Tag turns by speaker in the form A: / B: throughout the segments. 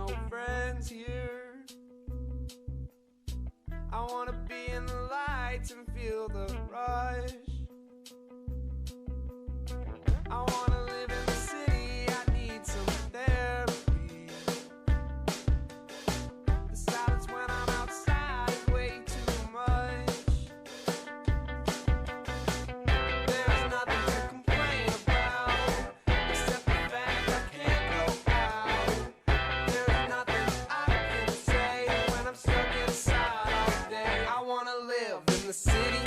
A: no friends here. I wanna be in the lights and feel the rush. I wanna live in the city, I need some therapy. The silence when I'm outside is way too much. There's nothing to complain about, except the fact I can't go out. There's nothing I can say when I'm stuck inside all day. I wanna live in the city,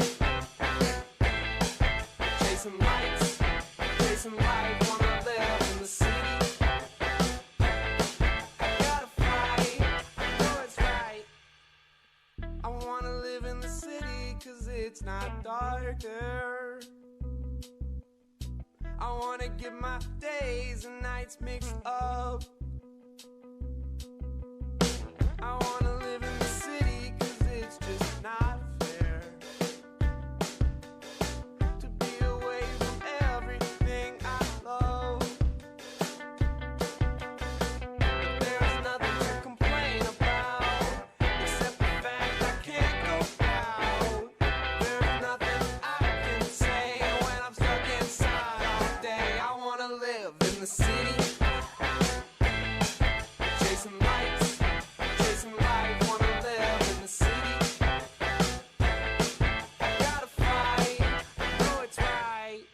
A: chasing lights, chasing life. Wanna live in the city. I gotta fight, I know it's right. I wanna live in the city 'cause it's not dark there. I wanna get my days and nights mixed up. I wanna live in the city 'cause it's just not fair to be away from everything I love. But there's nothing to complain about, except the fact I can't go out. There's nothing I can say when I'm stuck inside all day. I wanna live in the city, chasing lights, chasing life. Wanna live in the city. I gotta fight, I know it's right.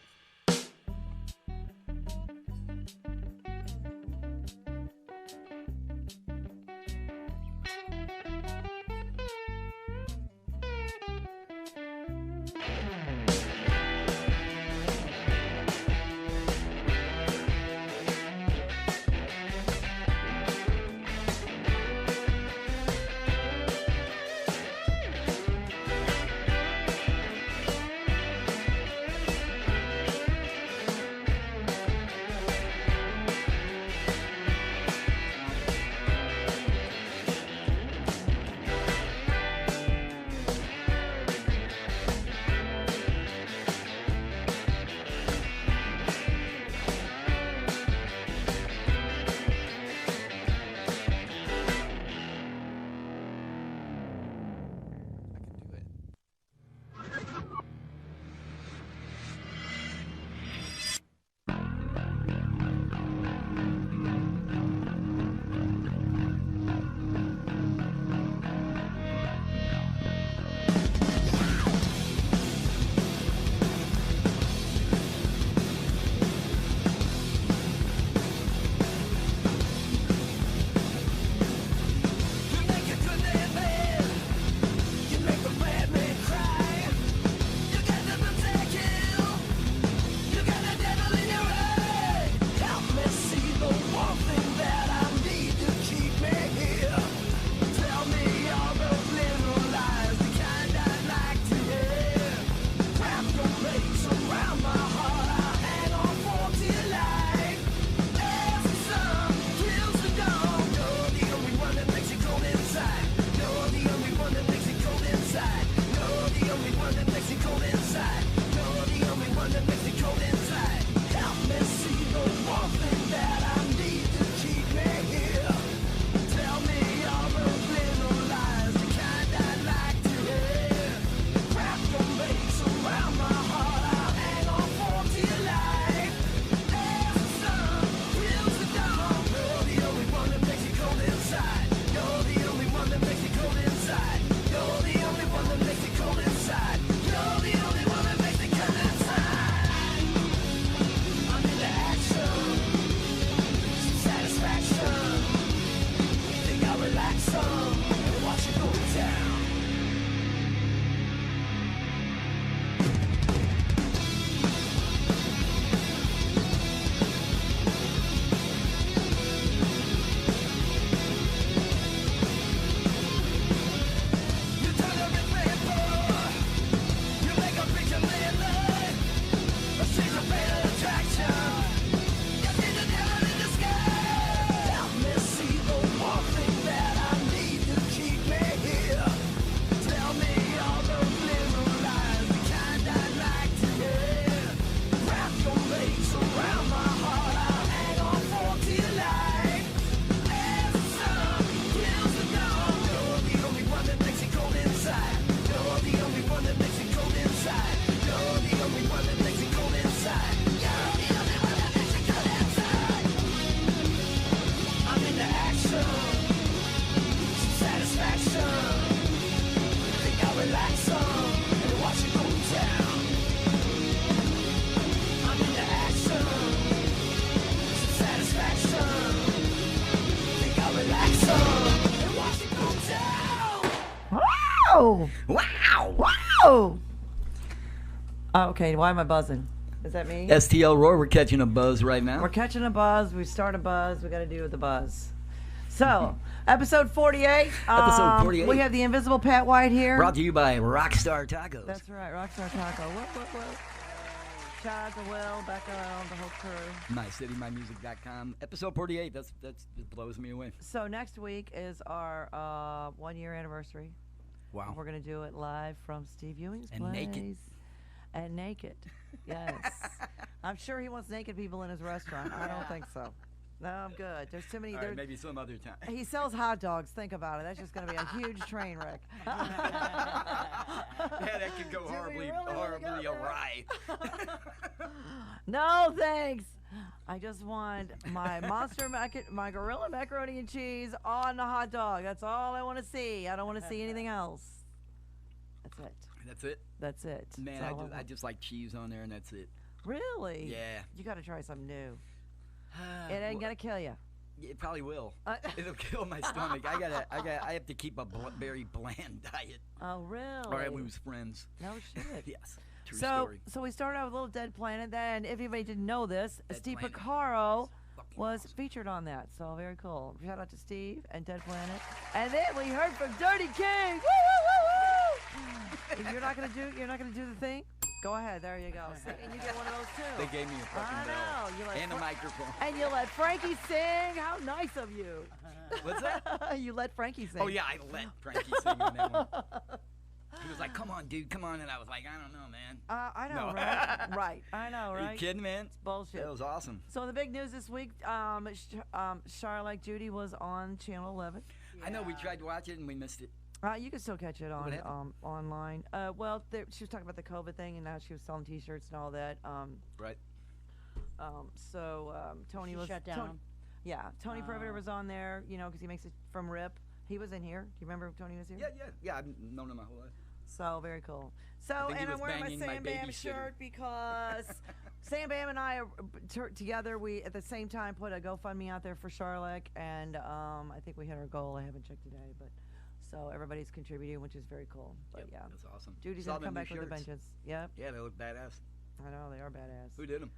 B: Wow!
C: Wow!
B: Wow! Oh, okay, why am I buzzing? Is that me?
C: STL Roar, we're catching a buzz right now.
B: We're catching a buzz. We start a buzz. We got to do with the buzz. So, episode 48.
C: Episode 48.
B: We have the invisible Pat White here.
C: Brought to you by Rockstar Tacos.
B: That's right, Rockstar Taco. Whoop. Shout out to Will, Becca, the whole crew.
C: MyCityMyMusic.com. Episode 48. That blows me away.
B: So next week is our 1 year anniversary.
C: Wow.
B: We're gonna do it live from Steve Ewing's
C: And
B: place.
C: naked.
B: And naked. Yes. I'm sure he wants naked people in his restaurant. I don't think so. No, I'm good. There's too many.
C: All right, maybe some other time.
B: He sells hot dogs. Think about it. That's just going to be a huge train wreck.
C: Yeah, that could go
B: Do we
C: horribly,
B: really wanna go
C: horribly
B: there?
C: awry.
B: No, thanks. I just want my my gorilla macaroni and cheese on the hot dog. That's all I want to see. I don't want to see anything else. That's it.
C: That's it.
B: That's it.
C: Man,
B: That's all
C: I just like cheese on there, and that's it.
B: Really?
C: Yeah.
B: You got to try something new. It ain't gonna kill you.
C: It probably will. It'll kill my stomach. I have to keep a very bland diet,
B: Oh, really?
C: or I lose friends.
B: No shit.
C: Yes. True
B: So,
C: story.
B: so we started out with Little Dead Planet. Then, if anybody didn't know this,
C: Dead
B: Steve
C: Planet.
B: Picaro
C: Fucking
B: was
C: awesome.
B: featured on that. So very cool. Shout out to Steve and Dead Planet. And then we heard from Dirty King. Woo, woo, woo, woo. If you're not gonna do the thing, go ahead. There you go. See, and you get one of those too.
C: They gave me a fucking
B: I
C: bell
B: know. You let
C: and a microphone.
B: and you let Frankie sing. How nice of you.
C: What's that?
B: You let Frankie sing.
C: Oh yeah, I let Frankie sing on that one. He was like, "Come on, dude, come on," and I was like, "I don't know, man."
B: I know,
C: No.
B: right? Right. I know,
C: Are
B: right?
C: you kidding, man?
B: It's bullshit.
C: That was awesome.
B: So the big news this week, Charlotte Judy was on Channel 11.
C: I know we tried to watch it and we missed it.
B: You can still catch it on
C: happened?
B: online. Well, she was talking about the COVID thing, and now she was selling T-shirts and all that.
C: Right.
B: Tony
D: She
B: was
D: shut down.
B: Tony Perimeter was on there, because he makes it from Rip. He was in here. Do you remember Tony was here?
C: Yeah. I've known him my whole life.
B: So very cool. So,
C: think he
B: and I'm
C: was
B: wearing my
C: banging my
B: Sam Bam
C: babysitter.
B: shirt because Sam Bam and I are together. We at the same time put a GoFundMe out there for Charlotte, and I think we hit our goal. I haven't checked today, but so everybody's contributing, which is very cool. But yeah,
C: That's awesome.
B: Judy's
C: Saw
B: gonna come
C: them
B: back
C: new
B: with a
C: shirts.
B: vengeance. Yep,
C: Yeah, they look badass.
B: I know they are badass.
C: Who did them?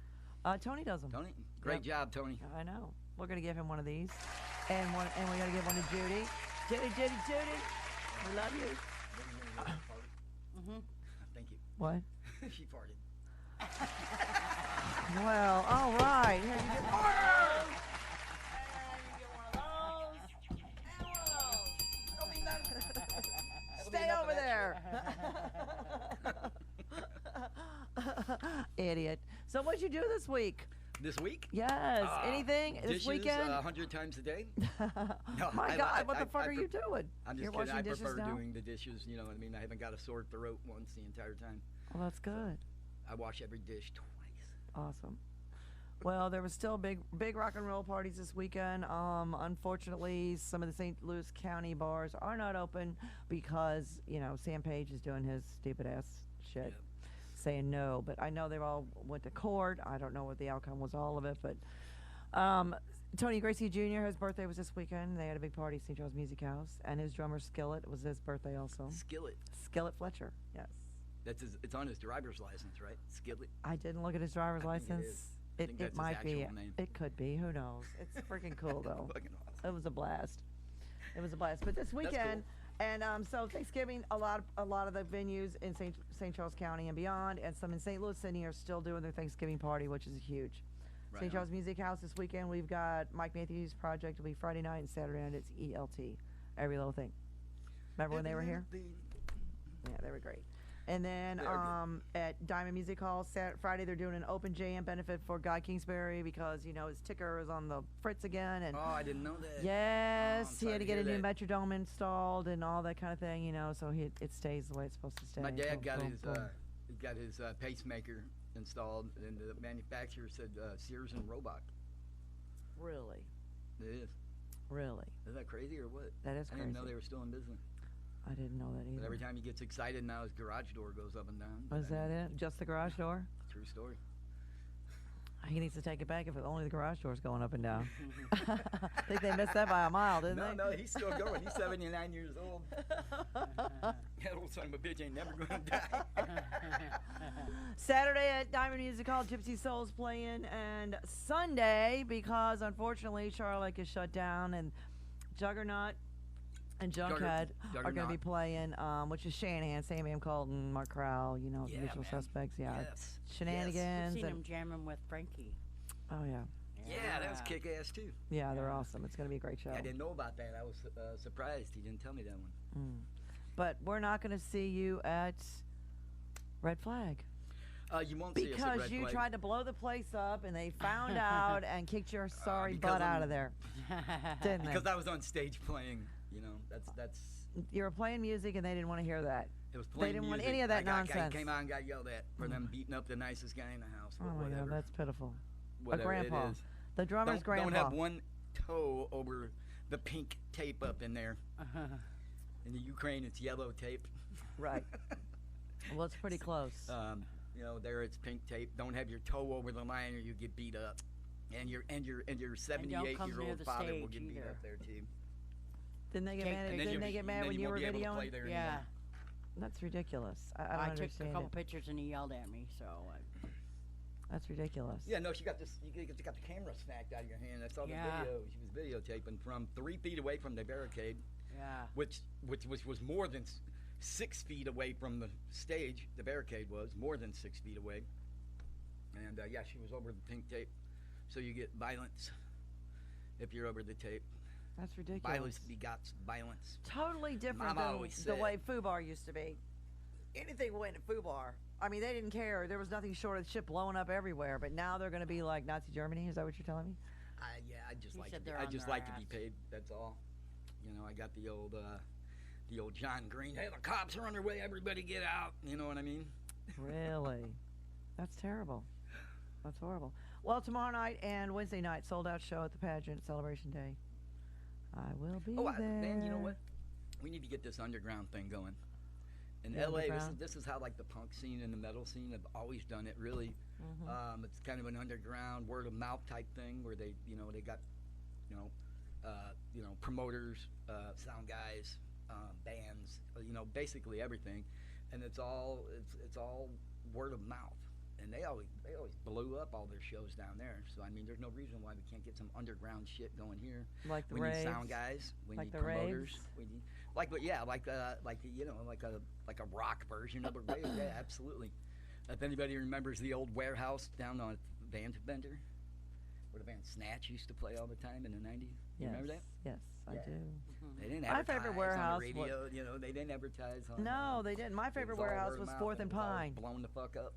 B: Tony does them.
C: Tony. Great job, Tony.
B: I know. We're gonna give him one of these, and we gotta give one to Judy. Judy, we love you.
C: Thank you.
B: What?
C: She farted.
B: Well, all right. Here you get one. Stay over there. Idiot. So what'd you do this week?
C: This week?
B: Yes. Anything this
C: Dishes,
B: weekend?
C: 100 times a day. No,
B: My God, what the fuck are you doing?
C: I'm
B: You're
C: just kidding.
B: washing
C: I
B: dishes
C: prefer
B: now?
C: doing the dishes. You know what I mean? I haven't got to sore throat once the entire time.
B: Well, that's good.
C: I wash every dish twice.
B: Awesome. Well, there was still big rock and roll parties this weekend. Unfortunately, some of the St. Louis County bars are not open because Sam Page is doing his stupid ass shit, saying no. But I know they all went to court. I don't know what the outcome was, all of it. But Tony Gracie Jr. His birthday was this weekend. They had a big party at St. Charles Music House, and his drummer Skillet was his birthday also.
C: Skillet.
B: Skillet Fletcher. Yes.
C: It's on his driver's license, right? Skillet.
B: I didn't look at his driver's
C: I think it
B: license.
C: is. I think that's
B: It
C: his
B: might be.
C: actual name.
B: It could be. Who knows? It's freaking cool though.
C: Fucking awesome.
B: It was a blast. It was a blast. But this weekend, and so Thanksgiving, a lot of the venues in St. Charles County and beyond, and some in St. Louis City are still doing their Thanksgiving party, which is huge.
C: Right
B: St.
C: on.
B: Charles Music House this weekend. We've got Mike Matthews Project. It'll be Friday night, and Saturday night it's ELT. Every little thing. Remember when they were here? Yeah, they were great. And then
C: They are
B: at Diamond Music Hall, Friday they're doing an open jam benefit for Guy Kingsbury because his ticker is on the fritz again, and
C: Oh, I didn't know that.
B: yes,
C: I'm
B: he
C: sorry
B: had to
C: to
B: get a
C: hear
B: new
C: that.
B: metrodome installed and all that kind of thing, so it stays the way it's supposed to stay.
C: My dad got
B: Boom,
C: his
B: boom, boom.
C: pacemaker installed, and the manufacturer said Sears and Roebuck.
B: Really,
C: It is.
B: really,
C: Is that crazy or what?
B: that is
C: I
B: crazy.
C: didn't know they were still in business.
B: I didn't know that
C: But
B: either.
C: every time he gets excited, now his garage door goes up and down.
B: Was that it? Just the garage door?
C: True story.
B: He needs to take it back if only the garage door's going up and down. I think they missed that by a mile, didn't they?
C: No, he's still going. He's 79 years old. That old son of a bitch ain't never gonna die.
B: Saturday at Diamond Music Hall, Gypsy Soul's playing, and Sunday, because unfortunately Charlotte Lake is shut down, and Juggernaut and Junkhead are going to be
C: Juggernaut.
B: playing, which is Shanahan, Sam M. Colton, Mark Crowell, you know,
C: Yeah,
B: the usual
C: man.
B: suspects. Yeah,
C: Yes.
B: shenanigans.
D: I've seen
B: and-
D: him jamming with Frankie.
B: oh yeah,
C: Yeah, that was kick ass too.
B: yeah, they're awesome. It's going to be a great show.
C: I didn't know about that. I was surprised he didn't tell me that one.
B: But we're not going to see you at Red Flag
C: You won't see us at
B: because
C: Red
B: you
C: Flag.
B: tried to blow the place up, and they found out and kicked your sorry
C: because
B: butt out
C: I'm-
B: of there, didn't they?
C: Because I was on stage playing. You know, that's.
B: You were playing music, and they didn't want to hear that.
C: It was
B: They
C: playing
B: didn't want
C: music.
B: any of that
C: I
B: nonsense. Mm.
C: came out and got yelled at for them beating up the nicest guy in the house.
B: Oh my
C: whatever.
B: God, that's pitiful.
C: Whatever
B: grandpa.
C: It is.
B: The drummer's
C: Don't
B: grandpa.
C: have one toe over the pink tape up in there. In the Ukraine, it's yellow tape.
B: Right. Well, it's pretty close.
C: You know, there it's pink tape. Don't have your toe over the line or you get beat up. And your 78-year-old
D: the
C: father will
D: stage
C: get beat
D: either.
C: up there too.
B: Didn't they get
D: Take
B: mad?
D: pictures.
B: Didn't they get mad when you were
C: won't be able to play
B: videoing?
C: there
D: Yeah.
C: anymore.
B: That's ridiculous. I don't
D: I took a
B: understand
D: couple
B: it.
D: pictures and he yelled at me, so
B: That's ridiculous.
C: Yeah, no, she got this. You got the camera smacked out of your hand. That's all the
D: Yeah.
C: video. She was videotaping from 3 feet away from the barricade,
D: yeah.
C: which was more than 6 feet away from the stage. The barricade was more than 6 feet away. And yeah, she was over the pink tape. So you get violence if you're over the tape.
B: That's ridiculous.
C: Violence begots violence.
B: Totally different
C: Mama
B: than
C: always
B: the
C: said.
B: way Fubar used to be. Anything went at Fubar. I mean, they didn't care. There was nothing short of shit blowing up everywhere. But now they're going to be like Nazi Germany. Is that what you're telling me?
C: Yeah, I just
D: He
C: like
D: said
C: to be,
D: they're
C: I
D: on
C: just
D: their
C: like to be
D: ass.
C: paid. That's all. You know, I got the old John Green. Hey, the cops are on their way. Everybody get out. You know what I mean?
B: Really? That's terrible. That's horrible. Well, tomorrow night and Wednesday night, sold out show at the pageant Celebration Day. I will be there.
C: Man, you know what? We need to get this underground thing going. In
B: The
C: LA,
B: underground?
C: this is how like the punk scene and the metal scene have always done it. Really, it's kind of an underground word of mouth type thing where they got, promoters, sound guys, bands, basically everything, and it's all word of mouth. And they always blew up all their shows down there. So I mean, there's no reason why we can't get some underground shit going here.
B: Like the
C: We
B: raves.
C: need sound guys. We
B: Like
C: need
B: the
C: promoters.
B: raves?
C: We need like a rock version of a rave. Yeah, absolutely. If anybody remembers the old warehouse down on Van Bender, where the band Snatch used to play all the time in the '90s. You
B: Yes.
C: remember that?
B: Yes, I
C: Yeah.
B: do.
C: They didn't
B: My
C: advertise
B: favorite
C: on
B: warehouse
C: the radio. They didn't advertise on.
B: No, they didn't. My
C: it
B: favorite
C: was all
B: warehouse
C: word of
B: was
C: mouth.
B: Fourth
C: It
B: and
C: was always
B: Pine.
C: blown the fuck up.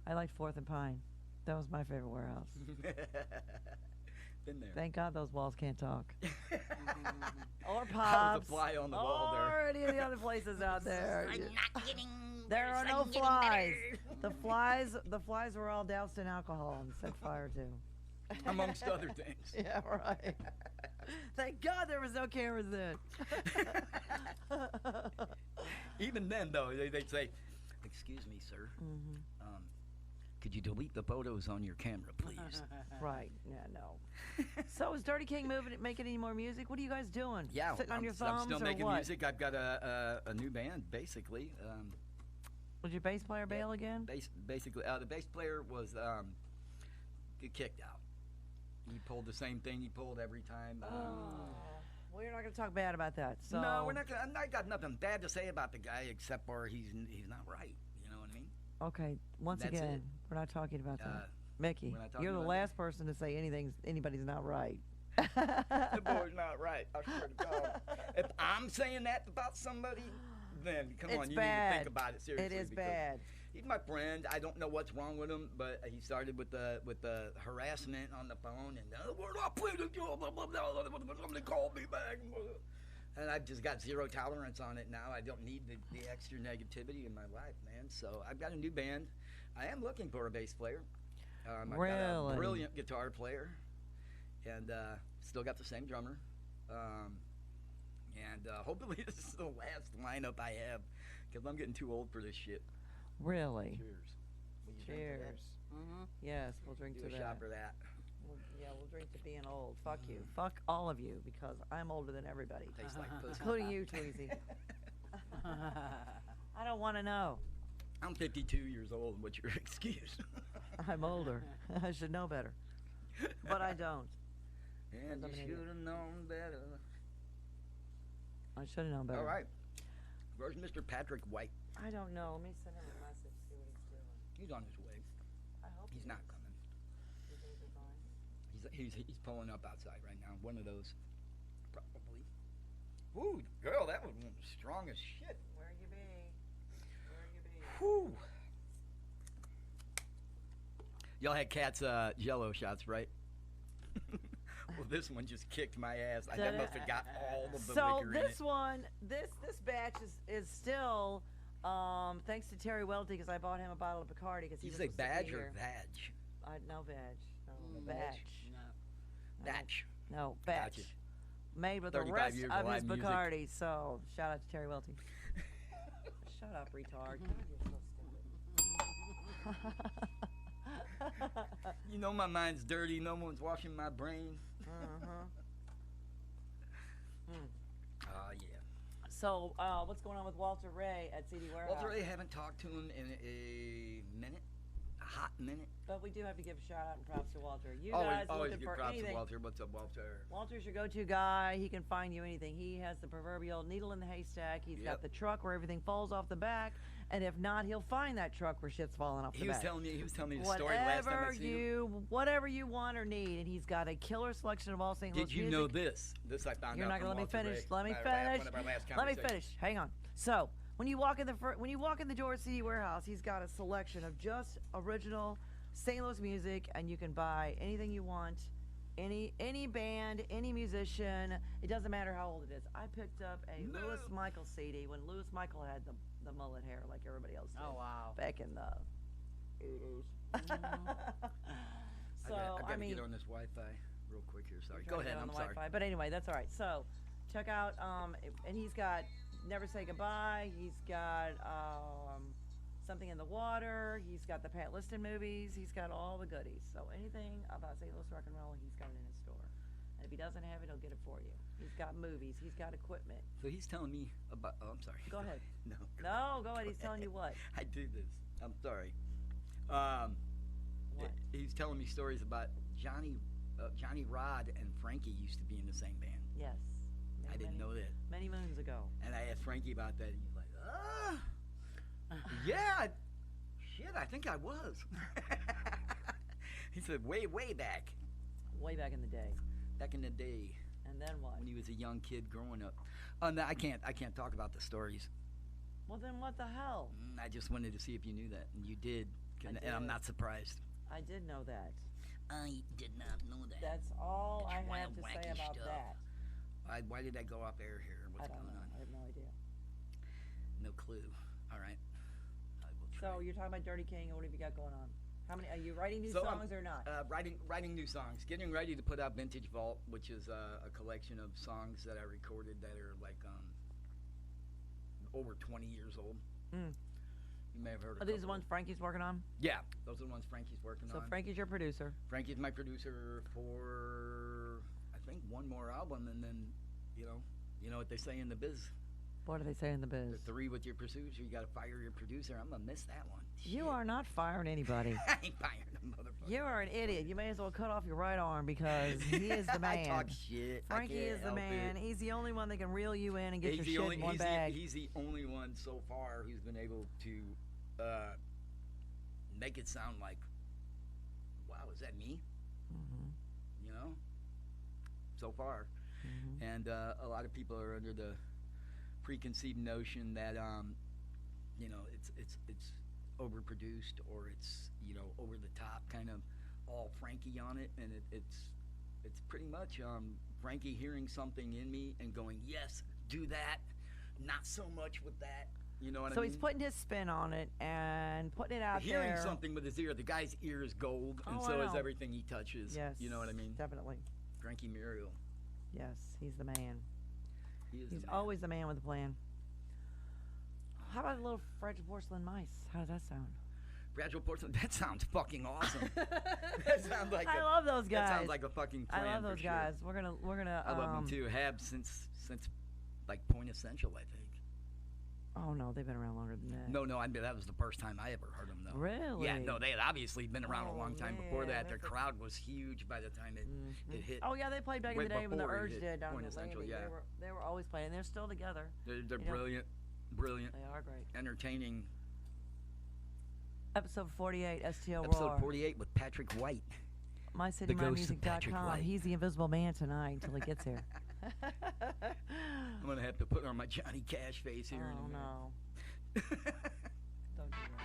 B: I liked Fourth and Pine. That was my favorite warehouse.
C: Been there.
B: Thank God those walls can't talk. Or
C: I was
B: Pops.
C: a fly on the wall there.
B: Or any of the other places out there.
D: not getting.
B: There are no flies. The flies were all doused in alcohol and set fire to.
C: Amongst other things.
B: Yeah, right. Thank God there was no cameras then.
C: Even then, though, they'd say, "Excuse me, sir.
B: Mm-hmm.
C: Could you delete the photos on your camera, please?"
B: Right. Yeah, no. So is Dirty King making any more music? What are you guys doing?
C: Yeah,
B: Sitting on
C: I'm,
B: your
C: I'm
B: thumbs
C: still
B: or
C: making
B: what?
C: music. I've got a new band, basically.
B: Was your bass player bail again?
C: Basically, the bass player was get kicked out. He pulled the same thing he pulled every time.
B: Well, you're not going to talk bad about that. So
C: No, we're not. I got nothing bad to say about the guy except for he's not right. You know what I mean?
B: Okay. Once
C: That's
B: again,
C: it.
B: we're not talking about that.
C: Uh,
B: Mickey,
C: we're not talking
B: you're the
C: about
B: last person to say anybody's not right.
C: The boy's not right. I swear to God. If I'm saying that about somebody, then come
B: It's
C: on, you need
B: bad.
C: to think about it seriously.
B: It is
C: because
B: bad.
C: He's my friend. I don't know what's wrong with him, but he started with the harassment on the phone and we're not playing the job. Somebody called me back, and I've just got zero tolerance on it now. I don't need the extra negativity in my life, man. So I've got a new band. I am looking for a bass player. I've got a
B: Really?
C: brilliant guitar player, and still got the same drummer. And hopefully this is the last lineup I have, because I'm getting too old for this shit.
B: Really?
C: Cheers. Will you drink to that?
B: Cheers. Yes, we'll drink
C: Do
B: to
C: a
B: that.
C: shot for that.
B: We'll drink to being old. Fuck you. Fuck all of you, because I'm older than everybody.
C: Tastes like pussy.
B: Including you, Tweezy. I don't want to know.
C: I'm 52 years old. What's your excuse?
B: I'm older. I should know better, but I don't.
C: And
B: I'm
C: you
B: an idiot.
C: should have known better.
B: I should have known better.
C: All right. Where's Mr. Patrick White?
B: I don't know. Let me send him a message. See what he's doing.
C: He's on his way.
B: I hope
C: He's not coming.
B: You think he'll be fine?
C: He's pulling up outside right now. One of those, probably. Ooh, girl, that was strong as shit.
B: Where you be? Where you be?
C: Whew. Y'all had Cat's Jello shots, right? Well, this one just kicked my ass. I must have got all of the
B: So
C: liquor in it.
B: this one, this batch is still, thanks to Terry Welty, because I bought him a bottle of Bacardi because he
C: You
B: was
C: say
B: supposed to be
C: badge or
B: here.
C: vag?
B: No veg. No,
C: Badge.
B: batch.
D: No.
C: Batch.
B: No, batch.
C: Gotcha.
B: Made with the
C: 35
B: rest
C: years
B: of
C: of
B: his
C: live music.
B: Bacardi. So, shout out to Terry Welty. Shut up, retard. God, you're so stupid.
C: You know my mind's dirty. No one's washing my brain.
B: Uh-huh.
C: Oh, yeah.
B: So, what's going on with Walter Ray at CD Warehouse?
C: Walter, I haven't talked to him in a minute. A hot minute.
B: But we do have to give a shout out and props to Walter. You
C: Always,
B: guys
C: always
B: looking
C: give
B: for
C: props
B: anything.
C: to Walter. What's up, Walter?
B: Walter's your go-to guy. He can find you anything. He has the proverbial needle in the haystack. He's got
C: Yep.
B: the truck where everything falls off the back, and if not, he'll find that truck where shit's falling off the
C: He was
B: back.
C: telling me the story last time I seen him.
B: Whatever you want or need, and he's got a killer selection of all St. Louis
C: Did you
B: music.
C: know this? This I found
B: You're
C: out
B: not
C: from
B: gonna let me
C: Walter
B: finish.
C: Ray.
B: Let me
C: One
B: finish.
C: of our last
B: Let me
C: conversations.
B: finish. Hang on. So when you walk in the door at CD Warehouse, he's got a selection of just original St. Louis music, and you can buy anything you want, any band, any musician. It doesn't matter how old it is. I picked up a
C: No.
B: Louis Michael CD when Louis Michael had the mullet hair like everybody else did.
D: Oh, wow.
B: Back in the 80s. So
C: I gotta
B: mean,
C: get on this Wi-Fi real quick here. Sorry.
B: trying
C: Go
B: to get
C: ahead.
B: on
C: I'm
B: the
C: sorry.
B: Wi-Fi. But anyway, that's all right. So check out, and he's got Never Say Goodbye. He's got Something in the Water. He's got the Pat Liston movies. He's got all the goodies. So anything about St. Louis rock and roll, he's got it in his store. And if he doesn't have it, he'll get it for you. He's got movies. He's got equipment.
C: So he's telling me about. Oh, I'm sorry.
B: Go ahead.
C: No.
B: No, go ahead. He's telling you what?
C: I do this. I'm sorry.
B: What?
C: He's telling me stories about Johnny Rod and Frankie used to be in the same band.
B: Yes.
C: I didn't know that.
B: Many moons ago.
C: And I asked Frankie about that, and he's like, yeah, shit, I think I was. He said, way back.
B: Way back in the day.
C: Back in the day
B: And then what?
C: when he was a young kid growing up. No, I can't talk about the stories.
B: Well, then what the hell?
C: I just wanted to see if you knew that, and you did.
B: I
C: And I'm
B: did.
C: not surprised.
B: I did know that.
C: I did not know that.
B: That's all
C: It's
B: I have
C: wild,
B: to say
C: wacky
B: about
C: stuff.
B: that.
C: Why did I go off air here?
B: I
C: What's
B: don't
C: going
B: know.
C: on?
B: I have no idea.
C: No clue. All right. I will try.
B: So you're talking about Dirty King, and what have you got going on? How many? Are you writing new
C: So,
B: songs or not?
C: Writing new songs. Getting ready to put out Vintage Vault, which is a collection of songs that I recorded that are like over 20 years old.
B: Mm.
C: You may have heard.
B: Are these the ones Frankie's working on?
C: Yeah, those are the ones Frankie's working
B: So
C: on.
B: Frankie's your producer.
C: Frankie's my producer for I think one more album, and then you know what they say in the biz.
B: What do they say in the biz?
C: The three with your producer, you got to fire your producer. I'm gonna miss that one.
B: You
C: Shit.
B: are not firing anybody.
C: I ain't firing a motherfucker.
B: You are an idiot. You may as well cut off your right arm because he is the man.
C: I talk shit. I
B: Frankie
C: can't
B: is the
C: help
B: man.
C: it.
B: He's the only one that can reel you in and get
C: He's
B: your
C: the
B: shit in one
C: he's
B: bag.
C: he's the only one so far who's been able to make it sound like, wow, is that me?
B: Mhm.
C: You know, so far.
B: Mhm.
C: And a lot of people are under the preconceived notion that it's overproduced or it's over the top, kind of all Frankie on it, and it's pretty much Frankie hearing something in me and going, yes, do that, not so much with that. You know what
B: So
C: I mean?
B: he's putting his spin on it and putting it out
C: Hearing
B: there.
C: something with his ear. The guy's ear is gold, and
B: Oh,
C: so
B: I
C: is
B: know.
C: everything he touches.
B: Yes.
C: You know what I mean?
B: Definitely.
C: Frankie Muriel.
B: Yes, he's the man.
C: He is
B: He's
C: the man.
B: always the man with a plan. How about a little fragile porcelain mice? How does that sound?
C: Fragile Porcelain. That sounds fucking awesome. That sounds like
B: I love those guys.
C: That sounds like a fucking plan.
B: I love
C: for
B: those
C: sure.
B: guys. We're gonna.
C: I love them too. Have since like Point Essential, I think.
B: Oh no, they've been around longer than that.
C: No, I mean that was the first time I ever heard them though.
B: Really?
C: Yeah, no, they had obviously been around a
B: Oh,
C: long time before
B: yeah,
C: that. Their
B: that's a-
C: crowd was huge by the time it hit.
B: Oh yeah, they played back in
C: Way
B: the day when the
C: before it
B: Urge
C: hit
B: did down in
C: Point Central,
B: Atlantic.
C: yeah.
B: They were always playing. They're still together.
C: They're
B: you know-
C: brilliant,
B: They are great.
C: entertaining.
B: Episode 48, STL
C: Episode
B: Roar.
C: 48 with Patrick White.
B: MyCityMyMusic.com.
C: ghost of Patrick White.
B: He's the invisible man tonight until he gets here.
C: I'm gonna have to put on my Johnny Cash face here. in a
B: Oh
C: minute.
B: no. Don't do that.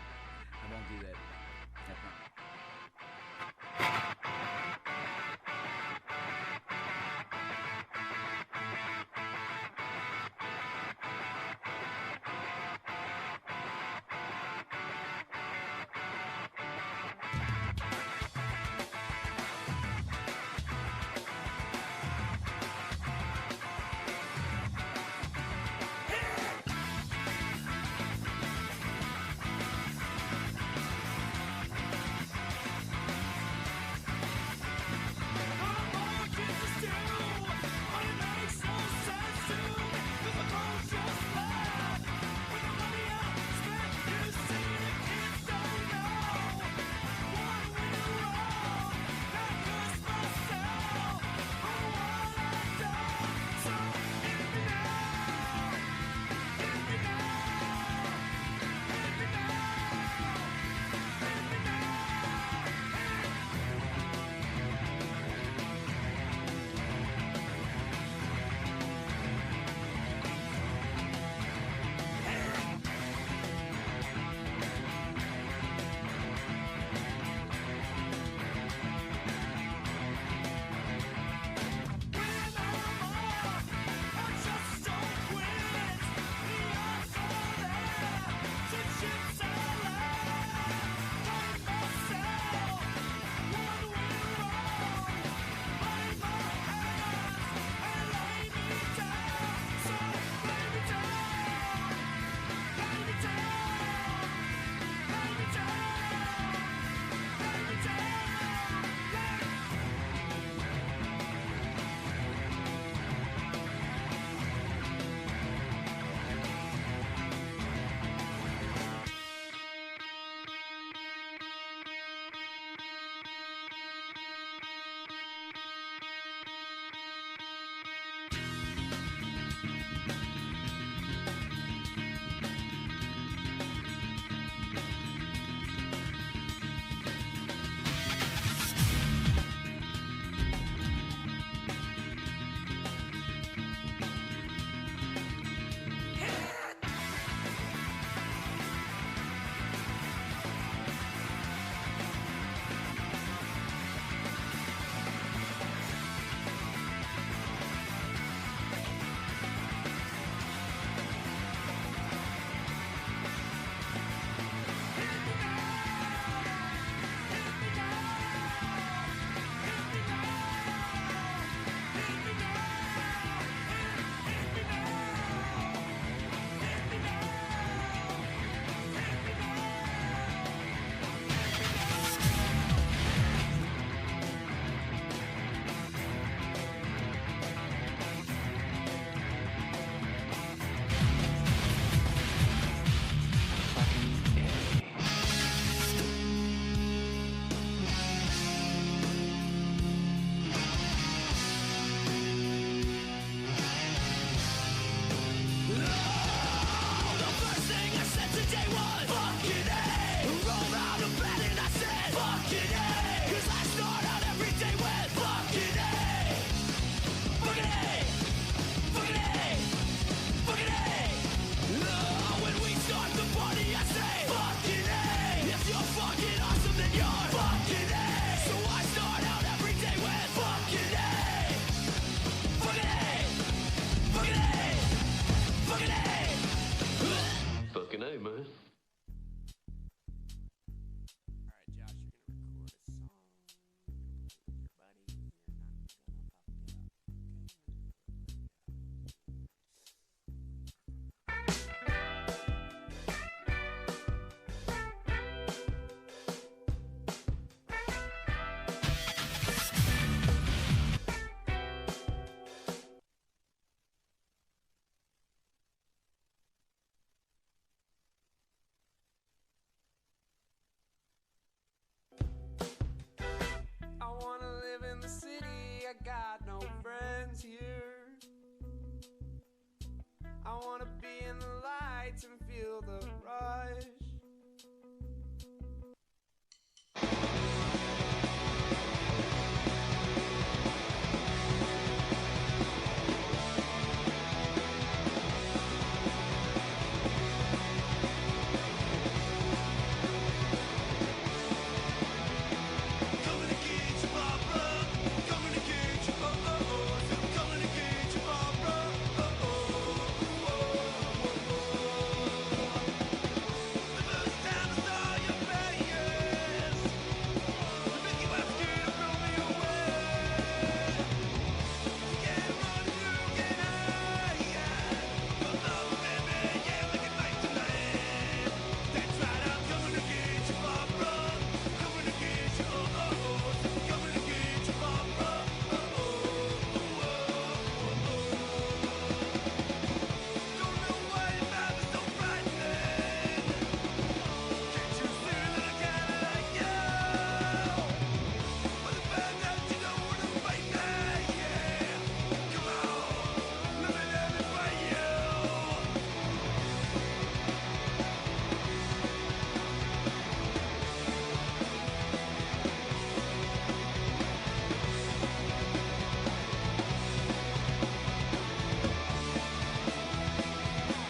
C: I won't do that. That's not.
A: I got no friends here. I wanna be in the lights and feel the rush. Coming to get you, Barbara. Coming to get you, oh oh oh. Coming to get you, Barbara. Oh oh oh oh oh. The first time I saw your face, to make you have to throw me away. You can't run, you can hide. But love, baby, yeah, we can fight tonight. That's right, I'm coming to get you, Barbara. Coming to get you, oh oh oh. Coming to get you, Barbara. Oh oh oh oh oh. Don't know why you found me so frightening. Can't you see that I kinda like you? But the fact that you don't wanna fight me, yeah. Come on, let me fight you.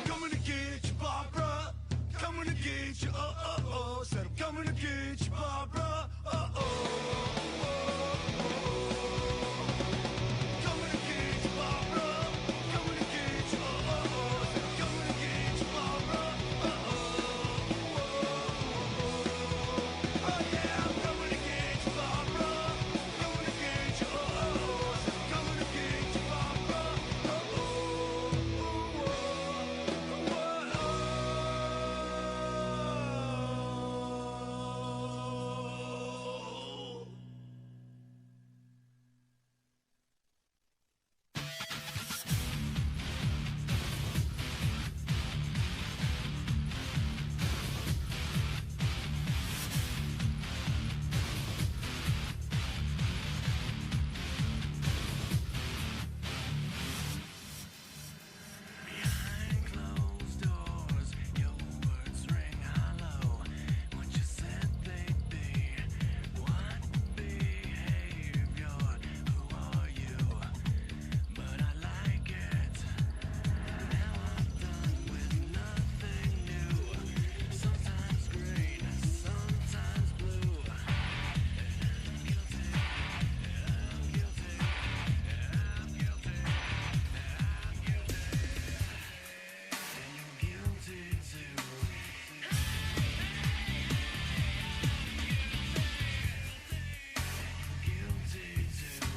A: Coming to get you, Barbara. Coming to get you, oh oh oh. Said I'm coming to get you, Barbara. Oh oh oh. Coming to get you, Barbara. Coming to get you, oh oh oh. Said I'm coming to get you, Barbara. Oh oh oh. Oh yeah, I'm coming to get you, Barbara. Coming to get you, oh oh oh. Said I'm coming to get you, Barbara. Oh oh oh. Behind closed doors, your words ring hollow. What you said they'd be, what behavior? Who are you? But I like it. Now I'm done with nothing new. Sometimes green, sometimes blue. I'm guilty. I'm guilty. I'm guilty. I'm guilty. And you're guilty too. Guilty too.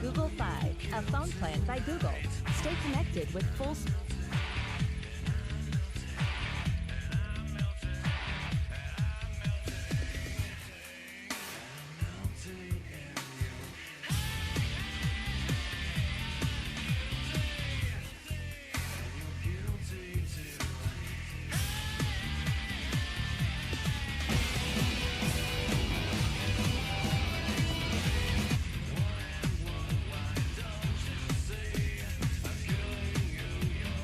E: Google Fi, a phone plan by Google. Stay connected with full.
A: Don't you see I'm killing you?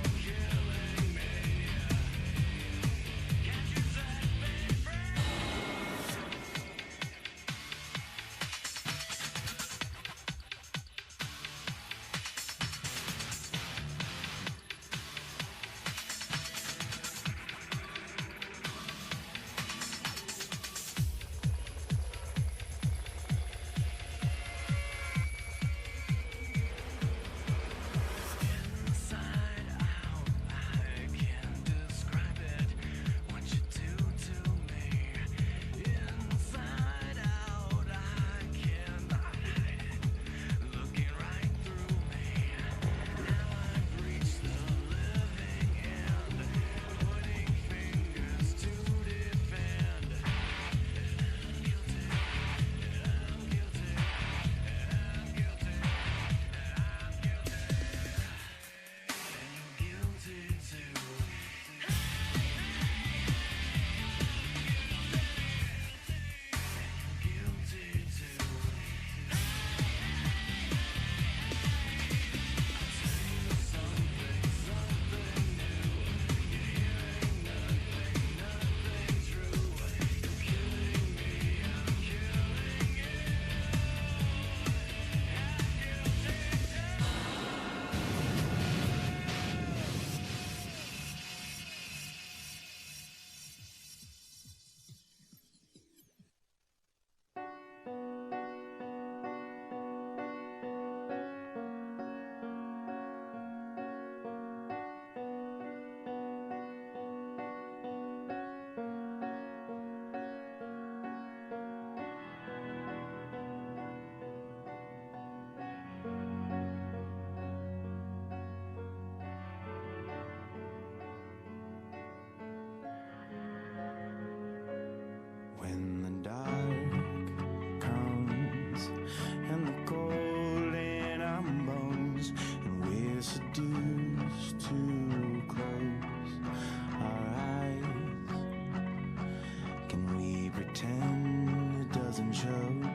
F: and choke,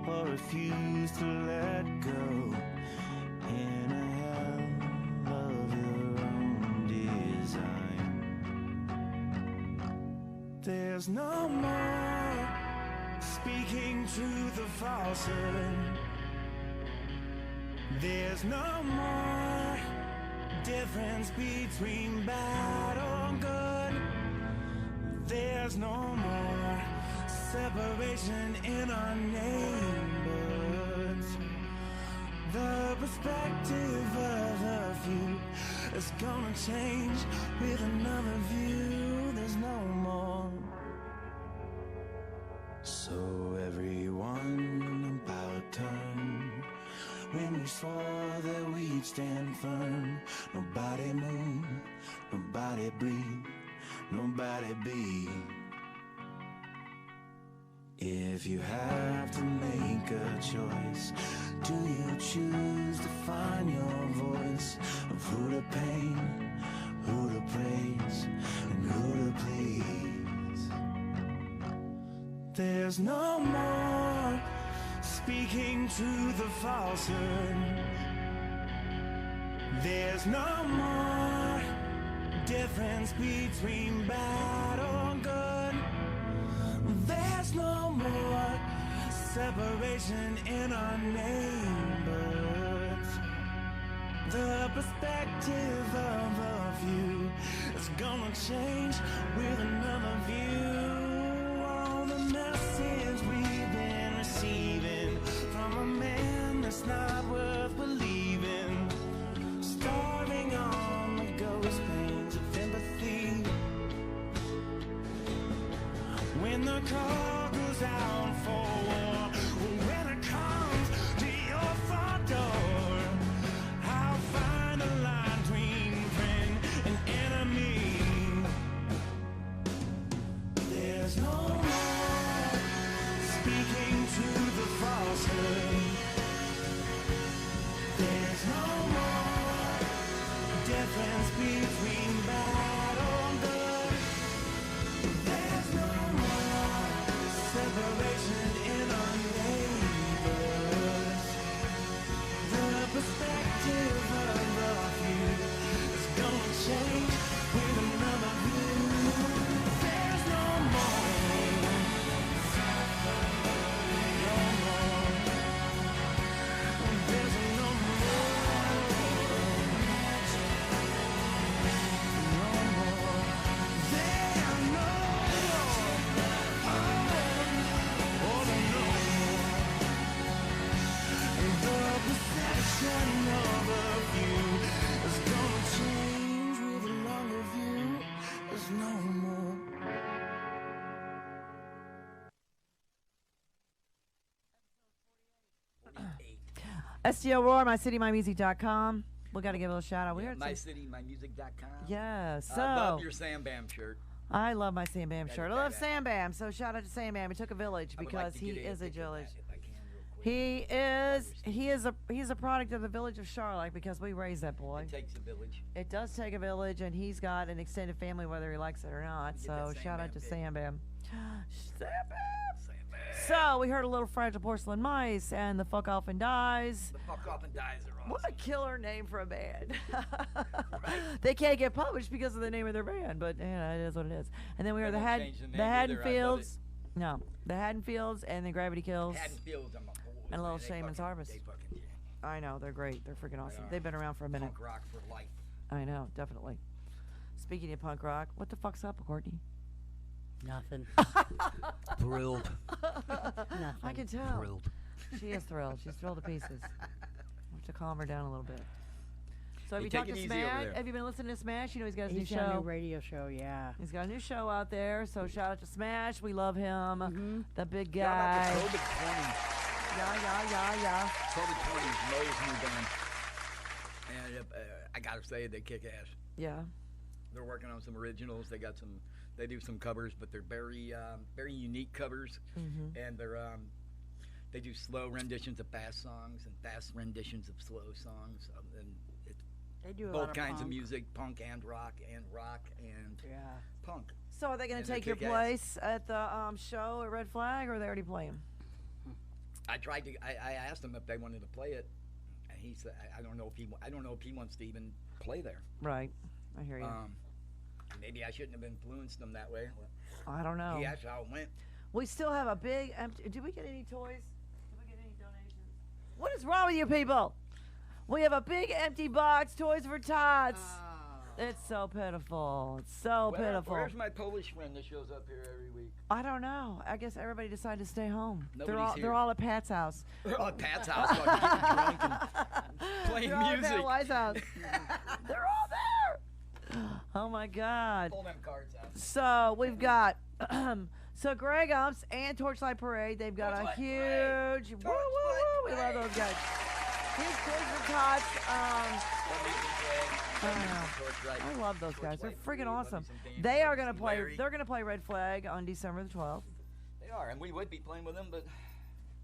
F: or refuse to let go in a hell of your own design. There's no more speaking truth or falsehood. There's no more difference between bad or good. There's no more separation in our neighborhoods. The perspective of a few is gonna change with another view. There's no more. So everyone about turn. When we swore that we'd stand firm, nobody move, nobody breathe, nobody be. If you have to make a choice, do you choose to find your voice of who to pain, who to praise, and who to please? There's no more speaking truth or falsehood. There's no more difference between bad or good. There's no more separation in our neighborhoods. The perspective of a few is gonna change with another view. All the message we've been receiving from a man that's not worth believing, starving on the ghost pains of empathy. When the call goes out for war, when it comes to your front door, I'll find the line between friend and enemy. There's no more speaking to the falsehood. There's no more difference between bad or good. There's no more separation in our neighborhoods. The perspective of a few is gonna change with another view. There's no more. No more. There's no more. No more. There's no the perception of a few is gonna change with a longer view. There's no more.
B: STL Roar, mycitymymusic.com. We got to give a little shout out. We heard some,
C: MyCityMyMusic.com.
B: yeah, so
C: I love your Sam Bam shirt.
B: I love my Sam Bam shirt. I love
C: badass.
B: Sam Bam. So shout out to Sam Bam. He took a village
C: I would
B: because
C: like to
B: he
C: get
B: is a
C: picture of
B: village.
C: that if I can real quick.
B: He's a product of the village of Charlotte because we raised that boy.
C: It takes a village.
B: It does take a village, and he's got an extended family whether he likes it or not.
C: Get
B: So
C: that Sam
B: shout out
C: Bam
B: to
C: pic.
B: Sam Bam. Sam Bam.
C: Sam Bam.
B: So we heard a little Fragile Porcelain Mice and the Fuck Off and Dies.
C: The Fuck Off and Dies are awesome.
B: What a killer name for a band. They can't get published because of the name of their band, but it is what it is. And then we
C: They
B: heard the
C: won't change the name either, I love
B: Haddonfields. No, the Haddonfields and the Gravity Kills.
C: Haddonfields, I'm a boy.
B: And a little Shaman's Harvest.
C: They fucking jam.
B: I know, they're great. They're freaking awesome.
C: are.
B: They've been around for a minute.
C: Punk rock for life.
B: I know, definitely. Speaking of punk rock, what the fuck's up, Courtney?
D: Nothing.
C: Thrilled.
D: Nothing.
B: I can tell.
C: Thrilled.
B: She is thrilled. She's thrilled to pieces. I have to calm her down a little bit. So have
C: Hey,
B: you
C: take
B: talked
C: it
B: to
C: easy over
B: Smash?
C: there.
B: Have you been listening to Smash? You know he's got his
D: He's
B: new
D: got a
B: show.
D: new radio show, yeah.
B: He's got a new show out there, so shout out to Smash. We love him. The big
C: Shout out
B: guy.
C: to Toby 20.
B: Yeah.
C: Toby 20's Mo's new band. And I gotta say, they kick ass.
B: Yeah.
C: They're working on some originals. They do some covers, but they're very unique covers. And they do slow renditions of fast songs and fast renditions of slow songs. And
D: They do a lot
C: Both
D: of
C: kinds of
D: punk.
C: music, punk and rock and
D: Yeah.
C: punk.
B: So are they going
C: And
B: to
C: they
B: take your
C: kick ass.
B: place at the show at Red Flag, or are they already playing?
C: I tried to. I asked him if they wanted to play it, and he said, I don't know if he wants to even play there.
B: Right. I hear you.
C: Maybe I shouldn't have influenced him that way.
B: I don't know.
C: He asked how it went.
B: We still have a big empty. Did we get any toys? Did we get any donations? What is wrong with you people? We have a big empty box, Toys for Tots. It's so pitiful. It's so pitiful.
C: Where's my Polish friend that shows up here every week?
B: I don't know. I guess everybody decided to stay home.
C: Nobody's
B: They're
C: here.
B: all at Pat's house.
C: They're all at Pat's house, fucking getting drunk and playing
B: They're all at
C: music.
B: Pat White's house. They're all there. Oh my God.
C: Pull them cards out.
B: So we've got so Greg Umps and Torchlight Parade. They've got
C: Torchlight
B: a huge woo woo woo. We love those guys. Huge Toys for Tots. I love those guys. They're freaking awesome. They are gonna play. They're gonna play Red Flag on December the 12th.
C: They are, and we would be playing with them, but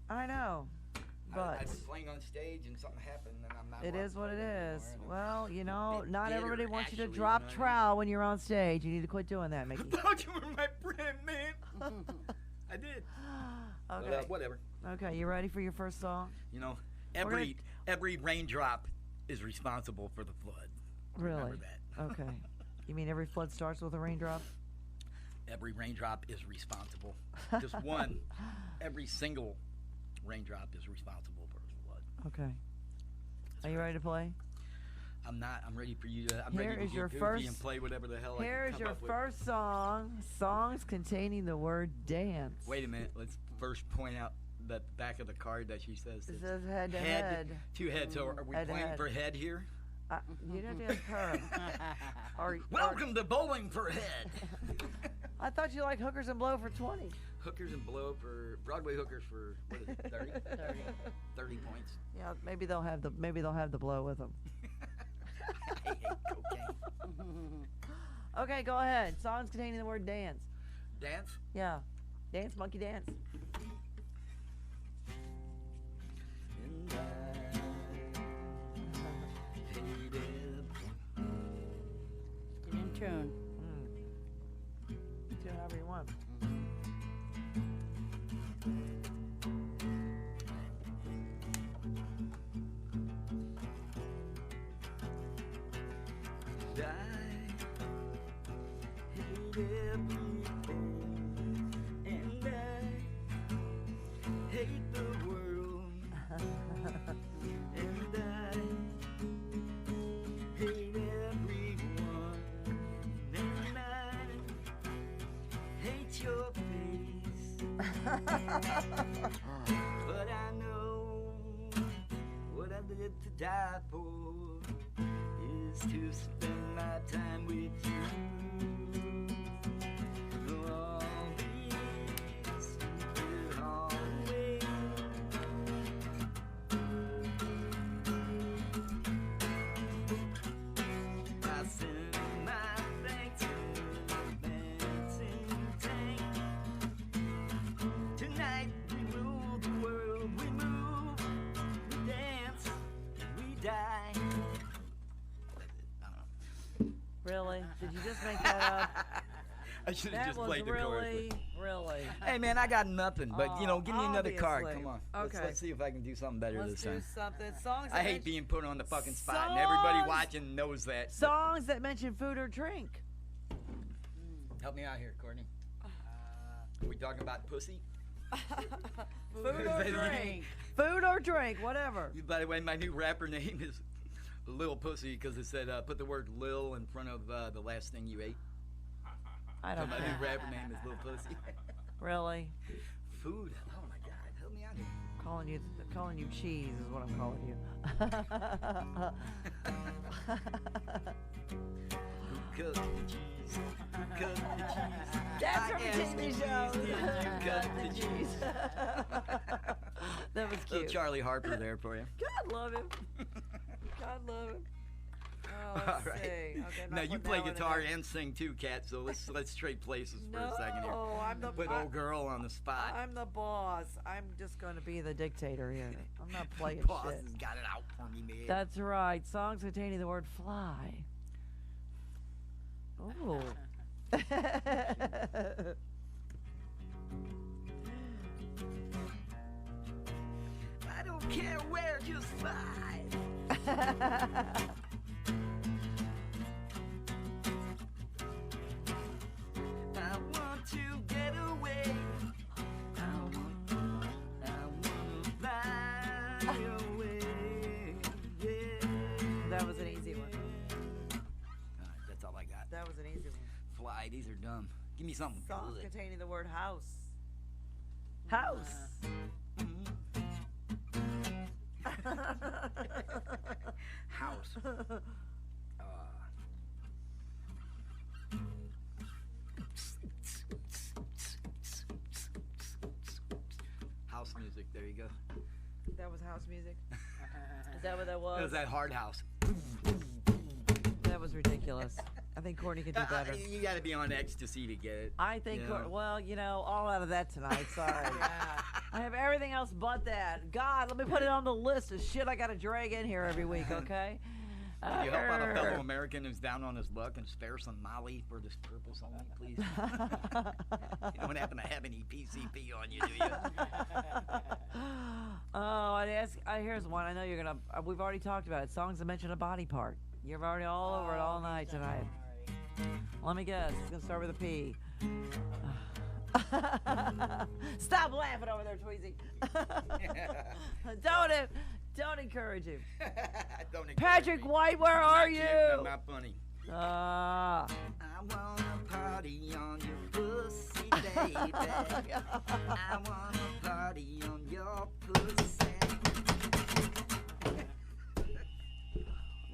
B: I know, but
C: I was playing on stage and something happened, and I'm not.
B: it
C: allowed
B: is
C: to
B: what it
C: play
B: is.
C: anymore, and
B: Well, you know,
C: bit
B: not
C: bitter,
B: everybody wants you to
C: actually,
B: drop
C: you know what I mean?
B: trowel when you're on stage. You need to quit doing that, Mickey.
C: I thought you were my friend, man. I did. But,
B: Okay.
C: whatever.
B: Okay. You ready for your first song?
C: You know,
B: gonna-
C: every raindrop is responsible for the flood.
B: Really?
C: Remember that.
B: Okay. You mean every flood starts with a raindrop?
C: Every raindrop is responsible. Just one. Every single raindrop is responsible for the flood.
B: Okay. Are you ready to play?
C: I'm not. I'm ready for you to. I'm
B: Here
C: ready to
B: is
C: get
B: your
C: goofy
B: first-
C: and play whatever the hell I
B: Here
C: can
B: is
C: come
B: your
C: up with.
B: first song. Songs containing the word dance.
C: Wait a minute. Let's first point out the back of the card that she says.
B: It
C: it's
B: says head to head.
C: Two heads. So are we
B: Head to
C: playing
B: head.
C: for head here?
B: You'd have to ask her. Or-
C: Welcome to Bowling for Head.
B: I thought you liked hookers and blow for 20.
C: Hookers and blow for Broadway hookers for what is it? 30? 30 points.
B: Yeah, maybe they'll have the blow with them.
C: I hate cocaine.
B: Okay, go ahead. Songs containing the word dance.
C: Dance.
B: Yeah. Dance, monkey dance.
C: And I hated
D: Get in tune.
B: Do however you want.
C: And I hate the world. And I hate everyone. And I hate your face. But I know what I live to die for is to spend my time with you. All these stupid hallways. I send my thanks to the dancing tank. Tonight we rule the world, we move, we dance, we die.
B: Really? Did you just make that up?
C: I should have
B: That
C: just
B: was
C: played the chorus.
B: really.
C: Hey man, I got nothing, but you know, give me another card.
B: Obviously.
C: Come on.
B: Okay.
C: Let's see if I can do something better
B: Let's
C: this
B: do
C: time.
B: something. Songs.
C: I
B: that
C: hate
B: mention-
C: being put on the fucking spot, and everybody
B: Songs-
C: watching knows that. but
B: songs that mention food or drink.
C: help me out here, Courtney. Are we talking about pussy?
B: Food or drink. Food or drink, whatever.
C: By the way, my new rapper name is Lil Pussy because it said put the word Lil in front of the last thing you ate.
B: I
C: So
B: don't
C: my
B: know.
C: new rapper name is Lil Pussy.
B: Really?
C: Food. Oh my God, help me out here.
B: Calling you cheese is what I'm calling you.
C: Who cut the cheese? Who cut the cheese?
B: That's
C: I
B: from the
C: asked
B: TV
C: you,
B: show.
C: please, did you cut the cheese?
B: That was
C: Little
B: cute.
C: Charlie Harper there for you.
B: God love him. God love him. Oh, let's see. Okay, I'm
C: Now
B: not
C: you
B: putting
C: play
B: that one in
C: guitar
B: there.
C: and sing too, Kat. So let's trade places for a second here.
B: No, I'm the
C: Put old girl on the spot.
B: I'm the boss. I'm just going to be the dictator here. I'm not playing
C: Boss
B: shit.
C: has got it out for me, man.
B: That's right. Songs containing the word fly. Oh.
C: I don't care where, just fly. I want to get away. I wanna fly away. Yeah.
B: That was an easy one.
C: That's all I got.
B: That was an easy one.
C: Fly, these are dumb. Give me something
B: Songs
C: good.
B: containing the word house. House.
C: House. House music. There you go.
B: That was house music. Is that what that was?
C: It was that hard house.
B: That was ridiculous. I think Courtney could do better.
C: You got to be on ecstasy to get it.
B: I think,
C: Yeah.
B: well, you know, all out of that tonight. Sorry. I have everything else but that. God, let me put it on the list of shit I got to drag in here every week, okay?
C: Can you help out a fellow American who's down on his luck and spare some Molly for this purpose only, please? You don't happen to have any PCP on you, do you?
B: Oh, I'd ask. Here's one. I know you're gonna. We've already talked about it. Songs that mention a body part. You're already all over it all night tonight. Let me guess. It's gonna start with a P. Stop laughing over there, Tweezy. Don't encourage him.
C: Don't encourage
B: Patrick
C: me.
B: White, where are
C: Not
B: you?
C: cute, I'm not funny.
B: Ah.
C: I wanna party on your pussy, baby. I wanna party on your pussy.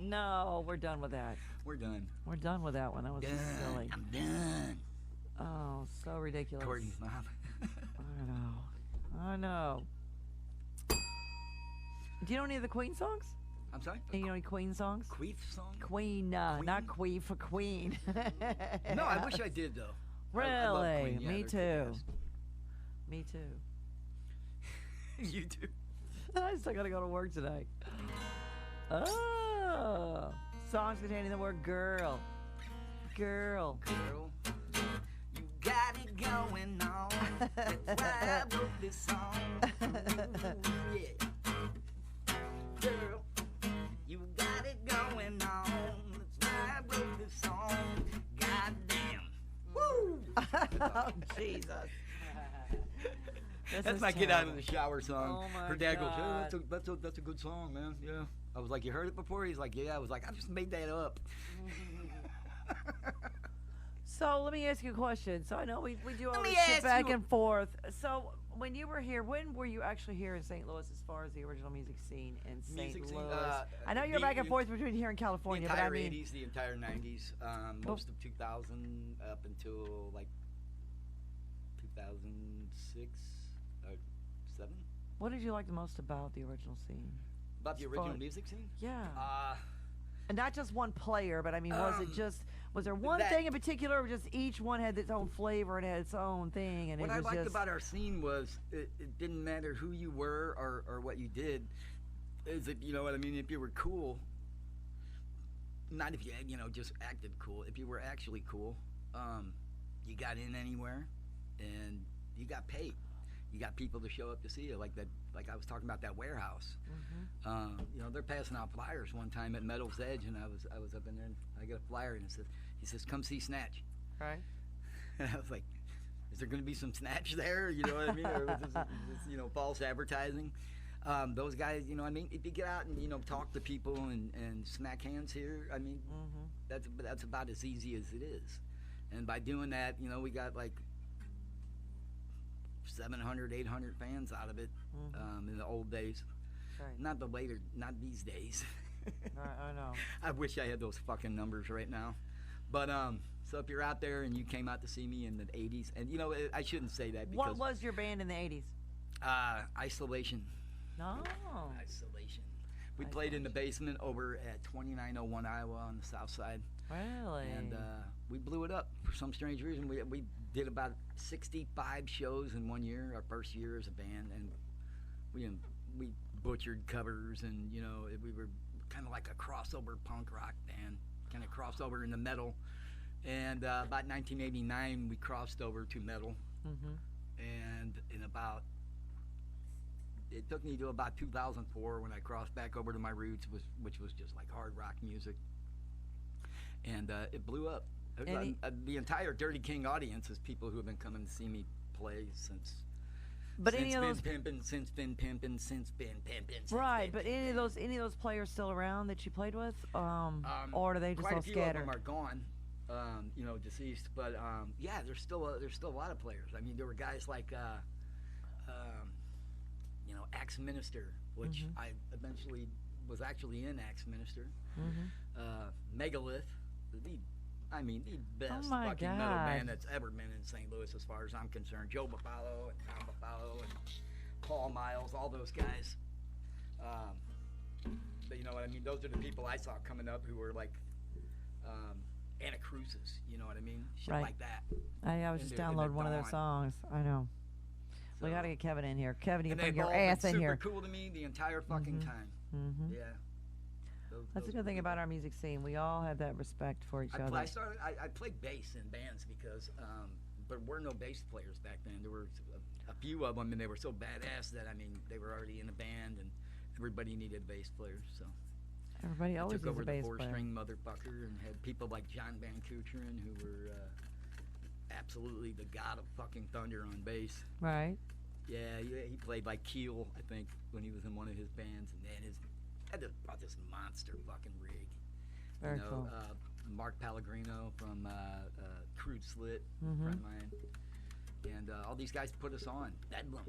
B: No, we're done with that.
C: We're done.
B: We're done with that one. That was just silly.
C: I'm done.
B: Oh, so ridiculous.
C: Courtney's mom.
B: I know. Do you know any of the Queen songs?
C: I'm sorry?
B: Do you know any Queen songs?
C: Queef song?
B: Queen, not Queen for Queen.
C: No, I wish I did, though.
B: Really?
C: I love Queen. Yeah,
B: Me
C: they're
B: too.
C: kick-ass.
B: Me too.
C: You too.
B: I still gotta go to work tonight. Oh, songs containing the word girl. Girl.
C: Girl, you got it going on. That's why I wrote this song. Ooh, yeah. Girl, you got it going on. That's why I wrote this song. Goddamn. Woo!
B: Oh, Jesus. This
C: That's
B: is
C: my get out of
B: terrible.
C: the shower song.
B: Oh, my
C: Her dad goes,
B: God.
C: "Hey, that's a good song, man." Yeah. I was like, "You heard it before?" He's like, "Yeah." I was like, "I just made that up."
B: So let me ask you a question. So I know we do all
C: Let
B: this
C: me
B: shit
C: ask
B: back
C: you-
B: and forth. So when you were here, when were you actually here in St. Louis as far as the original music scene in St.
C: Music scene,
B: Louis?
C: uh,
B: I know you're
C: the-
B: back and forth between here and
C: The
B: California, but
C: entire
B: I mean,
C: 80s, the entire 90s, most of 2000 up until like 2006 or 7.
B: what did you like the most about the original scene?
C: About the
B: It's
C: original
B: fun.
C: music scene?
B: Yeah. And not just one player, but I mean, was there one
C: that-
B: thing in particular, or just each one had its own flavor and had its own thing, and
C: What
B: it
C: I
B: was
C: liked
B: just
C: about our scene was it didn't matter who you were or what you did. Is it, you know what I mean? If you were cool, not if you just acted cool. If you were actually cool, you got in anywhere, and you got paid. You got people to show up to see you, like that. Like I was talking about that warehouse. They're passing out flyers one time at Meadows Edge, and I was up in there, and I got a flyer, and he says, "Come see Snatch."
B: right.
C: And I was like, is there going to be some Snatch there? You know what I mean? Or was this false advertising? Those guys, if you get out and, talk to people and smack hands here, I mean, that's about as easy as it is. And by doing that, we got like 700, 800 fans out of it in the old days.
B: Right.
C: Not these days.
B: I know.
C: I wish I had those fucking numbers right now. But so if you're out there and you came out to see me in the 80s, and I shouldn't say that
B: What
C: because
B: was your band in the 80s?
C: Isolation.
B: No.
C: Isolation. We
B: Nice
C: played in the
B: lunch.
C: basement over at 2901 Iowa on the south side.
B: Really?
C: And we blew it up for some strange reason. We did about 65 shows in 1 year, our first year as a band, and we butchered covers, and we were kind of like a crossover punk rock band, kind of crossover into metal. And about 1989, we crossed over to metal, and it took me to about 2004 when I crossed back over to my roots, which was just like hard rock music, and it blew up. The entire Dirty King audience is people who have been coming to see me play since.
B: But
C: since
B: any of those,
C: been pimping, since been pimping, since been pimping. Since
B: right?
C: been
B: But any of those players still around that you played with, or are they just
C: quite
B: all
C: a few
B: scattered?
C: of them are gone, deceased. But yeah, there's still a lot of players. I mean, there were guys like Axe Minister, which I eventually was actually in Axe Minister. Megalith, the best
B: my
C: fucking metal
B: God.
C: band that's ever been in St. Louis, as far as I'm concerned. Joe Buffalo and Tom Buffalo and Paul Miles, all those guys. But you know what I mean? Those are the people I saw coming up who were like Anacrusis, you know what I mean? Shit
B: Right.
C: like that.
B: I was
C: in
B: just
C: the- in the
B: downloading one of their
C: dawn.
B: songs. I know. We
C: So-
B: got to get Kevin in here. Kevin, you
C: And
B: can bring
C: they've
B: your
C: all been
B: ass in
C: super
B: here.
C: cool to me the entire fucking time.
B: Mm-hmm.
C: Yeah.
B: That's the
C: Those
B: good thing
C: were
B: about our music scene. We all have that respect for each other.
C: I played bass in bands because there were no bass players back then. There were a few of them, and they were so badass that they were already in a band, and everybody needed a bass player. So
B: Everybody
C: I
B: always
C: took
B: needs
C: over
B: a
C: the
B: bass player.
C: four-string motherfucker and had people like John Van Kuteren, who were absolutely the god of fucking thunder on bass.
B: Right.
C: Yeah, he played like Keel, I think, when he was in one of his bands, and then had this monster fucking rig.
B: Very cool.
C: Mark Pellegrino from Crude Slit,
B: Mm-hmm.
C: friend of mine, and all these guys put us on. Bedlam,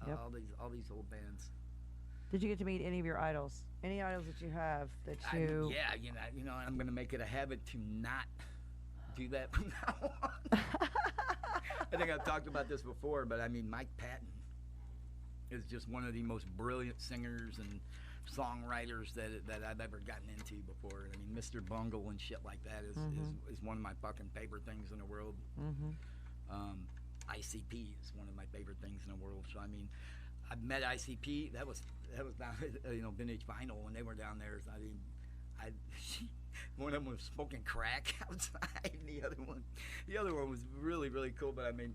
B: Yep.
C: all these old bands.
B: Did you get to meet any of your idols? Any idols that you have that you?
C: Yeah, I'm gonna make it a habit to not do that from now on. I think I've talked about this before, but I mean, Mike Patton is just one of the most brilliant singers and songwriters that I've ever gotten into before. I mean, Mr. Bungle and shit like that is one of my fucking favorite things in the world. ICP is one of my favorite things in the world. So I mean, I met ICP. That was down at Vintage Vinyl when they were down there. I mean, one of them was smoking crack outside. The other one was really, really cool. But I mean,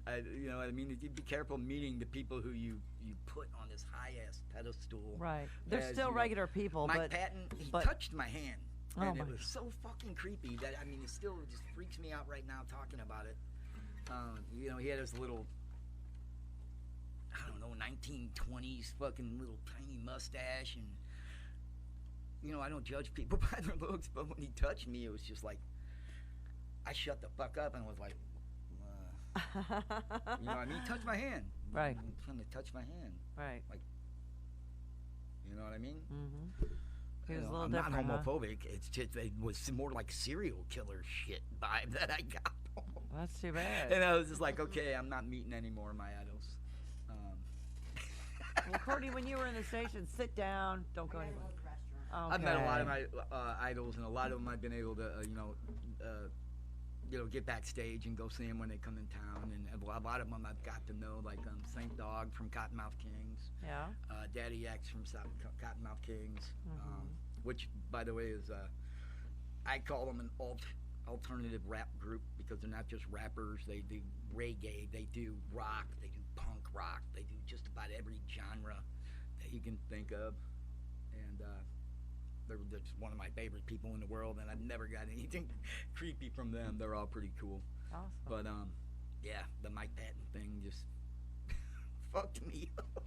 C: you be careful meeting the people who you put on this high ass pedestal.
B: Right. They're
C: as,
B: still regular people,
C: Mike
B: but
C: Patton, he
B: but-
C: touched my hand,
B: Oh
C: and
B: my
C: it was so fucking creepy that it still just freaks me out right now talking about it. He had his little, I don't know, 1920s fucking little tiny mustache, and I don't judge people by their looks, but when he touched me, it was just like I shut the fuck up and was like, you know what I mean? He touched my hand.
B: Right.
C: He was trying to touch my hand.
B: right.
C: You know what I mean?
B: Mm-hmm. He was a little
C: I'm
B: different.
C: not
B: huh?
C: homophobic. It's just it was more like serial killer shit vibe that I got.
B: That's too bad.
C: And I was just like, okay, I'm not meeting any more of my idols.
B: Well, Courtney, when you were in the station, sit down. Don't go anywhere. Okay.
C: I've met a lot of my idols, and a lot of them I've been able to, get backstage and go see them when they come in town. And a lot of them I've got to know, like Saint Dog from Cottonmouth Kings,
B: Yeah.
C: Daddy X from Cottonmouth Kings, which, by the way, is I call them an alternative rap group because they're not just rappers. They do reggae, they do rock, they do punk rock, they do just about every genre that you can think of, and they're just one of my favorite people in the world, and I've never got anything creepy from them. They're all pretty cool.
B: Awesome.
C: But yeah, the Mike Patton thing just fucked me up.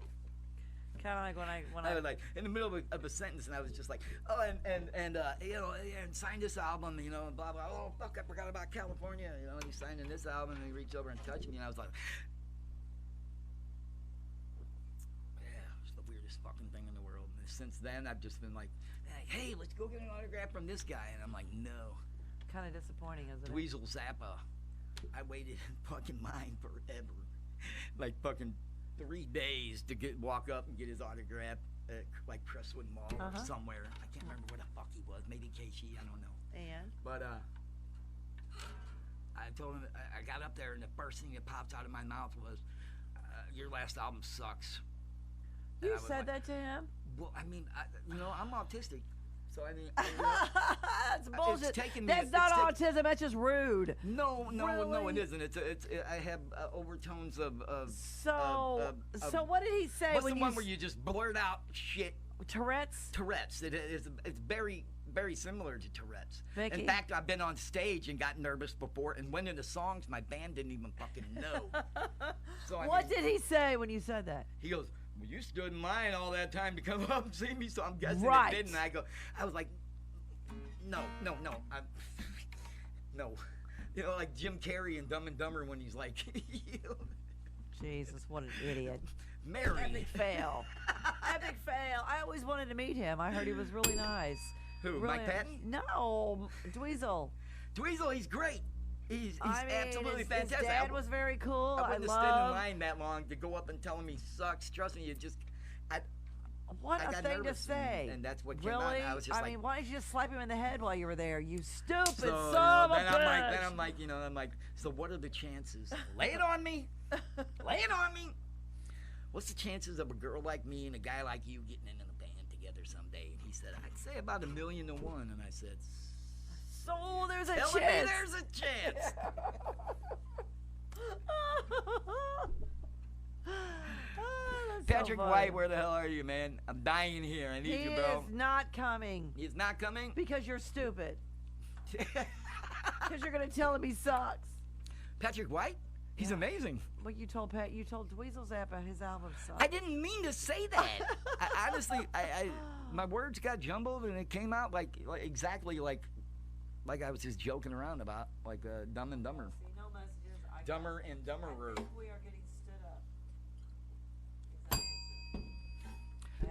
B: Kind of like when
C: I was like in the middle of a sentence, and I was just like, oh, and sign this album, and blah blah. Oh fuck, I forgot about California. And he signed in this album, and he reached over and touched me, and I was like, yeah, it's the weirdest fucking thing in the world. And since then, I've just been like, hey, let's go get an autograph from this guy, and I'm like, no.
B: kind of disappointing, isn't it?
C: Dweezil Zappa. I waited in fucking line forever, like fucking 3 days to walk up and get his autograph, at like Crestwood Mall or
B: Uh-huh.
C: somewhere. I can't remember where the fuck he was. Maybe KC, I don't know.
B: And
C: But I told him, I got up there, and the first thing that popped out of my mouth was, "Your last album sucks." And
B: you
C: I was
B: said
C: like,
B: that to him?
C: Well, I mean, I'm autistic, so I mean,
B: That's bullshit.
C: taken me-
B: That's
C: it's
B: not
C: taken-
B: autism. That's just rude.
C: no, it
B: Really?
C: isn't. I have overtones of.
B: So, so what did he say
C: What's
B: when
C: the
B: you
C: one where you just blurt out shit?
B: Tourette's?
C: Tourette's. It's very, very similar to Tourette's.
B: Vicky.
C: In fact, I've been on stage and got nervous before and went into songs my band didn't even fucking know. So I
B: What
C: mean,
B: did he say when you said that?
C: he goes, "Well, you stood in line all that time to come up and see me, so I'm guessing
B: Right.
C: it didn't." I was like, no, no. You know, like Jim Carrey in Dumb and Dumber when he's like,
B: Jesus, what an idiot.
C: Mary.
B: Epic fail. Epic fail. I always wanted to meet him. I heard he was really nice.
C: Who,
B: Really,
C: Mike Patton?
B: No, Dweezil.
C: Dweezil, he's great. He's
B: I mean,
C: absolutely
B: his
C: fantastic.
B: dad was very cool.
C: I
B: I
C: wouldn't have stood in
B: love.
C: line that long to go up and tell him he sucks. Trust me,
B: What
C: I
B: a
C: got
B: thing to
C: nervous,
B: say.
C: and that's what came
B: Really?
C: out. I was just like,
B: mean, why didn't you just slap him in the head while you were there? You stupid
C: so,
B: son of a
C: then
B: bitch.
C: I'm like, so what are the chances? Lay it on me. Lay it on me. What's the chances of a girl like me and a guy like you getting in a band together someday? And he said, I'd say about 1,000,000 to 1. And I said,
B: So there's a
C: tell me
B: chance.
C: there's a chance.
B: That's so
C: Patrick
B: funny.
C: White, where the hell are you, man? I'm dying here. I need
B: He
C: you, bro.
B: is not coming
C: He's not coming?
B: because you're stupid. Because you're gonna tell him he sucks.
C: Patrick White? He's amazing.
B: Well, you told Dweezil Zappa his album sucks.
C: I didn't mean to say that. I honestly, my words got jumbled, and it came out like exactly like I was just joking around about, like Dumb and Dumber.
B: See, no messages.
C: Dumber and Dumberer.
B: we are getting stood up.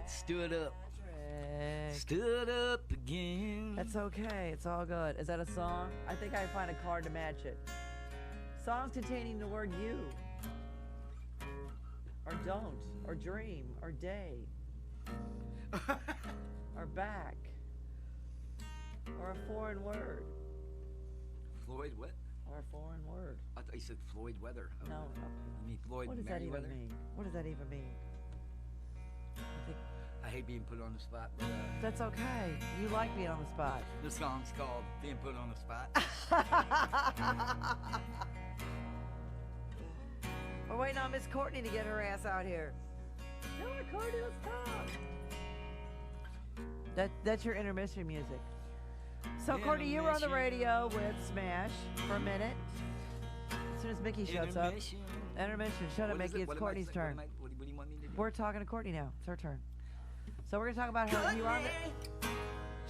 C: Stood up.
B: Patrick.
C: Stood up again.
B: That's okay. It's all good. Is that a song? I think I find a card to match it. Songs containing the word you, or don't, or dream, or day, or back, or a foreign word,
C: Floyd what?
B: or a foreign word.
C: I thought you said Floyd Weather.
B: No.
C: You mean Floyd
B: What does that even
C: Merriweather?
B: mean? What does that even mean? I think
C: I hate being put on the spot, but
B: that's okay. You like being on the spot.
C: the song's called Being Put on the Spot.
B: We're waiting on Miss Courtney to get her ass out here. No, Courtney, let's talk. That's your intermission music. So, Courtney, you were on the radio with Smash for a minute. As soon as Mickey shuts up. Intermission. Shut up,
C: What is
B: Mickey.
C: it?
B: It's
C: What am I
B: Courtney's
C: saying?
B: turn.
C: What do you want me to do?
B: We're talking to Courtney now. It's her turn. So we're going to talk about her. You were on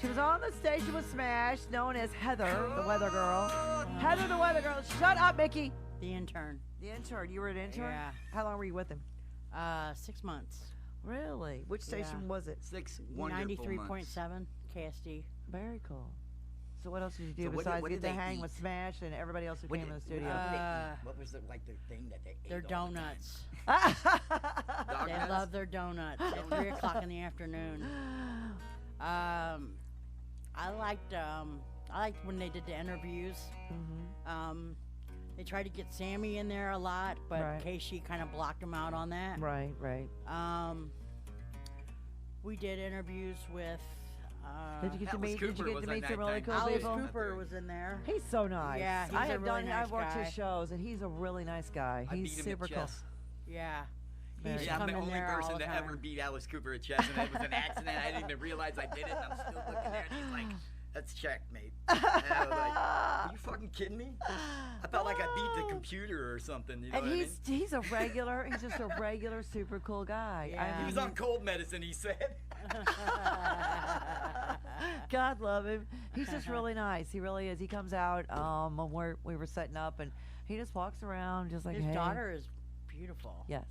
B: she was on the station with Smash, known as Heather, the weather girl. Heather, the weather girl. Shut up, Mickey.
D: The intern.
B: The intern. You were an intern?
D: Yeah.
B: How long were you with him?
D: 6 months.
B: Really? Which station
D: Yeah.
B: was it?
C: 6 wonderful months.
D: 93.7 KSD.
B: Very cool. So what else did you do
C: So what did-
B: besides
C: what
B: get
C: did
B: to
C: they
B: hang
C: eat?
B: with Smash and everybody else who
C: What
B: came in the
C: did-
B: studio?
C: What, did they
D: Uh,
C: eat? What was the thing that they ate?
D: Their
C: all the time?
D: donuts.
C: Dog
D: They
C: nuts?
D: love their donuts at 3 o'clock in the afternoon. I liked when they did the interviews. They tried to get Sammy in there a lot, but
B: Right.
D: Keishi kind of blocked him out on that.
B: Right, right.
D: We did interviews with.
B: Did you get to
C: Alice
B: meet? Did you
C: Cooper
B: get
C: was
B: to
C: on
B: meet
C: that
B: some really
C: thing.
B: cool
D: Alice
B: people?
D: Cooper was in there.
B: He's so nice.
D: Yeah, he's
B: I
D: a
B: have
D: really
B: done.
D: nice
B: I've worked
D: guy.
B: his shows, and he's a really nice guy.
C: I
B: He's
C: beat him
B: super
C: at
B: cool.
C: chess.
D: Yeah.
B: Very
D: He's
C: Yeah, I'm
D: come
C: the
D: in
C: only
D: there all
C: person
D: the
C: to
D: time.
C: ever beat Alice Cooper at chess, and it was an accident. I didn't even realize I did it, and I'm still looking there, and he's like, "That's checkmate." And I was like, "Are you fucking kidding me?" I felt like I beat the computer or something. You know
B: And
C: what
B: he's a regular. He's just a regular, super cool guy.
D: Yeah.
C: I mean? He was on cold medicine. He said.
B: God love him. He's just really nice. He really is. He comes out when we were setting up, and he just walks around just like,
D: His
B: hey.
D: daughter is beautiful.
B: Yes.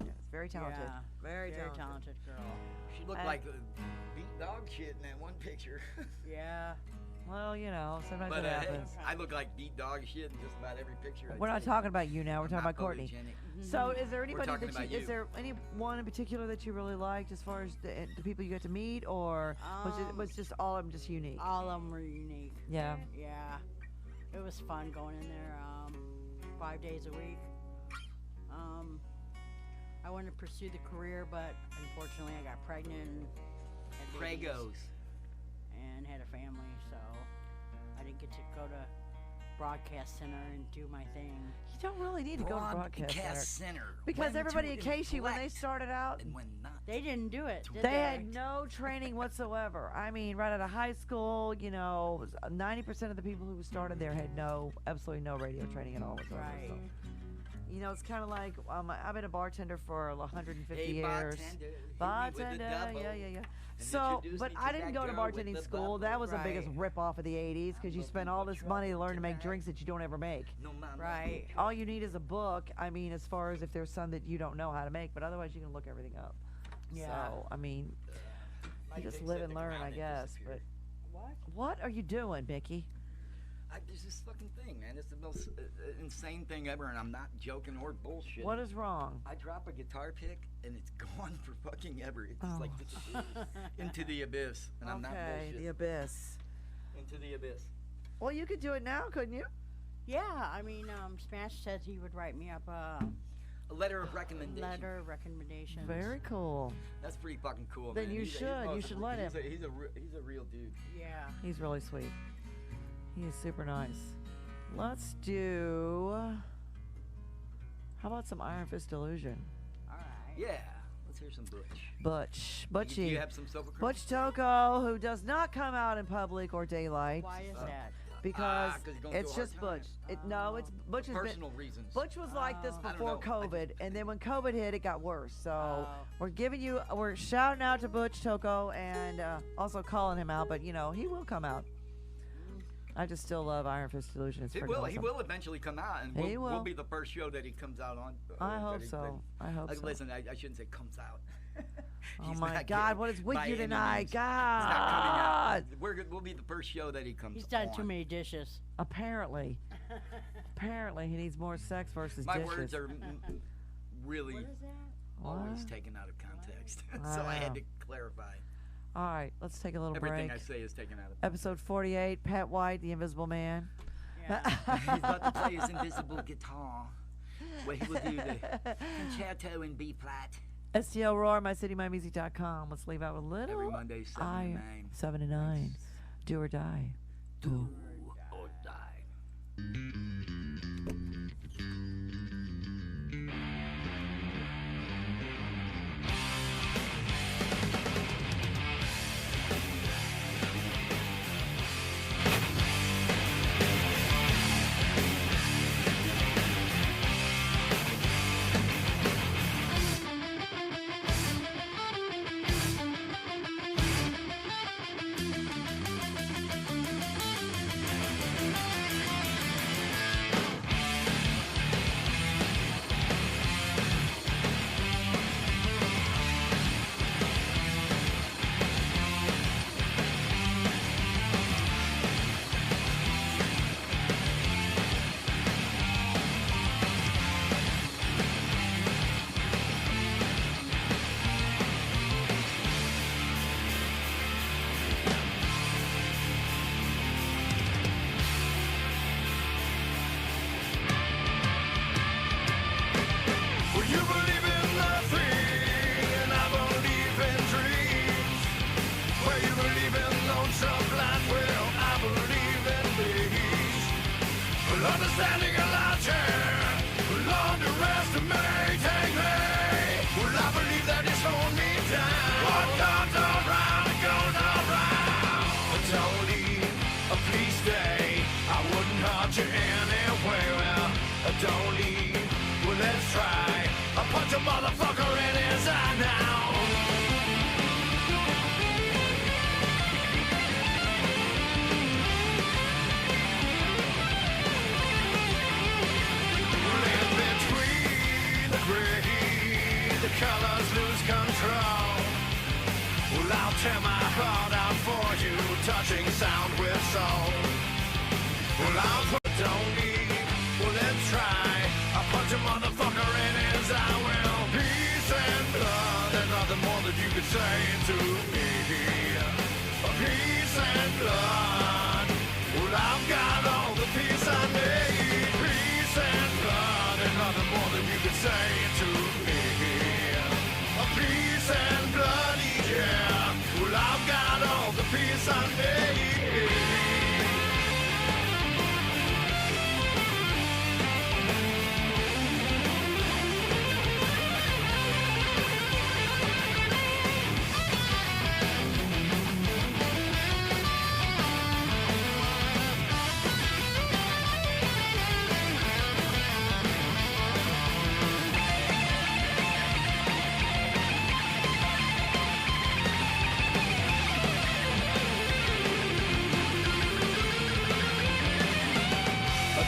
B: Yes. Very talented.
D: Yeah,
B: Very talented.
D: talented girl.
C: She looked like beat dog shit in that one picture.
D: Yeah.
B: Well, you know, sometimes
C: But
B: it
C: hey,
B: happens.
C: I look like beat dog shit in just about every picture. I
B: We're not
C: take.
B: talking about you now. We're
C: I'm
B: talking
C: not
B: about Courtney.
C: photogenic.
B: So, is there anybody
C: talking
B: that
C: about
B: is
C: you.
B: there anyone in particular that you really liked as far as the people you got to meet, or was just all of them just unique?
D: All of them were unique.
B: Yeah.
D: Yeah. It was fun going in there 5 days a week. I wanted to pursue the career, but unfortunately I got pregnant and had babies
C: Pregos.
D: and had a family, so I didn't get to go to Broadcast Center and do my thing.
B: You don't really need to go to Broadcast Center.
C: Center.
B: Because
C: When
B: everybody
C: to
B: at Casey, when they
C: inflect
B: started out,
C: and when not.
D: They didn't do it, did
B: they had no training whatsoever. I mean, right out of high school, you know, 90% of the people who started there had absolutely no radio training at all whatsoever.
D: Right.
B: So, you know, it's kind of like I've been a bartender for 150
C: Hey,
B: years.
C: bartender, hit me with the
B: Bartender,
C: double.
B: yeah.
C: And
B: So,
C: introduce
B: but
C: me to
B: I didn't
C: that
B: go to
C: girl with
B: bartending
C: the
B: school.
C: bubble.
B: That was the biggest
D: Right.
B: rip off of the 80s because you spend all this money to learn to make drinks that you don't ever make.
C: No, mama.
D: Right.
B: All you need is a book. I mean, as far as if there's some that you don't know how to make, but otherwise you can look everything up.
D: Yeah.
B: So, I mean,
C: My
B: you just
C: dick
B: live
C: said
B: and
C: the
B: learn,
C: ground
B: I
C: had
B: guess.
C: disappeared.
B: But what are you doing, Mickey?
C: There's this fucking thing, man. It's the most insane thing ever, and I'm not joking or bullshit.
B: What is wrong?
C: I drop a guitar pick, and it's gone for fucking ever. It's
B: Oh.
C: like into the abyss, and I'm not
B: Okay,
C: bullshit.
B: the abyss.
C: Into the abyss.
B: Well, you could do it now, couldn't you?
D: Yeah, I mean, Smash said he would write me up
C: A letter of recommendation.
D: letter of recommendations.
B: Very cool.
C: That's pretty fucking cool,
B: Then
C: man.
B: you should. You should let him.
C: He's a real dude.
D: Yeah.
B: He's really sweet. He is super nice. Let's do. How about some Iron Fist Illusion?
D: All right.
C: Yeah. Let's hear some Butch.
B: Butch.
C: Do
B: Butchie.
C: you have some silver cream?
B: Butch Toko, who does not come out in public or daylight.
D: Why is that?
B: Because
C: 'cause he's going
B: it's
C: through a
B: just
C: hard
B: Butch.
C: time.
B: No, it's Butch has been.
C: Personal reasons.
B: Butch was like this
C: I don't
B: before
C: know.
B: COVID, and then when COVID hit, it got worse. So
D: Oh.
B: we're shouting out to Butch Toko and also calling him out, but you know he will come out. I just still love Iron Fist Illusion. It's
C: He
B: freaking
C: will. He
B: awesome.
C: will eventually come out, and
B: He
C: we'll
B: will.
C: be the first show that he comes out on.
B: I
C: that
B: hope
C: he-
B: so. I hope so.
C: Listen, I shouldn't say comes out.
B: Oh
C: He's
B: my
C: not
B: God,
C: getting-
B: what is with
C: by
B: you
C: any
B: tonight?
C: means. He's not coming out.
B: God.
C: We'll be the first show that he comes.
D: He's done too
C: on.
D: many dishes.
B: Apparently he needs more sex versus
C: My
B: dishes.
C: words are really
D: What is that?
C: always
B: What?
C: taken out of context, so I had
B: Wow.
C: to clarify.
B: All right, let's take a little
C: Everything
B: break.
C: I say is taken out of.
B: Episode 48, Pat White, the Invisible Man.
D: Yeah.
C: He's about to play his invisible guitar, where he will do the concerto in B flat
B: STL Roar, mycitymymusic.com. Let's leave out with little
C: every Monday, 7 to 9.
B: 7 to 9. Do or die.
C: Do or die.
F: Well, you believe in nothing, and I believe in dreams. Well, you believe in lonesome light, well, I believe in these. Well, understanding a logic will underestimate me. Well, I believe that it's holding me down. What comes around, it goes around. Don't leave, please stay. I wouldn't hurt you anyway. Well, don't leave. Well, let's try. I'll punch a motherfucker in his eye now. Well, in between the gray, the colors lose control. Well, I'll tear my heart out for you, touching sound with soul. Well, I'll put, don't need, well, let's try. I'll punch a motherfucker in his eye. Well, peace and blood, there's nothing more that you could say to me. Peace and blood. Well, I've got all the peace I need. Peace and blood, there's nothing more that you could say to me. Peace and blood, yeah. Well, I've got all the peace I need.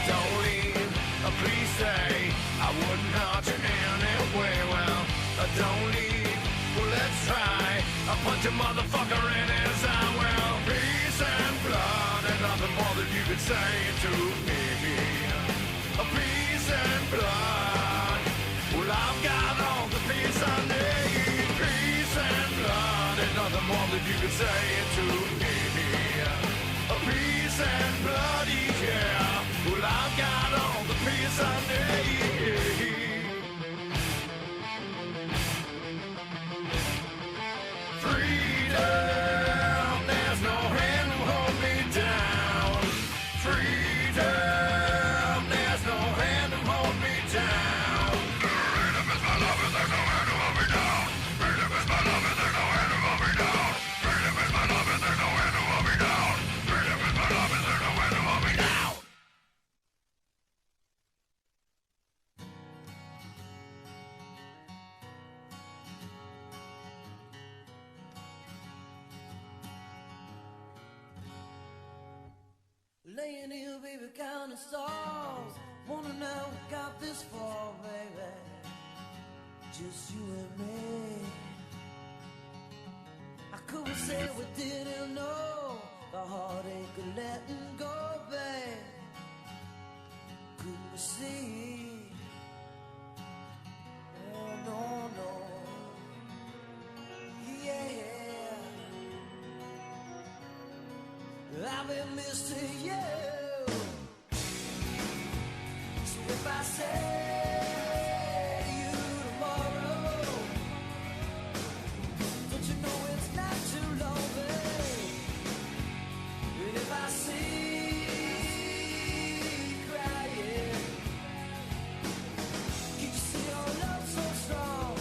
F: Don't leave, please stay. I wouldn't hurt you anyway. Well, don't leave, well, let's try. I'll punch a motherfucker in his eye. Well, peace and blood, and nothing more that you could say to me. Peace and blood. Well, I've got all the peace I need. Peace and blood, and nothing more that you could say to me. Peace and blood, yeah. Well, I've got all the peace I need. Freedom, there's no hand to hold me down. Freedom, there's no hand to hold me down. Freedom is my love and there's no hand to hold me down. Freedom is my love and there's no hand to hold me down. Freedom is my love and there's no hand to hold me down. Freedom is my love and there's no hand to hold me down.
A: Laying here, baby, counting stars. Wanna know what got this far, baby? Just you and me. I couldn't say we didn't know the heartache of letting go, babe. Couldn't we see? Oh, no, no. Yeah. I've been missing you. So if I say to you tomorrow, don't you know it's not too long, babe? And if I see you crying, can you see our love so strong?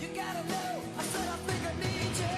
A: You gotta know, I said I think I need you.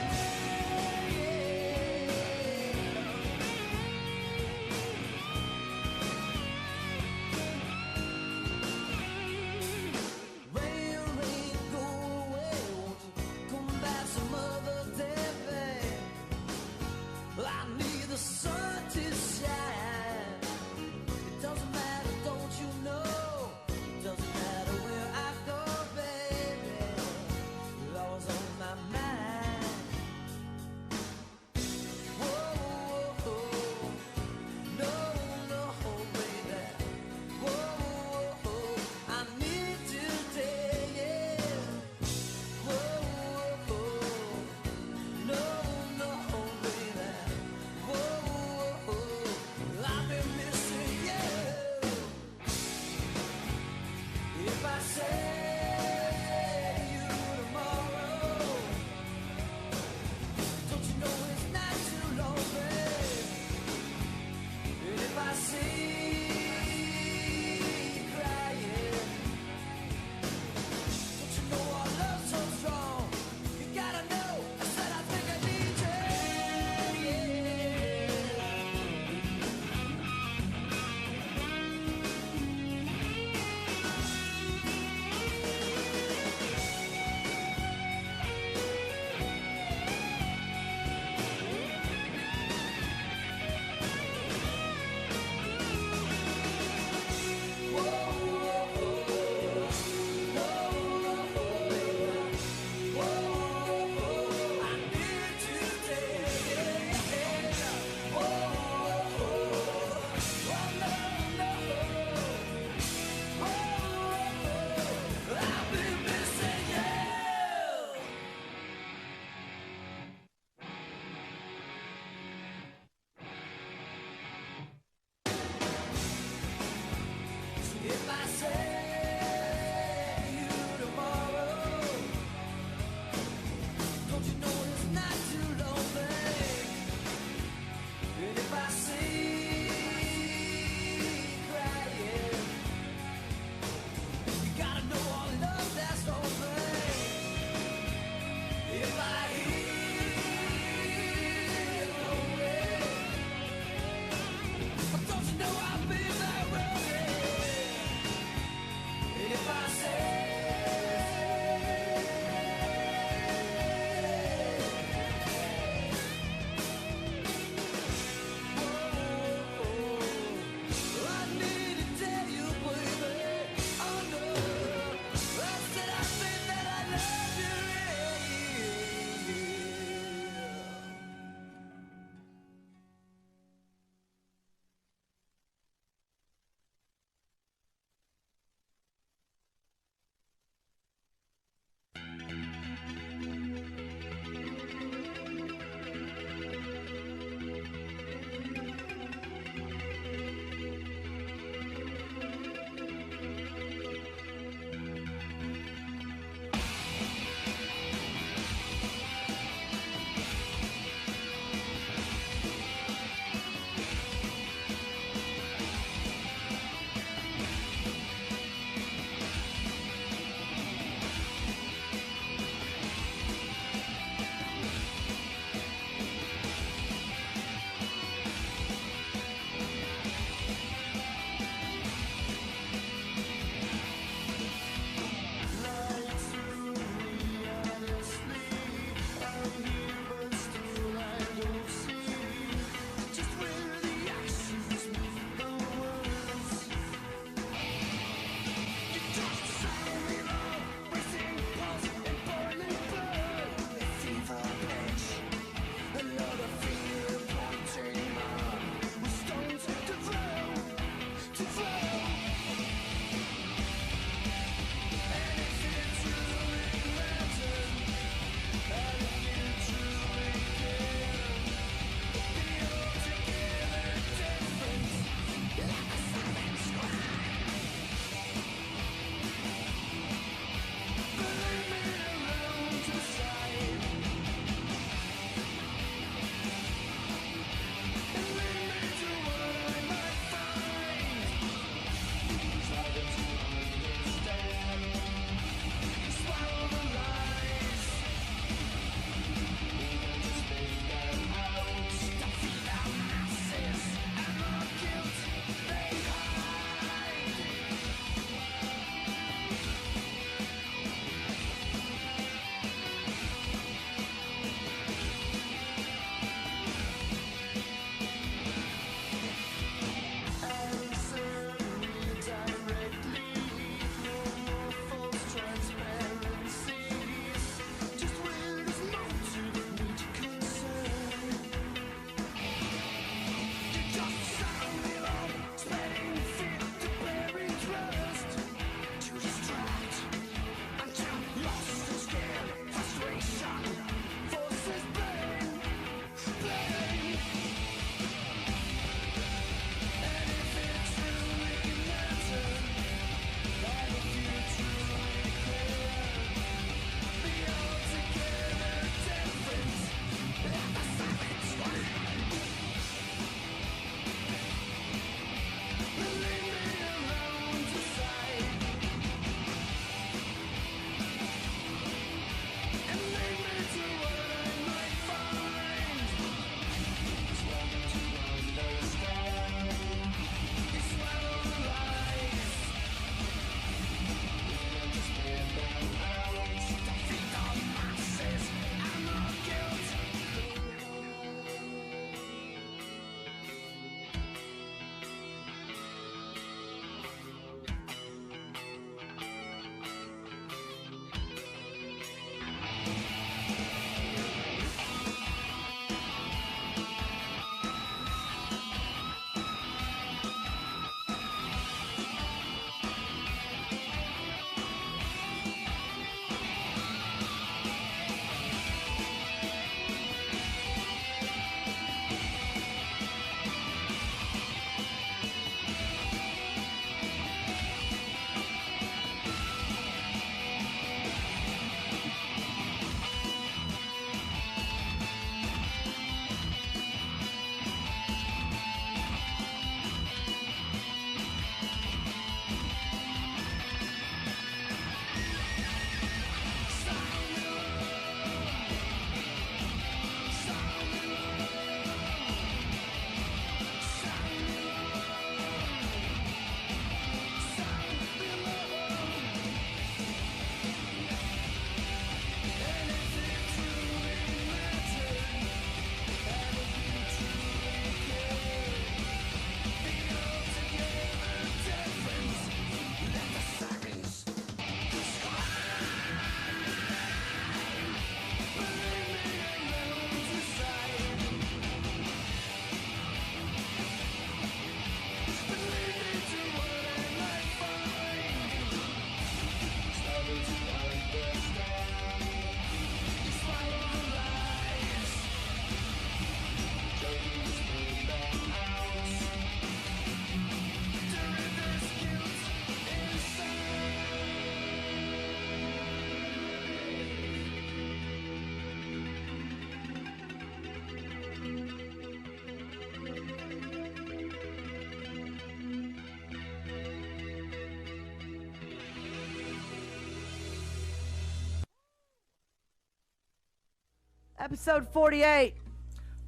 B: Episode 48.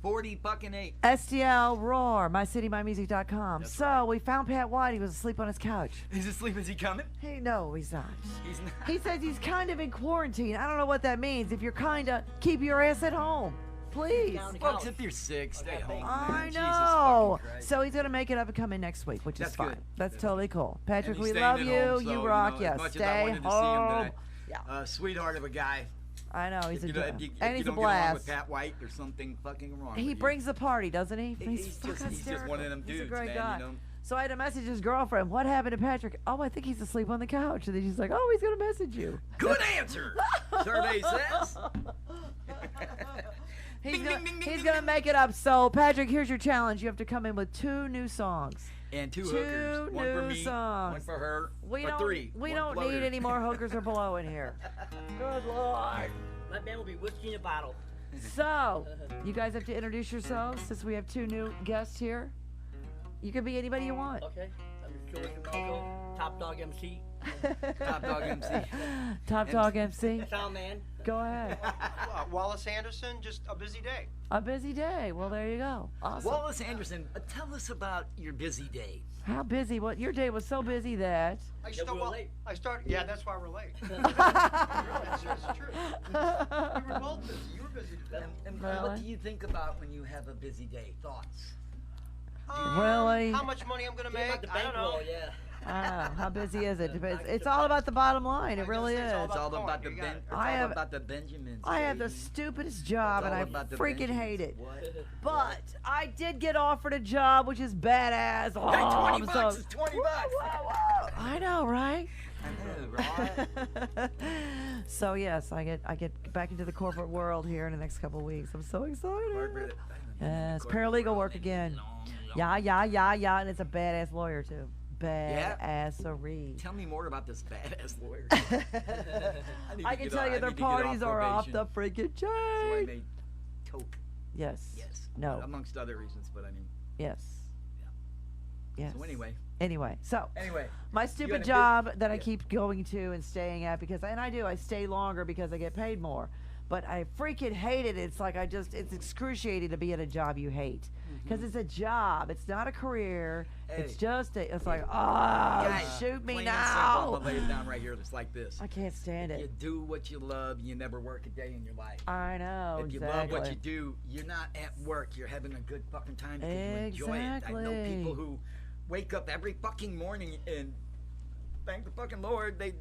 C: 40 fucking 8.
B: STL Roar, mycitymymusic.com. So we found Pat White. He was asleep on his couch.
C: He's asleep. Is he coming?
B: Hey, no, he's not.
C: He's not.
B: He says he's kind of in quarantine. I don't know what that means. If you're kind of, keep your ass at home. Please.
D: Down the
C: Folks,
D: couch.
C: if you're sick, stay
D: Okay,
C: home.
D: thank
B: I
C: man. Jesus
B: know.
C: fucking Christ.
B: So he's gonna make it up and come in next week, which is
C: That's
B: fine.
C: good.
B: That's
C: That's
B: totally cool. Patrick,
C: And
B: we
C: he's
B: love
C: staying
B: you.
C: at home,
B: You
C: so,
B: rock.
C: as
B: Yes.
C: much as I
B: Stay
C: wanted to see him
B: home.
C: today,
B: Yeah.
C: sweetheart of a guy.
B: I know he's a
C: If you,
B: gem.
C: if you,
B: and
C: if
B: he's
C: you
B: a
C: don't get along with
B: blast.
C: Pat White, there's something fucking wrong.
B: He
C: with
B: brings the party, doesn't he?
C: He's
B: fucking
C: just one of
B: hysterical.
C: them
B: He's a
C: dudes,
B: great
C: man,
B: guy.
C: you know?
B: So I had to message his girlfriend. What happened to Patrick? Oh, I think he's asleep on the couch. And then she's like, oh, he's gonna message you.
C: you. Good answer. Survey says.
B: He's
C: Ding,
B: gonna,
C: ding, ding, ding,
B: he's
C: ding,
B: gonna
C: ding.
B: make it up. So Patrick, here's your challenge. You have to come in with 2 new songs.
C: And 2
B: Two
C: hookers. One for
B: new
C: me,
B: songs.
C: one for her,
B: We
C: or
B: don't.
C: 3.
B: We
C: one
B: don't
C: floater.
B: need any more hookers or below in here. Good lord.
D: My band will be whiskey in a bottle.
B: So, you guys have to introduce yourselves since we have 2 new guests here. You can be anybody you want.
D: Okay. I'm George Malcolm, Top Dog MC,
C: Top Dog MC.
B: Top Dog MC.
D: Sound Man.
B: Go ahead.
G: Wallace Anderson, just a busy day.
B: A busy day. Well, there you go. Awesome.
C: Wallace Anderson, tell us about your busy day.
B: How busy? What your day was so busy that.
D: Yeah, we were late.
G: I started. Yeah, that's why we're late. It's true. We were both busy. You were busy today.
C: And
B: Really?
C: what do you think about when you have a busy day? Thoughts?
B: Really?
G: How much money I'm gonna
D: Think about
G: make?
D: the
G: I don't know.
D: bankroll, yeah.
B: I don't know. How busy is it? It's all about the bottom line. It
G: I was
B: really
G: gonna say
B: is.
G: it's
C: It's all
G: coin,
C: about the
G: you got
C: Ben.
G: it.
C: It's
B: I
C: all
B: have-
C: about the Benjamins.
B: I have the
C: baby.
B: stupidest job,
C: It's
B: and
C: all
B: I
C: about the
B: freaking
C: Benjamins.
B: hate it.
C: What?
B: But I did get offered a job, which is badass. Oh,
C: Hey, 20
B: I'm
C: bucks
B: so-
C: is 20 bucks.
B: Whoa, whoa. I know, right?
C: I know, right?
B: So yes, I get back into the corporate world here in the next couple of weeks. I'm so excited. Yes, paralegal work again. Yeah, and it's a badass lawyer too. Badassery.
C: Tell me more about this badass lawyer.
B: I can tell you their parties are off the freaking
C: So I
B: chain.
C: made coke.
B: Yes.
C: Yes.
B: No.
C: Amongst other reasons, but I mean.
B: Yes. Yes.
C: So anyway.
B: Anyway, so
C: Anyway.
B: my
C: had a
B: stupid
C: big-
B: job that I
C: yeah.
B: keep going to and staying at because, and I do, I stay longer because I get paid more. But I freaking hate it. It's like it's excruciating to be at a job you hate because it's a job. It's not a career. It's
C: Hey.
B: just it's like, oh,
C: Guys,
B: shoot me
C: plain and simple, I'm
B: now.
C: gonna lay it down right here. It's like this.
B: I can't stand
C: You
B: it.
C: do what you love. You never work a day in your life.
B: I know.
C: If you love what you do, you're not at work. You're having a good fucking time because you enjoy it. I know
B: Exactly.
C: people who wake up every fucking morning and thank the fucking Lord. They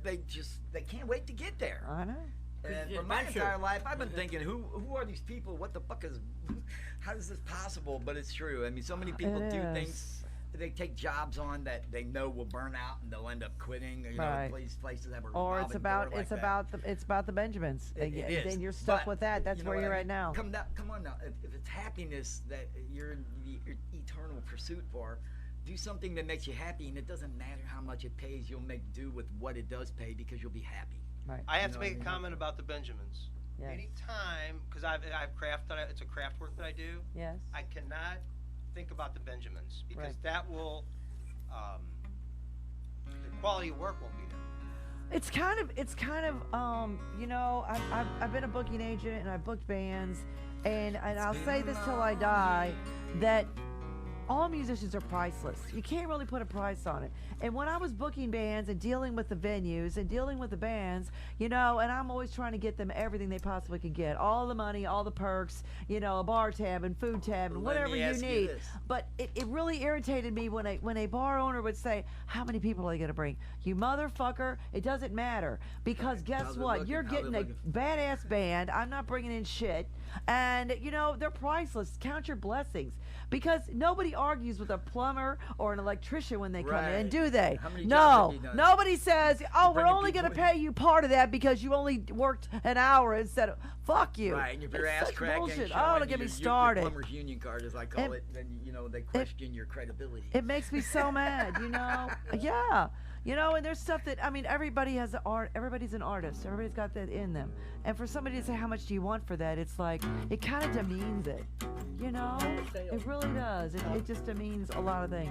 C: can't wait to get there.
B: I know.
C: And
D: it's
C: for my
D: adventure.
C: entire life, I've been thinking, who are these people? What the fuck is? How is this possible? But it's true. I mean, so many people
B: It
C: do
B: is.
C: things. They take jobs on that they know will burn out and they'll end up quitting. You
B: Right.
C: know, places have a
B: Or it's
C: revolving
B: about
C: door like that.
B: it's about the Benjamins.
C: It is.
B: Then you're stuck
C: But,
B: with that. That's
C: you know
B: where
C: what
B: you're
C: I
B: at
C: mean?
B: now.
C: Come on now. If it's happiness that you're in the eternal pursuit for, do something that makes you happy, and it doesn't matter how much it pays. You'll make do with what it does pay because you'll be happy.
B: Right.
G: I have
C: You
G: to
C: know
G: make
C: what
G: a
C: I mean?
G: comment about the Benjamins.
B: Yes.
G: Anytime, because I've craft that it's a craft work that I do.
B: Yes.
G: I cannot think about the Benjamins because
B: Right.
G: that will, the quality of work won't be there.
B: It's kind of you know, I've been a booking agent and I've booked bands and I'll say this till I die that all musicians are priceless. You can't really put a price on it. And when I was booking bands and dealing with the venues and dealing with the bands, you know, and I'm always trying to get them everything they possibly can get. All the money, all the perks, you know, a bar tab and food tab and
C: Let
B: whatever
C: me
B: you
C: ask you
B: need.
C: this.
B: But it really irritated me when a bar owner would say, how many people are they going to bring? You motherfucker, it doesn't matter. Because guess
C: How's it
B: what?
C: looking?
B: You're
C: How's it
B: getting a
C: looking?
B: badass band. I'm not bringing in shit. And, you know, they're priceless. Count your blessings. Because nobody argues with a plumber or an electrician when they come in,
C: Right.
B: do they?
C: How many
B: No.
C: jobs have you done?
B: Nobody says, oh, we're
C: Bringing
B: only going to
C: people in.
B: pay you part of that because you only worked an hour instead of, fuck you.
C: Right, and if your
B: It's
C: ass
B: such
C: crack ain't
B: bullshit.
C: showing,
B: Oh, don't get me
C: your
B: started.
C: plumber's union card, as I call
B: And-
C: it, then, you know, they question your credibility.
B: It makes me so mad, you know? Yeah. You know, and there's stuff that, I mean, everybody has art. Everybody's an artist. Everybody's got that in them. And for somebody to say, how much do you want for that? It's like, it kind of demeans it. You know? It really does. It just demeans a lot of things.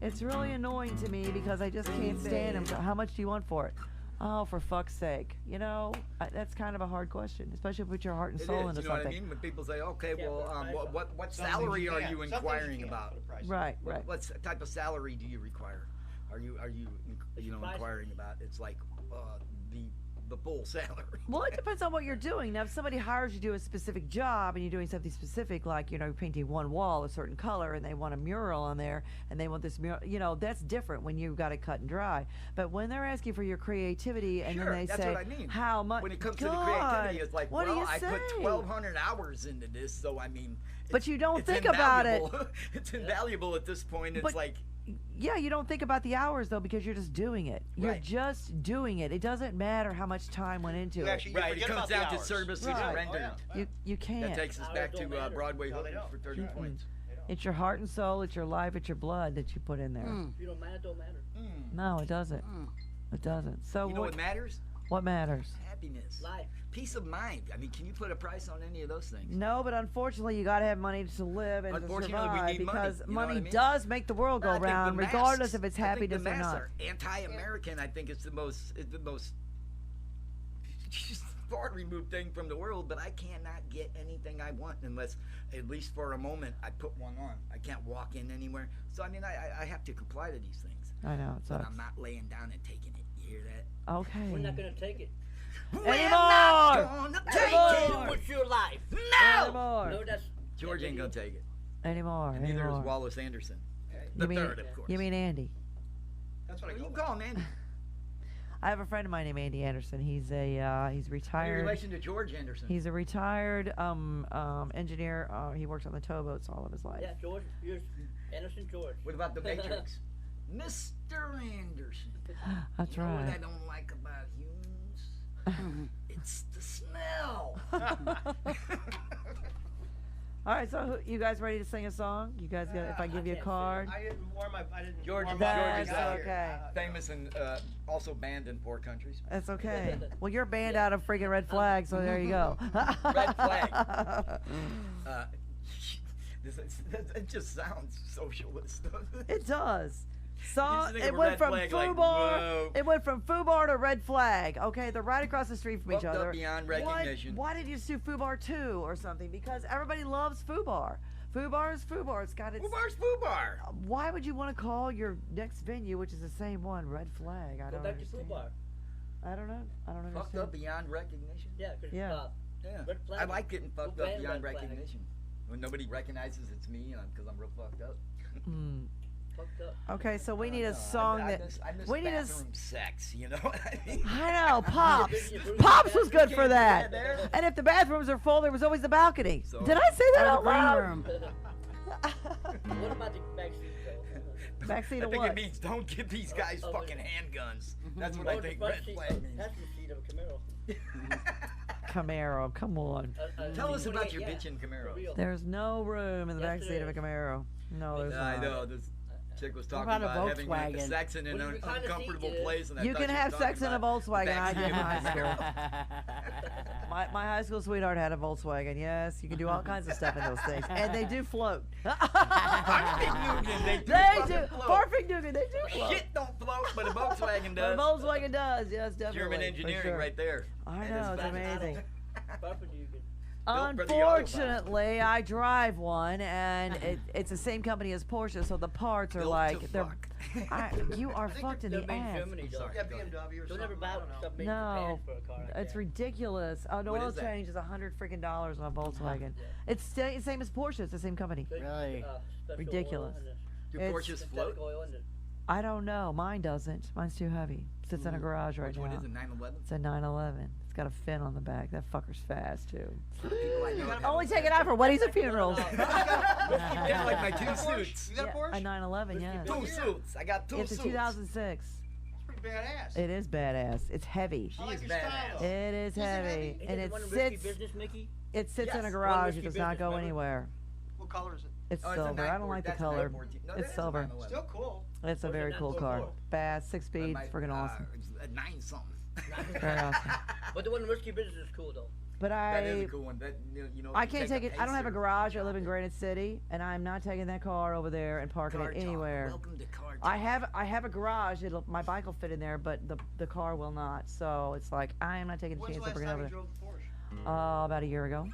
B: It's really annoying to me because I just can't stand them. How much do you want for it? Oh, for fuck's sake! You know, that's kind of a hard question, especially if you put your heart and
C: It
B: soul
C: is,
B: into
C: you know what I
B: something.
C: mean? When people say, okay,
D: Yeah,
C: well,
D: put a price on it.
C: what
G: Some things
C: salary are
G: can't.
C: you
G: Some things
C: inquiring
G: can't
C: about?
G: put a price on.
B: Right, right.
C: What type of salary do you require? Are you
D: price?
C: inquiring about? It's like the full salary.
B: Well, it depends on what you're doing. Now, if somebody hires you to do a specific job and you're doing something specific, like, you know, painting one wall a certain color and they want a mural on there and they want this mural, you know, that's different when you've got it cut and dry. But when they're asking for your creativity and
C: Sure,
B: then they
C: that's
B: say,
C: what I mean.
B: how much?
C: When it comes to
B: God,
C: the creativity, it's like,
B: what do
C: well,
B: you
C: I put
B: say?
C: 1,200 hours into this, so I mean.
B: But you don't
C: it's
B: think about it.
C: invaluable. It's invaluable at this point. It's
B: But-
C: like,
B: Yeah, you don't think about the hours, though, because you're just doing it. You're
C: Right.
B: just doing it. It doesn't matter how much time went into
G: You
B: it.
G: actually
C: right, it
G: forget
C: comes
G: about the
C: down to
G: hours.
C: services
B: Right.
C: rendered.
G: Oh, yeah.
B: You can't.
C: That takes us
D: Hours
C: back
D: don't
C: to
D: matter.
C: Broadway
G: No,
C: Hook
G: they don't.
C: for 30 points.
B: It's your heart and soul, it's your life, it's your blood that you put in there.
D: If you don't matter, it don't matter.
B: No, it doesn't. It doesn't. So
C: You know
B: what
C: what matters?
B: matters?
C: Happiness.
D: Life.
C: Peace of mind. I mean, can you put a price on any of those things?
B: No, but unfortunately, you got to have money to live and to
C: Unfortunately, we
B: survive
C: need money,
B: because
C: you know what I mean?
B: does make the world go
C: I think the
B: round, regardless
C: masks-
B: if it's
C: I think the
B: happiness or
C: masks
B: not.
C: are anti-American. I think it's the most far removed thing from the world. But I cannot get anything I want unless, at least for a moment, I put one on. I can't walk in anywhere. So I mean, I have to comply to these things.
B: I know it
C: But
B: sucks.
C: I'm not laying down and taking it. You hear that?
B: Okay.
D: We're not gonna take it.
C: We're
B: Anymore!
C: not gonna take
B: Anymore!
C: it.
D: What's your life?
C: No.
B: Anymore.
D: No, that's
C: George ain't gonna take it.
B: Anymore.
C: And neither is
B: Anymore.
C: Wallace Anderson.
B: You
C: The
B: mean,
C: third, of course.
B: you mean Andy?
G: That's what I
C: What do
G: go
C: you
G: by.
C: call him, Andy?
B: I have a friend of mine named Andy Anderson. He's he's
C: Any
B: retired.
C: relation to George Anderson?
B: He's a retired engineer. He works on the towboats all of his life.
D: yeah, George. You're Anderson George.
C: What about the Matrix? Mr. Anderson.
B: That's
C: You know what I
B: right.
C: don't like about humans? It's the smell.
B: All right, so you guys ready to sing a song? You guys got? If I give you a
D: can't
B: card,
G: I didn't warm my. I didn't.
C: George-
G: warm
C: George
G: up
C: is
G: when I got
B: okay.
G: here.
C: Famous and also banned in 4 countries.
B: that's okay. Well, you're banned out of freaking Red Flag, so there you go.
C: Red Flag. It just sounds socialist.
B: It does. So
C: You just think
B: it
C: of a
B: went
C: red
B: from
C: flag like,
B: FUBAR.
C: whoa.
B: It went from FUBAR to Red Flag. Okay, they're right across the street from each
C: Fucked up
B: other.
C: beyond recognition.
B: Why did you just do FUBAR 2 or something? Because everybody loves FUBAR. FUBAR is FUBAR. It's got its.
C: Fubar's Fubar.
B: Why would you want to call your next venue, which is the same one, Red Flag? I
D: Go
B: don't
D: back to
B: understand.
D: Fubar.
B: I don't know. I don't
C: Fucked
B: understand.
C: up beyond recognition.
D: Yeah, 'cause,
B: Yeah.
C: Yeah.
D: Red Flag.
C: I like getting fucked
D: We'll
C: up
D: ban
C: beyond
D: Red Flag.
C: recognition. When nobody recognizes it's me because I'm real fucked up.
B: Mm.
D: Fucked up.
B: Okay, so we need
C: No,
B: a song
C: I
B: that
C: miss
B: we need a.
C: bathroom sex. You know what I mean?
B: I know, Pops.
D: You're bringing
B: Pops
D: the
B: was good for
C: bathroom
B: that.
C: there.
B: And if the bathrooms are full, there was always the balcony.
C: So-
B: Did I say that
D: Or the
B: out
D: green
B: loud?
D: room. What about the back seat though?
B: Backseat
C: I
B: of
C: think
B: what?
C: it means don't give these guys
D: oh,
C: fucking
D: wait.
C: handguns. That's what
D: Or
C: I
D: the
C: think
D: front
C: red
D: seat,
C: flag means.
D: passenger seat of a Camaro.
B: Camaro, come on.
C: Tell us about
D: 28,
C: your
D: yeah,
C: bitchin'
D: for
C: Camaro.
D: real.
B: There's no room in the
D: Yes,
B: backseat
D: there
B: of a
D: is.
B: Camaro. No, there's
C: I
B: not.
C: know this chick was talking
D: about a
C: about having
D: Volkswagen?
C: sex in an
D: What kind of seat
C: uncomfortable
D: is it?
C: place, and I
B: You
C: thought
B: can
C: she was
B: have
C: talking
B: sex in a
C: about
B: Volkswagen. I did in high
C: backseat.
B: school. My high school sweetheart had a Volkswagen. Yes, you can do all kinds of stuff in those things, and they do float.
C: Farfignugan, they do
B: They
C: fucking
B: do.
C: float.
B: Farfignugan, they do float.
C: Shit don't float, but a Volkswagen
B: But a
C: does.
B: Volkswagen does. Yes, definitely.
C: German
B: for
C: engineering
B: sure.
C: right there.
B: I
C: And
B: know, it's
C: back-
B: amazing.
D: Papa Dugan.
C: Built for the
B: Unfortunately, I drive one, and it's the same company as Porsche, so the parts are
C: Built
B: like
C: to
B: they're.
C: fuck.
B: You are fucked in
D: They're
B: the
D: made in
B: ass.
D: Germany, though.
C: Sorry.
G: Yeah, BMW or
D: Don't ever
G: something.
D: buy
G: I don't know.
D: stuff made
B: No,
D: in Japan for a car like
B: it's
D: that.
B: ridiculous. An
C: What
B: oil
C: is that?
B: change is $100 on a Volkswagen.
D: Yeah.
B: It's same as Porsche. It's the same company.
D: Good,
H: Really?
D: special
B: Ridiculous.
D: oil and
C: Do
B: It's-
C: Porsches
D: synthetic
C: float?
D: oil and
B: I don't know. Mine doesn't. Mine's too heavy. Sits in a garage right
C: Which
B: now.
C: one is it? 911?
B: It's a 911. It's got a fin on the back. That fucker's fast too.
C: People I know have
B: Only
C: a-
B: take it out for weddings and funerals.
C: Yeah, like my two
G: Porsche?
C: suits.
G: You got a
B: Yeah,
G: Porsche?
B: a 911, yes.
C: Two suits. I got two
B: It's a
C: suits.
B: 2006.
G: It's pretty badass.
B: It is badass. It's heavy.
G: I like
C: She's
G: your style,
C: badass.
G: though.
B: It is
G: Is it
B: heavy,
G: heavy?
D: Is
B: and
D: it
B: it
D: one risky
B: sits.
D: business, Mickey?
B: It sits in a
C: Yes,
B: garage.
D: risky
B: It does not
D: business,
B: go
D: remember?
B: anywhere.
G: What color is it?
B: It's
C: Oh, it's a
B: silver. I don't
C: 914.
B: like the
C: That's a
B: color.
C: 914. No,
B: It's
C: that is a
B: silver.
C: 911.
G: Still cool.
B: It's a
D: What's
B: very
D: a
B: cool car.
D: 944?
B: Fast, 6 speeds,
C: My-
B: friggin' awesome.
C: It's a 9 something.
B: Very awesome.
D: But the one risky business is cool though.
B: But
C: That is a cool one. That if
B: I
C: you
B: can't take
C: a
B: it. I don't have a
C: Pacer,
B: garage. I live in Granite City, and I'm not taking that car over there and parking
C: car
B: it
C: talk.
B: anywhere.
C: Welcome to car
B: I
C: talk.
B: have a garage. My bike will fit in there, but the car will not. So it's like I am not taking the
G: When's
B: chance
G: the
B: of
G: last
B: bringing it
G: time
B: over
G: you
B: there.
G: drove the Porsche?
B: About a year ago.
G: Okay.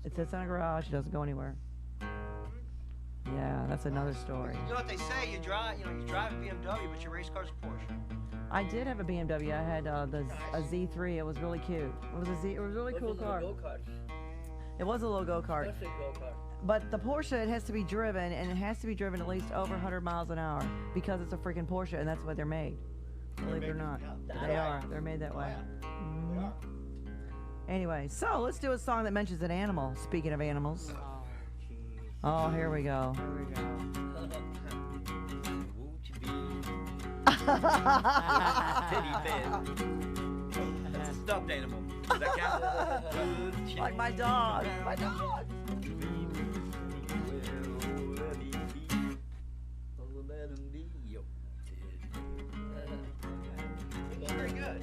B: It sits in a garage. It doesn't go anywhere. Yeah, that's another story.
G: You know what they say? You drive a BMW, but your race car's a Porsche.
B: I did have a BMW. I had a Z3. It was really cute. It was a really cool car. It was a little go-kart. But the Porsche, it has to be driven, and it has to be driven at least over 100 miles an hour because it's a freaking Porsche, and that's why they're made. Believe it or not. They are. They're made that way. Mhm. Anyway, so let's do a song that mentions an animal. Speaking of animals. Oh, here we go.
C: Won't you be teddy bear? That's a stuffed animal. Does that count?
B: Like my dog. My dog.
G: Very good.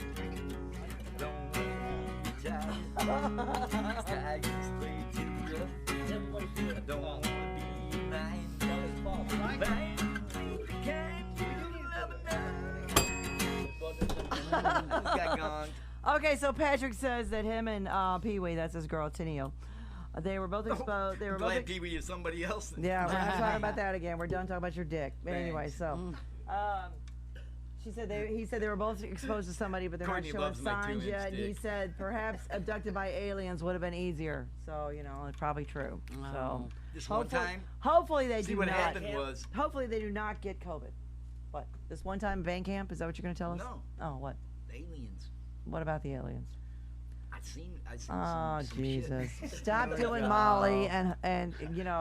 C: Got gone.
B: Okay, so Patrick says that him and Pee Wee, that's his girl Tennille, they were both exposed. They were both.
C: Glad Pee Wee is somebody else.
B: Yeah, we're not talking about that again. We're done talking about your dick. But anyway,
C: Thanks.
B: so he said they were both exposed to somebody, but they're
C: Courtney
B: not showing
C: loves my
B: signs
C: 2-inch
B: yet. And he
C: dick.
B: said perhaps abducted by aliens would have been easier. So it's probably true. So
C: This one time,
B: hopefully they
C: see
B: do
C: what
B: not.
C: happened was
B: Hopefully they do not get COVID. What? This one time van camp? Is that what you're going to tell us?
C: No.
B: Oh, what?
C: aliens.
B: What about the aliens?
C: I seen
B: Oh,
C: some
B: Jesus.
C: shit.
B: Stop doing Molly and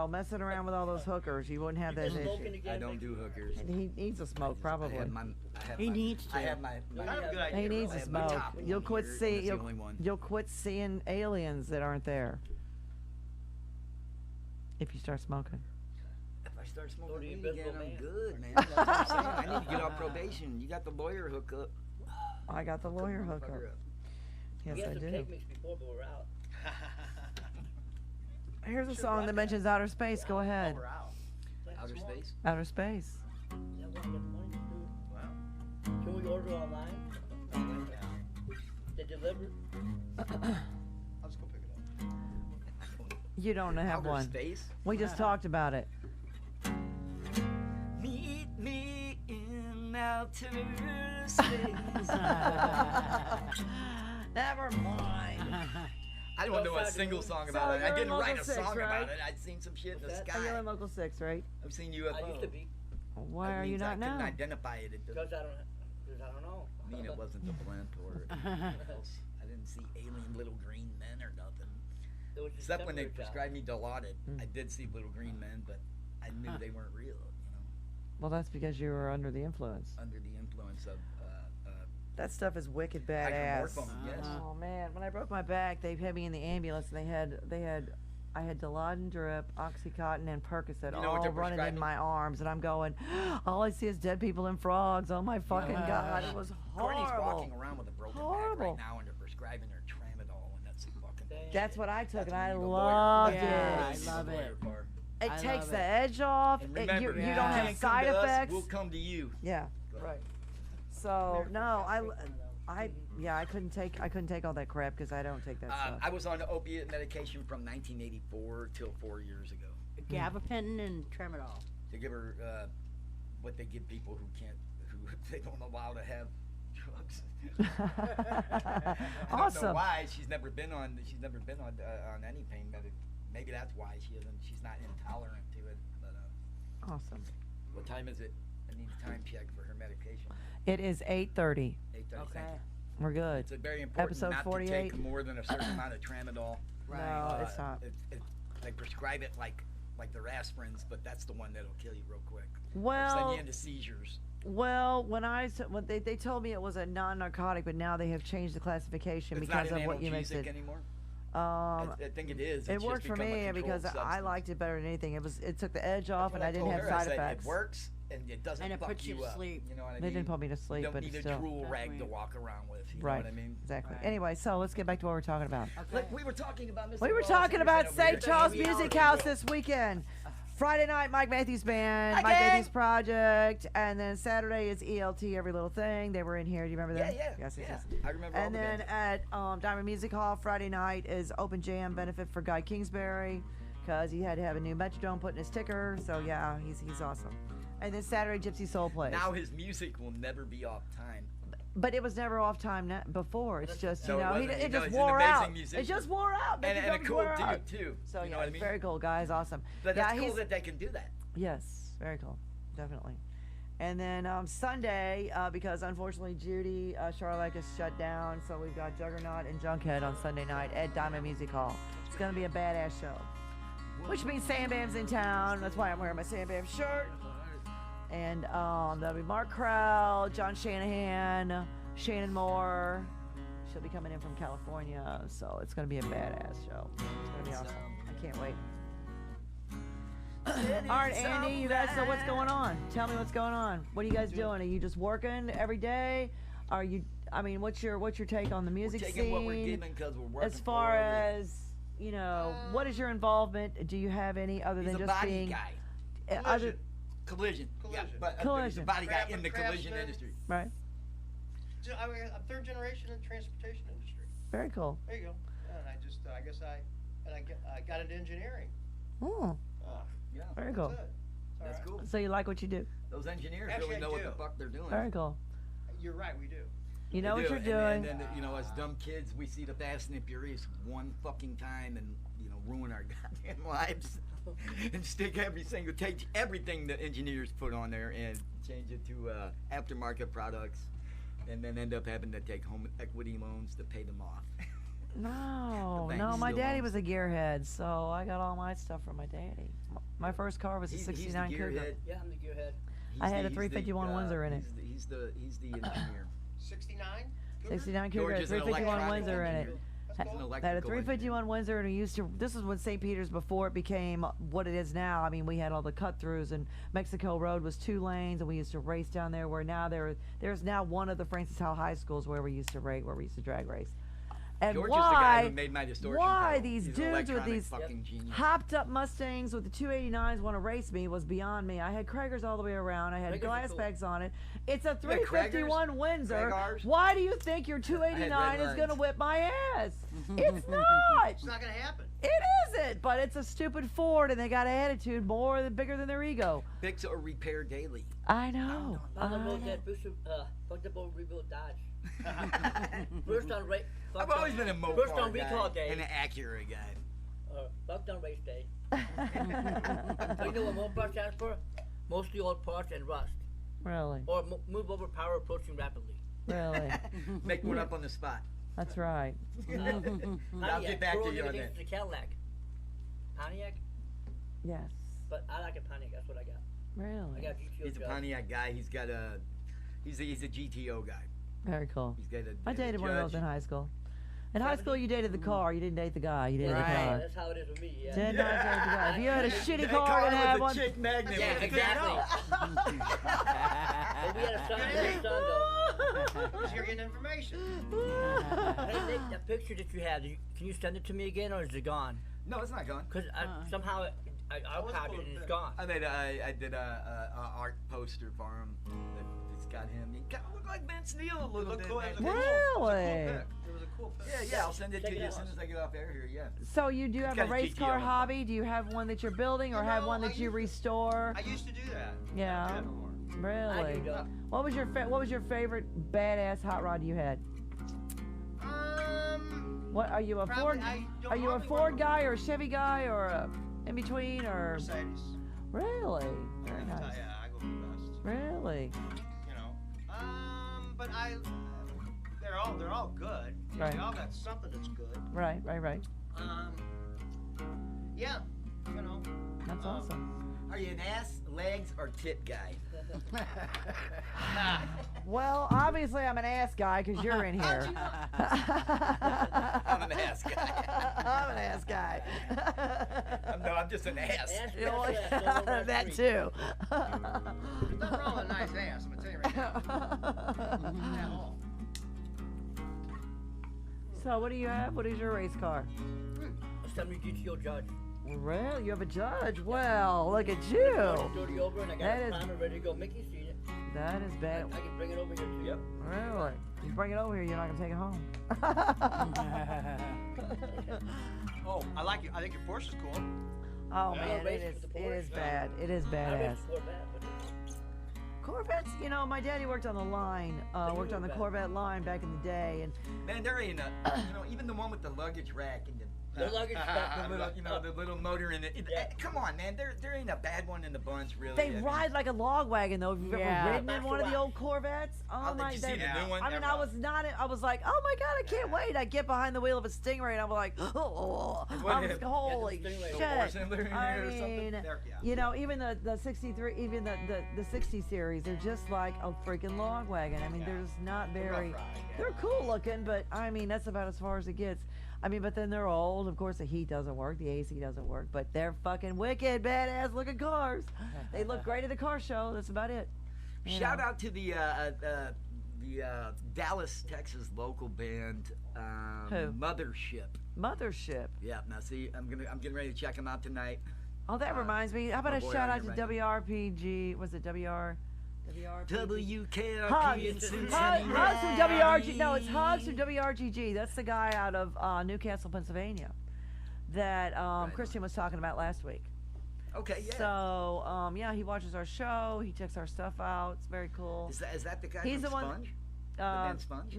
B: messing around with all those hookers. You wouldn't have those issues.
C: I don't do hookers.
B: He needs a smoke, probably.
D: He needs to.
C: I have my
G: Kind of a good idea.
B: He needs
C: I
B: a
C: have my
B: smoke.
C: top one
B: You'll quit
C: here, and
B: seeing
C: that's the only one.
B: you'll quit seeing aliens that aren't there if you start smoking.
C: If I start smoking weed again, I'm good, man. That's what I'm saying. I need to get off probation. You got the lawyer hookup.
B: I got the lawyer hookup.
C: Motherfucker up.
B: Yes,
H: We
B: I
H: had some
B: do.
H: cake mix before, but we're out.
B: Here's a song that mentions outer space. Go ahead.
G: We're out.
C: Outer space?
B: Outer space.
H: Yeah, we got the money to do it.
G: Wow.
H: Can we order online? They deliver?
G: I'll just go pick it up.
B: You don't have
C: Outer
B: one.
C: space?
B: We just talked about it.
C: Meet me in outer space.
B: Never mind.
C: I don't know a
H: Outside the
C: single
H: moon.
C: song
B: So
C: about it.
B: you're
C: I
B: in
C: didn't write
B: Local
C: a
B: 6,
C: song
B: right?
C: about it. I'd seen some shit in the
H: What's that?
B: You're
C: sky.
B: in Local 6, right?
C: I've seen
H: I
C: UFOs.
H: used to be,
B: Why
C: That
B: are you
C: means
B: not
C: I couldn't
B: now?
C: identify it. It
H: because
C: doesn't
H: I don't know.
C: mean it wasn't the blimp or anything else. I didn't see alien little green men or nothing.
H: It was just
C: Except when they
H: temperature.
C: prescribed me Dilaudid.
B: Mm.
C: I did see little green men, but I knew they weren't real,
B: Well, that's because you were under the influence.
C: under the influence of
B: That stuff is wicked badass.
C: hydromorphone, yes.
B: Oh man, when I broke my back, they had me in the ambulance, and I had Dilaudid drip, OxyContin, and Percocet
C: You know what
B: all
C: they're
B: running in
C: prescribing?
B: my arms, and I'm going, all I see is dead people and frogs. Oh my fucking god, it was
C: Courtney's
B: horrible.
C: walking around with a broken back
B: Horrible.
C: right now, and they're prescribing her tramadol, and that's fucking bullshit.
B: That's what I took,
C: That's
B: and I
C: when you need a
B: loved
C: lawyer.
D: Yeah,
B: it.
C: You need
D: I love
C: a lawyer
D: it.
C: for.
B: It
D: I
B: takes
D: love
B: the
D: it.
B: edge off.
C: And
B: You
C: remember,
B: you
C: you
B: don't have
C: can't
B: side
C: come to us,
B: effects.
C: we'll come to you.
B: Yeah.
G: Right.
B: So no, I couldn't take all that crap because I don't take that stuff.
C: I was on opiate medication from 1984 till 4 years ago.
D: Gabapentin and tramadol.
C: To give her what they give people who they don't allow to have drugs. I don't know
B: Awesome.
C: why she's never been on any pain medic. Maybe that's why she's not intolerant to it. But
B: Awesome.
C: what time is it? I need a time check for her medication.
B: It is 8:30.
C: 8:30.
D: Okay.
B: We're good.
C: It's very important
B: Episode
C: not
B: 48.
C: to take more than a certain amount of tramadol.
B: No, it's not.
C: They prescribe it like their aspirins, but that's the one that'll kill you real quick. Send
B: Well,
C: you into seizures.
B: well, when they told me it was a non-narcotic, but now they have changed the classification
C: It's not
B: because
C: an
B: of what you mixed
C: analgesic
B: it.
C: anymore.
B: Um,
C: I think it is.
B: it
C: It's
B: worked
C: just
B: for
C: become a
B: me
C: controlled
B: because I
C: substance.
B: liked it better than anything. It took the edge off, and
C: What
B: I didn't
C: told
B: have
C: her, I
B: side
C: said,
B: effects.
C: It works, and it doesn't
D: And it
C: fuck
D: puts you to
C: up.
D: sleep.
C: You know what I mean?
B: They didn't put me to sleep,
C: You don't
B: but
C: need a
B: still.
C: drool rag to
D: Definitely.
C: walk around with. You
B: Right.
C: know what I mean?
B: Exactly.
D: Right.
B: Anyway, so let's get back to what we're talking about.
C: Look, we were talking about Mr.
B: We were
C: Ross
B: talking
C: Anderson
B: about
C: over
B: St.
C: here.
B: Charles
C: Reality
B: Music
C: World.
B: House this weekend. Friday night, Mike Matthews Band, Mike
C: Again?
B: Matthews Project, and then Saturday is ELT, Every Little Thing. They were in here. Do you remember
C: Yeah,
B: them?
C: yeah.
B: Yes, yes,
C: yeah.
B: yes.
C: I remember all
B: And
C: the
B: then
C: bands.
B: at Diamond Music Hall Friday night is Open Jam benefit for Guy Kingsbury because he had to have a new Metrodome put in his ticker. So yeah, he's awesome. And then Saturday Gypsy Soul plays.
C: Now his music will never be off time.
B: But it was never off time before. It's just
C: No,
B: you
C: it
B: know
C: wasn't.
B: it
C: You know,
B: just
C: he's an
B: wore
C: amazing
B: out. It
C: musician.
B: just wore out.
C: And a
B: Metrodome's
C: cool
B: wore
C: dude,
B: out.
C: too.
B: So
C: You know
B: yeah,
C: what I mean?
B: very cool guy. He's awesome.
C: But
B: yeah,
C: that's cool
B: he's
C: that they can do that.
B: yes, very cool, definitely. And then Sunday, because unfortunately Judy Charlotte is shut down, so we've got Juggernaut and Junkhead on Sunday night at Diamond Music Hall. It's gonna be a badass show. Which means Sam Bam's in town. That's why I'm wearing my Sam Bam shirt. And there'll be Mark Crowell, John Shanahan, Shannon Moore. She'll be coming in from California, so it's gonna be a badass show. It's gonna be awesome. I can't wait. All right, Andy, you guys know what's going on. Tell me what's going on. What are you guys doing? Are you just working every day? Are you? I mean, what's your take on the
C: We're
B: music
C: taking
B: scene?
C: what we're given because we're working
B: As far
C: for it.
B: as you know, what is your involvement? Do you have any other
C: He's
B: than
C: a
B: just
C: body
B: being
C: guy.
B: other
C: Collision. Yeah,
G: Collision.
C: but he's a
B: Collision.
C: body guy in the
G: Craftsman.
C: collision industry.
B: right?
G: I'm third generation in the transportation industry.
B: Very cool.
G: There you go. And I just, I guess I got into engineering.
B: Oh,
C: Yeah,
B: very cool.
G: That's it. It's all
C: that's
G: right.
C: cool.
B: So you like what you do?
C: Those engineers
G: Actually,
C: really
G: I
C: know what the
G: do.
C: fuck they're doing.
B: Very cool.
G: You're right, we do.
B: You
C: They
B: know what
C: do.
B: you're
C: And
B: doing.
C: then, you know, as dumb kids, we see the Fast and the Furious one fucking time and, you know, ruin our goddamn lives. And take everything the engineers put on there and change it to aftermarket products, and then end up having to take home equity loans to pay them off.
B: No,
C: The
B: no,
C: bank
B: my
C: still
B: daddy
C: owns
B: was a gearhead, so I got all my stuff from my daddy. My first car was a
C: He's the
B: '69 Cougar.
C: gearhead.
H: Yeah, I'm the gearhead.
B: I had a
C: He's
B: 351 Windsor in it.
C: He's the engineer.
G: 69? Cougar?
B: 69 Cougar,
C: George
B: had a
C: is an
B: 351
C: electronic
B: Windsor in it.
C: engineer.
G: That's
C: He's an
G: cool.
B: I had a
C: electrical
B: 351 Windsor, and we used to. This was when St. Peter's before it became what it is now. I mean, we had all the cut throughs, and Mexico Road was 2 lanes, and we used to race down there. Where now there's now one of the Francis Howell High Schools where we used to drag race. And
C: George is the guy who
B: why?
C: made my distortion
B: Why
C: pedal.
B: these
C: He's an
B: dudes with
C: electronic
B: these
C: fucking genius.
B: hopped up Mustangs with the 289s want to race me was beyond me. I had Kragers all the way around. I had
H: Kragers are
B: glass
H: cool.
B: bags on it. It's a
C: had
B: 351 Windsor.
C: Kragers?
B: Why do you think your 289 is
C: red
B: going to
C: lines.
B: whip my ass? It's not.
G: It's not going to happen.
B: It isn't, but it's a stupid Ford, and they got attitude bigger than their ego.
C: Fix or repair daily.
B: I know. I
H: Found the road
B: know.
H: that Bishop, fucked up old rebuilt Dodge. First on race.
C: I've always been a Mopar
H: First on
C: guy
H: recall day.
C: and an Acura guy.
H: Fucked on race day. So you know what Mopar stands for? Mostly old parts and rust.
B: Really,
H: Or move over power approaching rapidly.
B: really.
C: Make one up on the spot.
B: That's right.
C: I'll get back to you on that.
H: The Cadillac. Pontiac?
B: Yes.
H: But I like a Pontiac. That's what I got. I
B: Really.
H: got GTO.
C: He's a
H: Jug.
C: Pontiac guy. He's a GTO guy.
B: Very cool.
C: He's got a.
B: I dated one of those in
C: Judge.
B: high school. In high school, you dated the car. You didn't date the guy. You dated the
H: Right.
B: car.
H: That's how it is with me. Yeah.
B: Did not date the guy. If you had a shitty
C: That
B: car,
C: car
B: and have
C: was
B: one.
C: a chick magnet.
H: Yeah,
C: with a
H: exactly. But we had a son. We had a son though.
G: Because you're getting information.
H: Hey Nick, that picture that you had, can you send it to me again, or is it gone?
C: No, it's not gone.
H: Because somehow I archived it and it's gone.
C: I did a art poster for him. It's got him. He kind of looked like Vince Neil a little bit.
G: Cool.
C: man.
G: It was a
B: Really?
G: It was a cool pic.
C: Yeah, I'll send it
H: Check
C: to
H: it
C: you as
H: out.
C: soon as I get off air here. Yeah.
B: So you do have a
C: got a
B: race
C: GTO
B: car
C: on it.
B: hobby? Do you have one that you're building, or
G: You
B: have
G: know,
B: one
G: I
B: that you
G: used-
B: restore?
G: I used to do that.
B: Yeah.
G: I don't anymore.
H: I
B: Really?
H: do though.
B: What was your favorite badass hot rod you had? What are you a
G: Probably-
B: Ford?
G: I don't
B: Are you a
G: normally
B: Ford
G: work-
B: guy or a Chevy guy or a in between or
G: Mercedes.
B: really? Very
G: Yeah,
B: nice.
G: I go for the best.
B: Really?
G: You know. But they're all good.
B: Right.
G: They all got something that's good.
B: Right.
G: Yeah. You know.
B: That's awesome.
C: Are you an ass, legs, or tit guy?
B: Well, obviously I'm an ass guy because you're in here.
C: I'm an ass guy.
B: I'm an ass guy.
C: I'm just an ass.
H: Ass
B: You know,
H: rest, rest, don't rest
B: that
H: free.
B: too.
G: There's nothing wrong with a nice ass, I'm gonna tell you right now. At all.
B: So what do you have? What is your race car?
H: A 70 GTO Judge.
B: Really? You have a judge? Well, look at you.
H: 30 over, and I got
B: That
H: a
B: is-
H: primer ready to go. Mickey's seen it.
B: That is
H: I
B: bad.
H: can bring it over here too.
C: Yep.
B: Really? You bring it over here, you're not gonna take it home.
G: Oh, I like it. I think your Porsche is cool.
B: Oh
H: Yeah.
B: man,
H: Race
B: it
H: with
B: is.
H: the
B: It is
H: Porsche.
B: bad. It is
H: I
B: badass.
H: raced Corvette, but
B: Corvettes, you know, my daddy worked on the line, worked on the
H: Corvette.
B: Corvette line back in the day, and
C: Man, there ain't a, even the one with the luggage rack and
H: the luggage back
C: the little, the little motor in it.
H: Yeah.
C: Come on, man, there ain't a bad one in the bunch, really.
B: they
C: I mean,
B: ride like a log wagon though. If you've
D: Yeah.
B: ever ridden in
H: That's
B: one of the
H: right.
B: old Corvettes, oh
C: Did
B: my!
C: you see
B: they-
C: the new one?
B: I mean, I was not. I was like, oh my god, I can't wait! I get behind the wheel of a Stingray, and I'm like, oh,
C: What
B: I was
C: hit?
B: holy
H: Yeah, the Stingray.
B: shit!
C: Four cylinder in
B: I
C: there or something?
B: mean,
G: There, yeah.
B: you know, even the 63, even the 60 series, they're just like a freaking log wagon. I mean,
G: Yeah.
B: there's not
G: It's a rough
B: very.
G: ride, yeah.
B: They're cool looking, but I mean, that's about as far as it gets. I mean, but then they're old. Of course, the heat doesn't work, the AC doesn't work, but they're fucking wicked, badass looking cars. They look great at a car show. That's about it. You
C: Shout
B: know.
C: out to the Dallas, Texas local band,
B: Who?
C: Mothership.
B: Mothership.
C: Yeah, now see, I'm getting ready to check them out tonight.
B: Oh, that reminds me. How about
C: my
B: a
C: boy
B: shout
C: on
B: out to
C: here right
B: WRPG? Was it WRPG?
C: WKRP
B: Hugs.
C: in
B: Hugs
C: Cincinnati.
B: from WRG. No, it's Hugs from WRGG. That's the guy out of Newcastle, Pennsylvania, that Christian was talking about last week.
C: Okay, yeah.
B: So, yeah, he watches our show. He checks our stuff out. It's very cool.
C: Is that the guy
B: He's
C: from
B: the one-
C: Sponge?
B: Um,
C: band Sponge?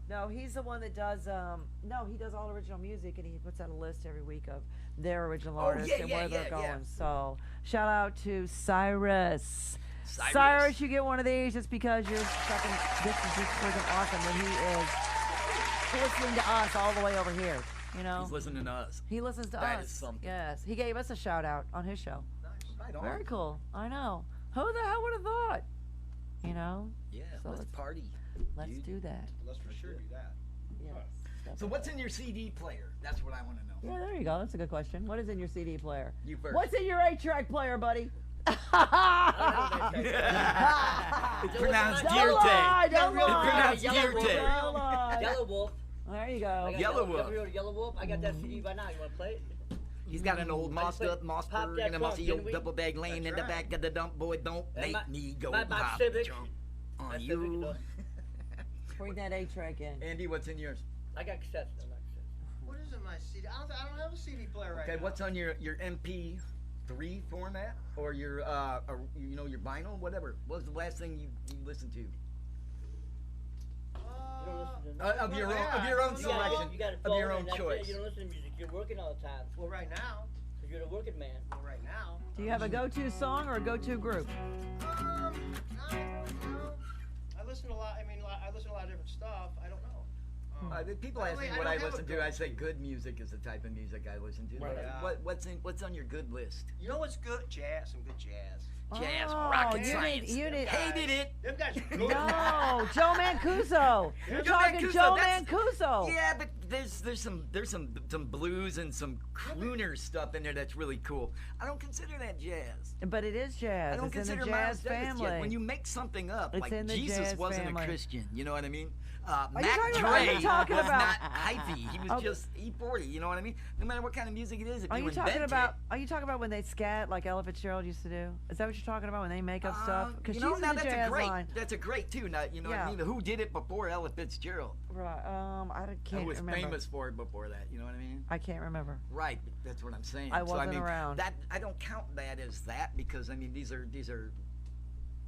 B: No, he's the one that does. No, he does all original music, and he puts out a list every week of their original artists
C: yeah,
B: and
C: yeah,
B: where they're
C: yeah,
B: going.
C: yeah.
B: So, shout out to Cyrus. Cyrus, you get one of these just because you're fucking. This is just freaking awesome that he is listening to us all the way over here. You know,
C: He's listening to us.
B: he listens to
C: That
B: us.
C: is something.
B: Yes, he gave us a shout out on his show.
C: Right on.
B: Very cool. I know. Who the hell would have thought? You know.
C: Yeah,
B: So
C: let's
B: let's-
C: party.
B: Let's
C: dude.
B: do that.
G: Let's for sure do that.
B: Yes.
C: So what's in your CD player? That's what I want to know.
B: Yeah, there you go. That's a good question. What is in your CD player?
C: You first.
B: What's in your 8-track player, buddy?
C: It's pronounced
B: Don't
C: deer
B: lie,
C: tape.
B: don't
H: It's
B: lie.
C: pronounced
H: Yellow
C: deer
H: Wolf.
C: tape.
B: Don't lie.
H: Yellow Wolf.
B: There you
H: I
B: go.
H: got
C: Yellow Wolf.
H: Yellow Wolf. I got that CD right now. You want to play it?
C: He's got an old
H: I just
C: mossed up
H: pop
C: Mossberg
H: that
C: and a
H: trunk,
C: mossy
H: didn't
C: old
H: we?
C: double bag laying in
G: That's
C: the
G: right.
C: back of the dump. Boy, don't
H: And
C: make me go
H: my
C: pop
H: Civic.
C: the trunk on
H: My Civic,
C: you.
B: Bring that 8-track in.
C: Andy, what's in yours?
H: I got cassettes. I got cassettes.
G: What is in my CD? I don't have a CD player right
C: Okay,
G: now.
C: what's on your MP3 format or your your vinyl, whatever? What was the last thing you listened to?
H: You don't listen to
C: Of your
G: Well,
C: own
G: yeah,
C: of your own
G: no,
C: selection,
H: You got a
C: of
H: phone
C: your own
H: and that's it.
C: choice.
H: You don't listen to music. You're working all the time.
G: Well, right now.
H: Because you're the working man.
G: Well, right now.
B: Do you have a go-to song or a go-to group?
G: I listen to a lot. I mean, I listen to a lot of different stuff. I don't know.
C: People
G: I
C: ask me
G: don't
C: what I
G: have a
C: listen to.
G: go-
C: I say good music is the type of music I listen to.
G: Right.
C: What's on your good list?
G: You know what's good? Jazz. Some good jazz.
C: Jazz,
B: Oh,
C: rock, and
B: you
C: science.
B: need- you need-
C: Hated it.
G: Them guys are good.
B: No, Joe Mancuso. You're
C: Joe
B: talking
C: Mancuso,
B: Joe
C: that's-
B: Mancuso.
C: Yeah, but there's some blues and some crooner stuff in there that's really cool. I don't consider that jazz.
B: But it is jazz.
C: I don't
B: It's in
C: consider
B: the
C: Miles
B: jazz
C: Davis
B: family.
C: yet. When you make something up,
B: It's
C: like
B: in the
C: Jesus
B: jazz
C: wasn't
B: family.
C: a Christian, you know what I mean?
B: Are you
C: Mac
B: talking about- are
C: Dre
B: you talking
C: was
B: about-
C: not hyphy. He was
B: Okay.
C: just E40, you know what I mean? No matter what kind of music it is, if
B: Are
C: you
B: you talking
C: invent
B: about? Are you talking about when they scat like Ella Fitzgerald used to do? Is that what you're talking about when they make up stuff? Because
C: you
B: she's
C: know,
B: in
C: now
B: the
C: that's
B: jazz
C: a great,
B: line.
C: that's a great tune. You know what
B: Yeah.
C: I mean? Who did it before Ella Fitzgerald?
B: Right. Can't
C: Who was
B: remember.
C: famous for it before that? You know what I mean?
B: I can't remember.
C: Right, that's what I'm saying.
B: I
C: So,
B: wasn't
C: mean,
B: around.
C: That I don't count that as that because I mean these are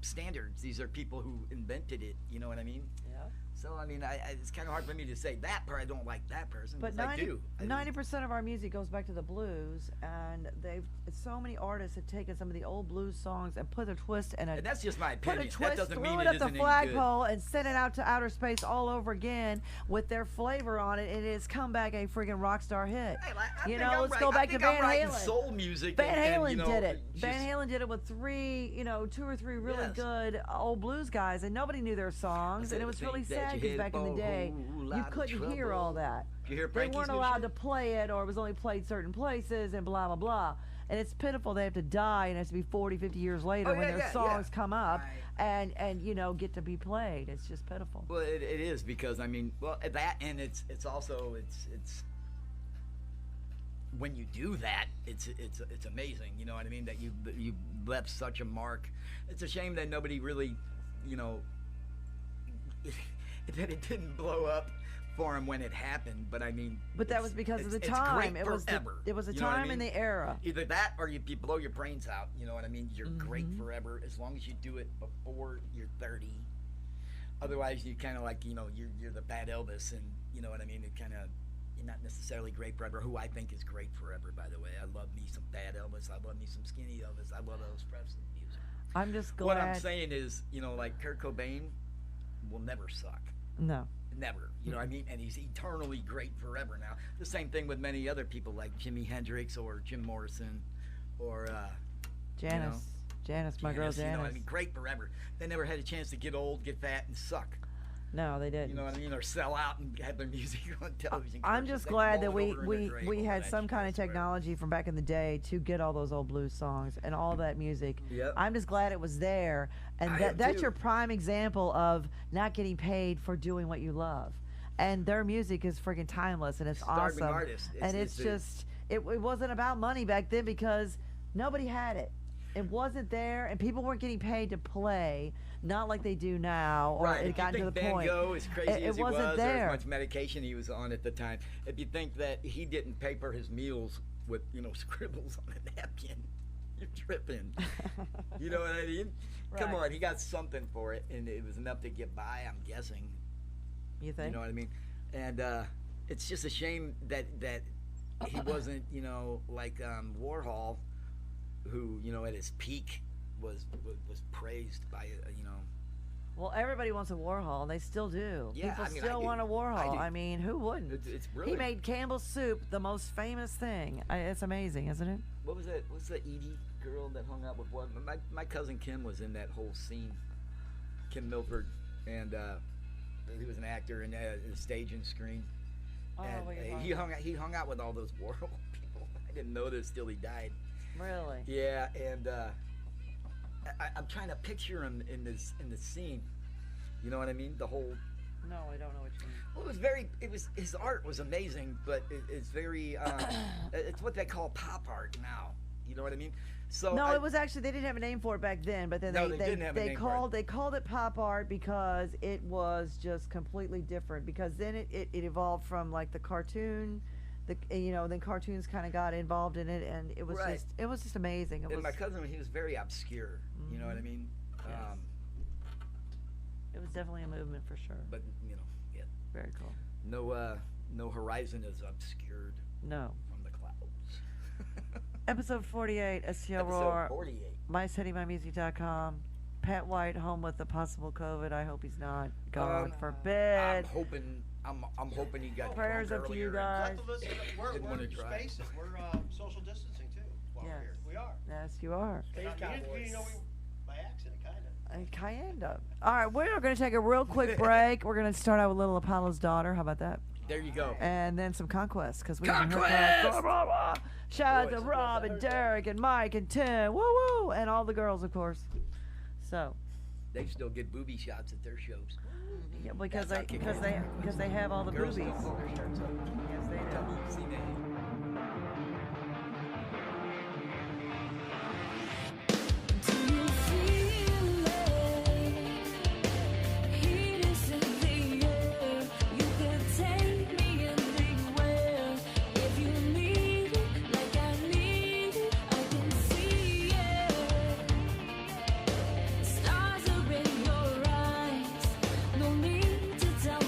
C: standards. These are people who invented it. You know what I mean?
B: Yeah.
C: So I mean, it's kind of hard for me to say that part. I don't like that person.
B: But
C: 'cause I do. I do.
B: 90% of our music goes back to the blues, and so many artists have taken some of the old blues songs and put a twist and
C: And that's just my
B: put
C: opinion.
B: a
C: That
B: twist,
C: doesn't
B: threw
C: mean
B: it
C: it
B: up the
C: isn't any good.
B: flagpole, and sent it out to outer space all over again with their flavor on it, and it's come back a freaking rock star hit.
C: Hey, I
B: You
C: think
B: know,
C: I'm
B: let's
C: right.
B: go
C: I
B: back to
C: think
B: Van
C: I'm writing
B: Halen.
C: soul music.
B: Van Halen
C: and, you know,
B: did it.
C: just-
B: Van Halen did it with two or three really
C: Yes.
B: good old blues guys, and nobody knew their songs, and it was really sad because back in the day, you couldn't hear all that.
C: Did you hear
B: They
C: Frankie's
B: weren't
C: new
B: allowed
C: shit?
B: to play it, or it was only played certain places, and blah blah blah. And it's pitiful they have to die, and it has to be 40, 50 years later
C: Oh,
B: when
C: yeah,
B: their
C: yeah,
B: songs
C: yeah.
B: come up
C: Right.
B: and you know get to be played. It's just pitiful.
C: Well, it is because I mean, well, that and it's also it's when you do that, it's amazing. You know what I mean? That you left such a mark. It's a shame that nobody really, you know, that it didn't blow up for him when it happened. But I mean,
B: But that was because of the
C: it's
B: time.
C: Great
B: It was
C: forever.
B: it was a
C: You know what I
B: time in
C: mean?
B: the era.
C: Either that or you blow your brains out. You know what I mean? You're great
B: Mm-hmm.
C: forever as long as you do it before you're 30. Otherwise, you kind of like, you know, you're the bad Elvis, and you know what I mean? It kind of, you're not necessarily great forever, who I think is great forever, by the way. I love me some bad Elvis. I love me some skinny Elvis. I love Elvis Presley music.
B: I'm just glad.
C: What I'm saying is, you know, like Kurt Cobain will never suck.
B: No.
C: Never. You know what I mean? And he's eternally great forever now. The same thing with many other people like Jimi Hendrix or Jim Morrison or
B: Janice. Janice, my girl
C: Janice,
B: Janice.
C: You know what I mean? Great forever. They never had a chance to get old, get fat, and suck.
B: No, they didn't.
C: You know what I mean? Or sell out and have their music on television.
B: I'm
C: commercials.
B: just
C: They
B: glad that
C: roll it over in their grave
B: we
C: over
B: had
C: that
B: some
C: shit,
B: kind
C: I
B: of
C: swear.
B: technology from back in the day to get all those old blues songs and all that music.
C: Yep.
B: I'm just glad it was there, and
C: I am
B: that's
C: too.
B: your prime example of not getting paid for doing what you love. And their music is freaking timeless, and it's
C: Starving
B: awesome.
C: artist.
B: And it's just it wasn't about money back then because nobody had it. It wasn't there, and people weren't getting paid to play, not like they do now, or
C: Right.
B: it
C: If
B: got
C: you
B: to
C: think
B: the
C: Van
B: point.
C: Gogh, as crazy
B: It
C: as he was,
B: wasn't
C: or
B: there.
C: as much medication he was on at the time, if you think that he didn't pay for his meals with, you know, scribbles on a napkin, you're tripping. You know what I mean? Come
B: Right.
C: on, he got something for it, and it was enough to get by, I'm guessing.
B: You think?
C: You know what I mean? And it's just a shame that he wasn't, you know, like Warhol, who, you know, at his peak was praised by, you know.
B: Well, everybody wants a Warhol, and they still do.
C: Yeah,
B: People
C: I mean,
B: still
C: I do.
B: want a
C: I
B: Warhol.
C: do.
B: I mean, who wouldn't?
C: It's
B: He
C: brilliant.
B: made Campbell's soup the most famous thing. It's amazing, isn't it?
C: What was that? What's the Edie girl that hung out with what? My cousin Kim was in that whole scene. Kim Milford, and he was an actor in the stage and screen. And
B: what you're
C: he hung out with all those Warhol people. I didn't know this till he died.
B: Really?
C: Yeah, and I'm trying to picture him in the scene. You know what I mean? The whole.
B: No, I don't know what you mean.
C: Well, his art was amazing, but it's very it's what they call pop art now. You know what I mean? So
B: No, it was actually they didn't have a name for it back then, but then
C: No, they didn't have a name for it.
B: called it pop art because it was just completely different. Because then it evolved from like the cartoon, then cartoons kind of got involved in it, and it was
C: Right.
B: just amazing. It
C: And
B: was
C: my cousin, he was very obscure. You know what I mean?
B: Yes. It was definitely a movement for sure.
C: But you know, yeah,
B: Very cool.
C: no horizon is obscured
B: No.
C: from the clouds.
B: Episode 48, STL
C: Episode
B: Roar,
C: 48.
B: MyCityMyMusic.com. Pat White home with the possible COVID. I hope he's not. God
C: I'm
B: forbid.
C: hoping he got
B: Prayers
C: drunk
B: up to you
C: earlier.
B: guys.
G: Let the listener, we're
C: Didn't wanna drive.
G: spacing. We're social distancing too while
B: Yes.
G: we're here. We are.
B: Yes, you are.
H: Space
G: You didn't
H: Cowboys.
G: know by accident, kind of.
B: Kinda. All right, we're going to take a real quick break. We're going to start out with Little Apollo's Daughter. How about that?
C: There you go.
B: And then some Conquest, because we haven't heard
C: Conquest!
B: from Shout out to
C: Boys.
B: Rob and Derek and Mike and Tim. Woo woo! And all the girls, of course. So,
C: They still get booby shots at their shows.
B: yeah, because
C: That's
B: they
C: how kick-ass
B: because they have all the
C: Girls
B: boobies.
C: still pull their shirts up.
B: Yes, they do.
C: See that?
I: Stars are in your eyes. No need to tell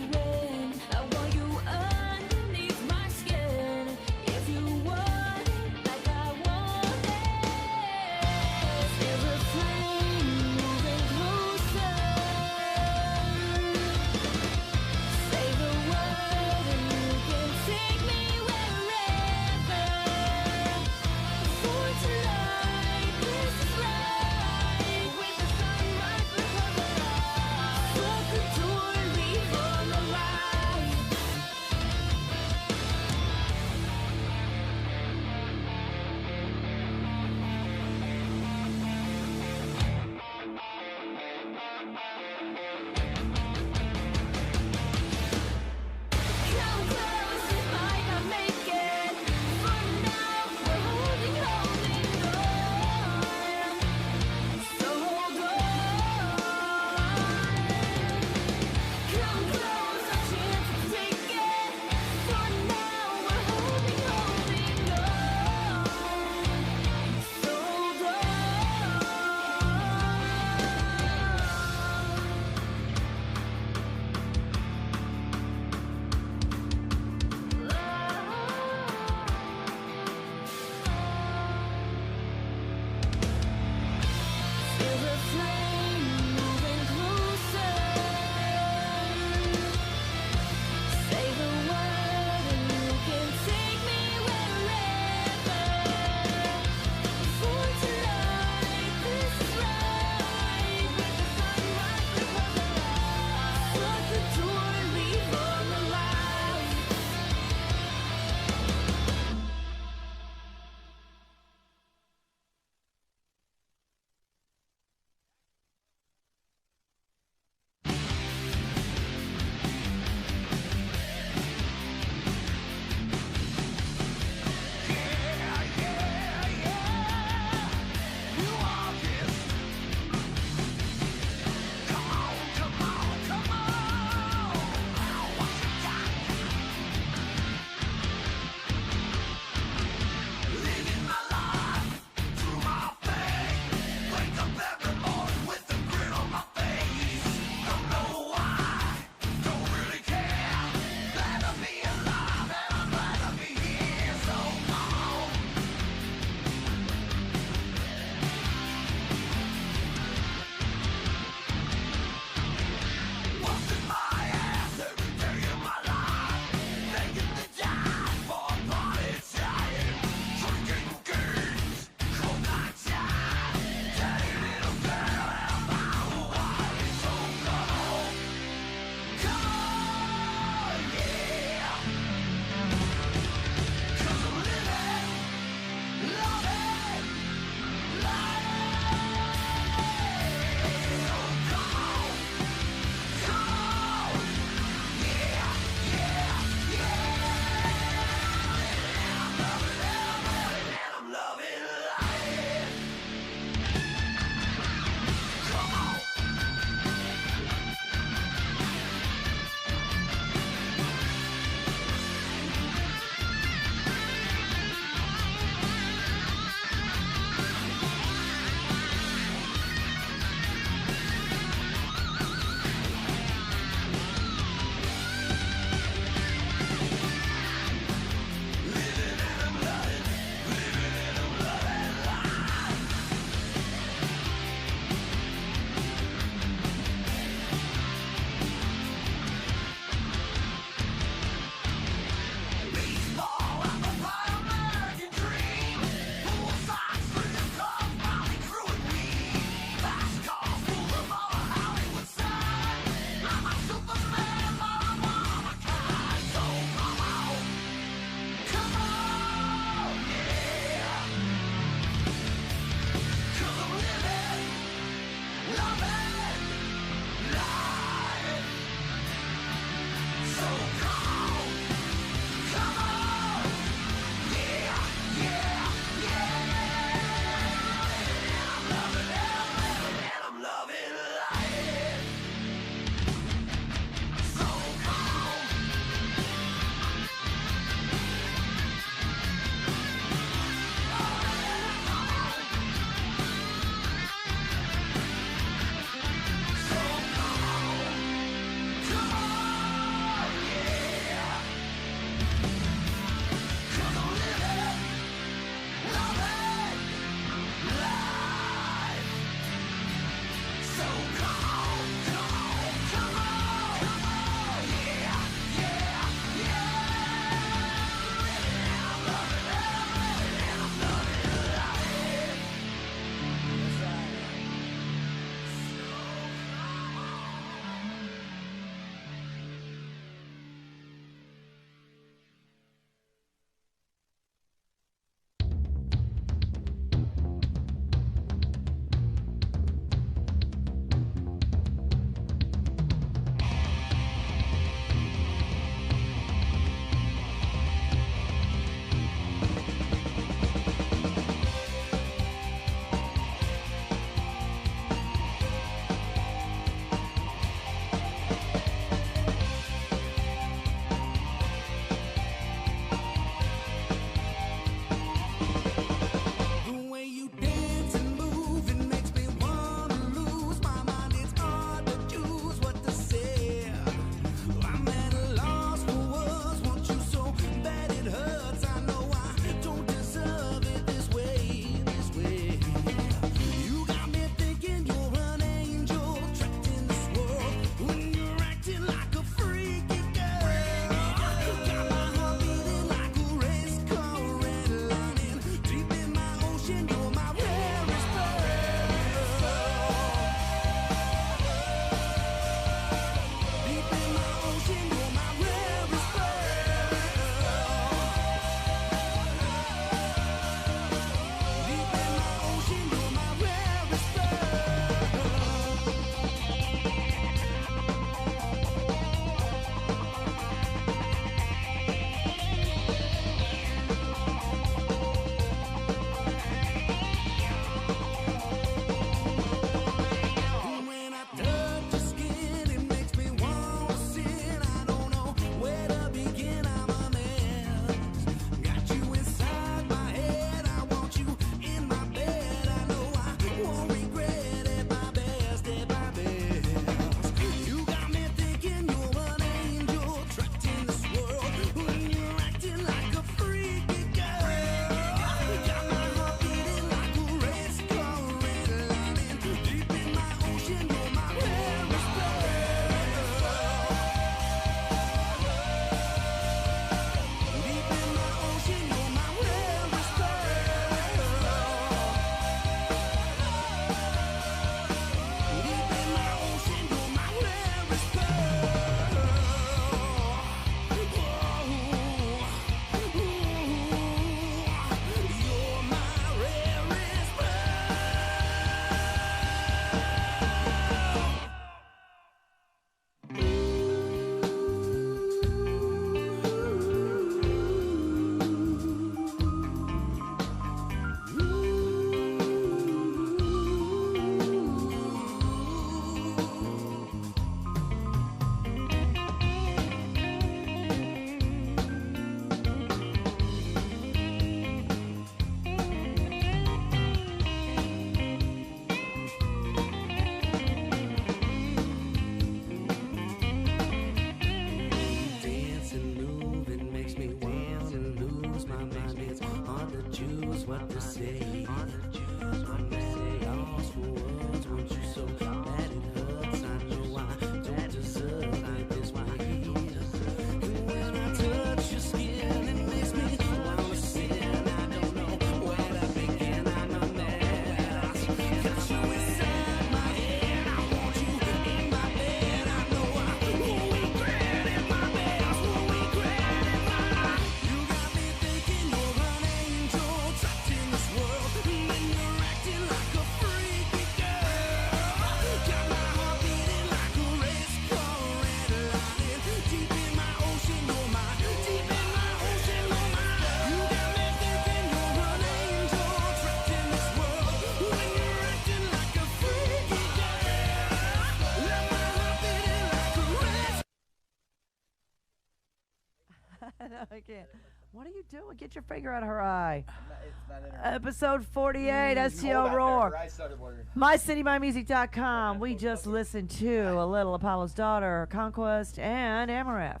B: No, I can't. What are you doing? Get your finger out of her eye.
C: It's not in her.
B: Episode 48,
C: Cold
B: STL
C: out there.
B: Roar.
C: Her eyes started watering.
B: MyCityMyMusic.com. We just listened to a little Apollo's Daughter, Conquest, and Amarath.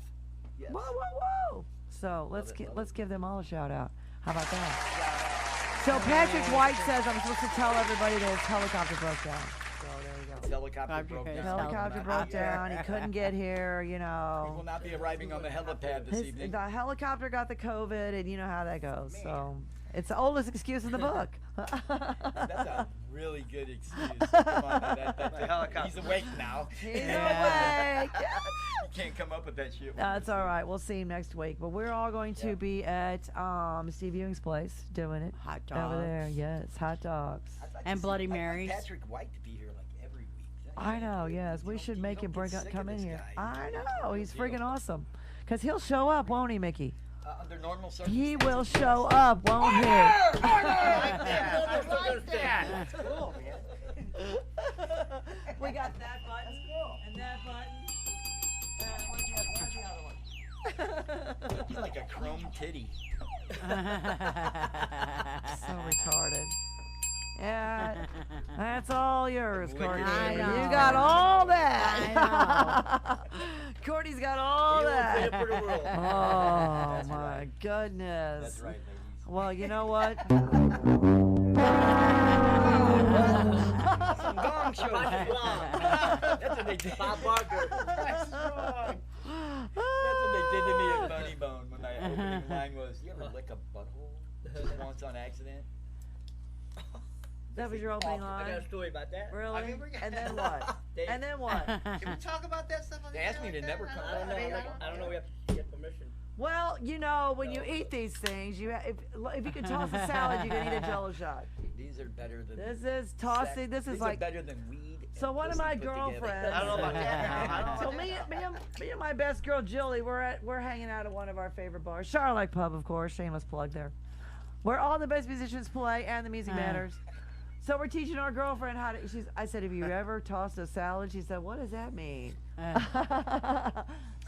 C: Yes.
B: Whoa, whoa, whoa! So let's give them all a shout out. How about that? So Patrick White says I'm supposed to tell everybody that his helicopter broke down. So there you go.
C: His helicopter broke
D: His
C: down.
B: Helicopter broke down. He couldn't get here. You
C: He will
B: know,
C: not be arriving on the helipad this evening.
B: the helicopter got the COVID, and you know how that goes. So it's the oldest excuse in the book.
C: That's a really good excuse. Come on,
G: The helicopter.
C: He's awake now.
B: He's awake.
C: You can't come up with that shit. when
B: That's
C: you're
B: all right. We'll see him next week. But we're all going to be at Steve Ewing's place doing it.
D: Hot
B: Over there.
D: dogs.
B: Yes, hot dogs.
C: I'd like
D: And
C: to see-
D: Bloody
C: I'd like
D: Marys.
C: Patrick White to be here like every week.
B: I know, yes. We should make him come in here. I know. He's freaking awesome. Because he'll show up, won't he, Mickey?
C: Under normal circumstances.
B: He will show up, won't he?
G: I like that. That's cool, man.
B: We got that button and that button. Where's the other one?
C: He's like a chrome titty.
B: So retarded. Yeah, that's all yours,
C: Liquor
B: Courtney.
C: I
B: You
D: know.
B: got all that. Courtney's got all
H: He won't
B: that.
H: fit it for the world.
B: Oh
C: That's
B: my
C: right.
B: goodness.
C: That's right, ladies.
B: Well, you know what?
C: Some gong show.
H: Patrick Long.
C: That's what they did.
H: Bob Barker.
C: That's wrong. That's what they did to me at Funny Bone when my opening line was, "You ever lick a butthole just once on accident?"
B: That was your opening
H: I got
B: line?
H: a story about that.
B: Really?
G: I mean, we're-
B: And then what?
H: They-
B: And then what?
G: Can we talk about that stuff on the
C: They asked
G: air
C: me
G: like
C: to
G: that?
C: never come
H: I don't know. I don't know. We have to get permission.
B: Well, you know, when you eat these things, if you can toss a salad, you can eat a Jello shot.
C: These are better than.
B: This is tossing.
C: sex.
B: This is
C: These
B: like.
C: are better than weed.
B: So
C: and
B: one of
C: pussy
B: my
C: put together.
B: girlfriends.
G: I don't know about that. I don't know
B: So
G: about
B: me and my best girl Jilly, we're hanging out at one of our favorite bars, Charlotte Pub, of course. Shameless plug there, where all the best musicians play and the music matters. So we're teaching our girlfriend how to. I said, "Have you ever tossed a salad?" She said, "What does that mean?"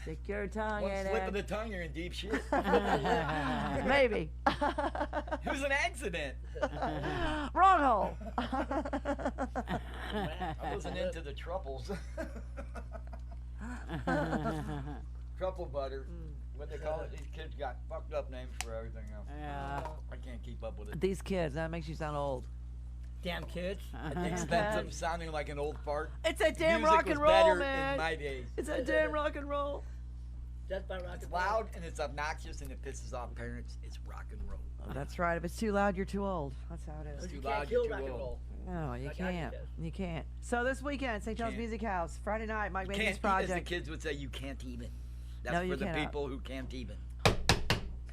B: Stick your tongue
C: One
B: in
C: slip of the
B: it.
C: tongue, you're in deep shit.
B: Maybe.
C: It was an accident.
B: Wrong hole.
C: I wasn't into the truffles. Truffle butter. What they call it? These kids got fucked up names for everything else.
D: Yeah.
C: I can't keep up with it.
B: These kids, that makes you sound old.
H: Damn kids.
C: At the expense of sounding like an old fart.
B: It's that damn
C: Music
B: rock and
C: was
B: roll,
C: better
B: man.
C: in my days.
B: It's that damn rock and roll.
H: That's by rock
C: It's
H: and roll.
C: loud and it's obnoxious and it pisses off parents. It's rock and roll.
B: Oh, that's right. If it's too loud, you're too old. That's how it is.
C: It's
H: You
C: too
H: can't
C: loud,
H: kill
C: you're
H: rock
C: too
H: and
C: old.
H: roll.
B: No, you
H: Like Ozzy
B: can't.
H: does.
B: You can't. So this weekend, St. John's
C: Can't.
B: Music House, Friday night, Mike Matthews
C: Can't, as the
B: Project.
C: kids would say, you can't even. That's
B: No,
C: for
B: you
C: the
B: cannot.
C: people who can't even.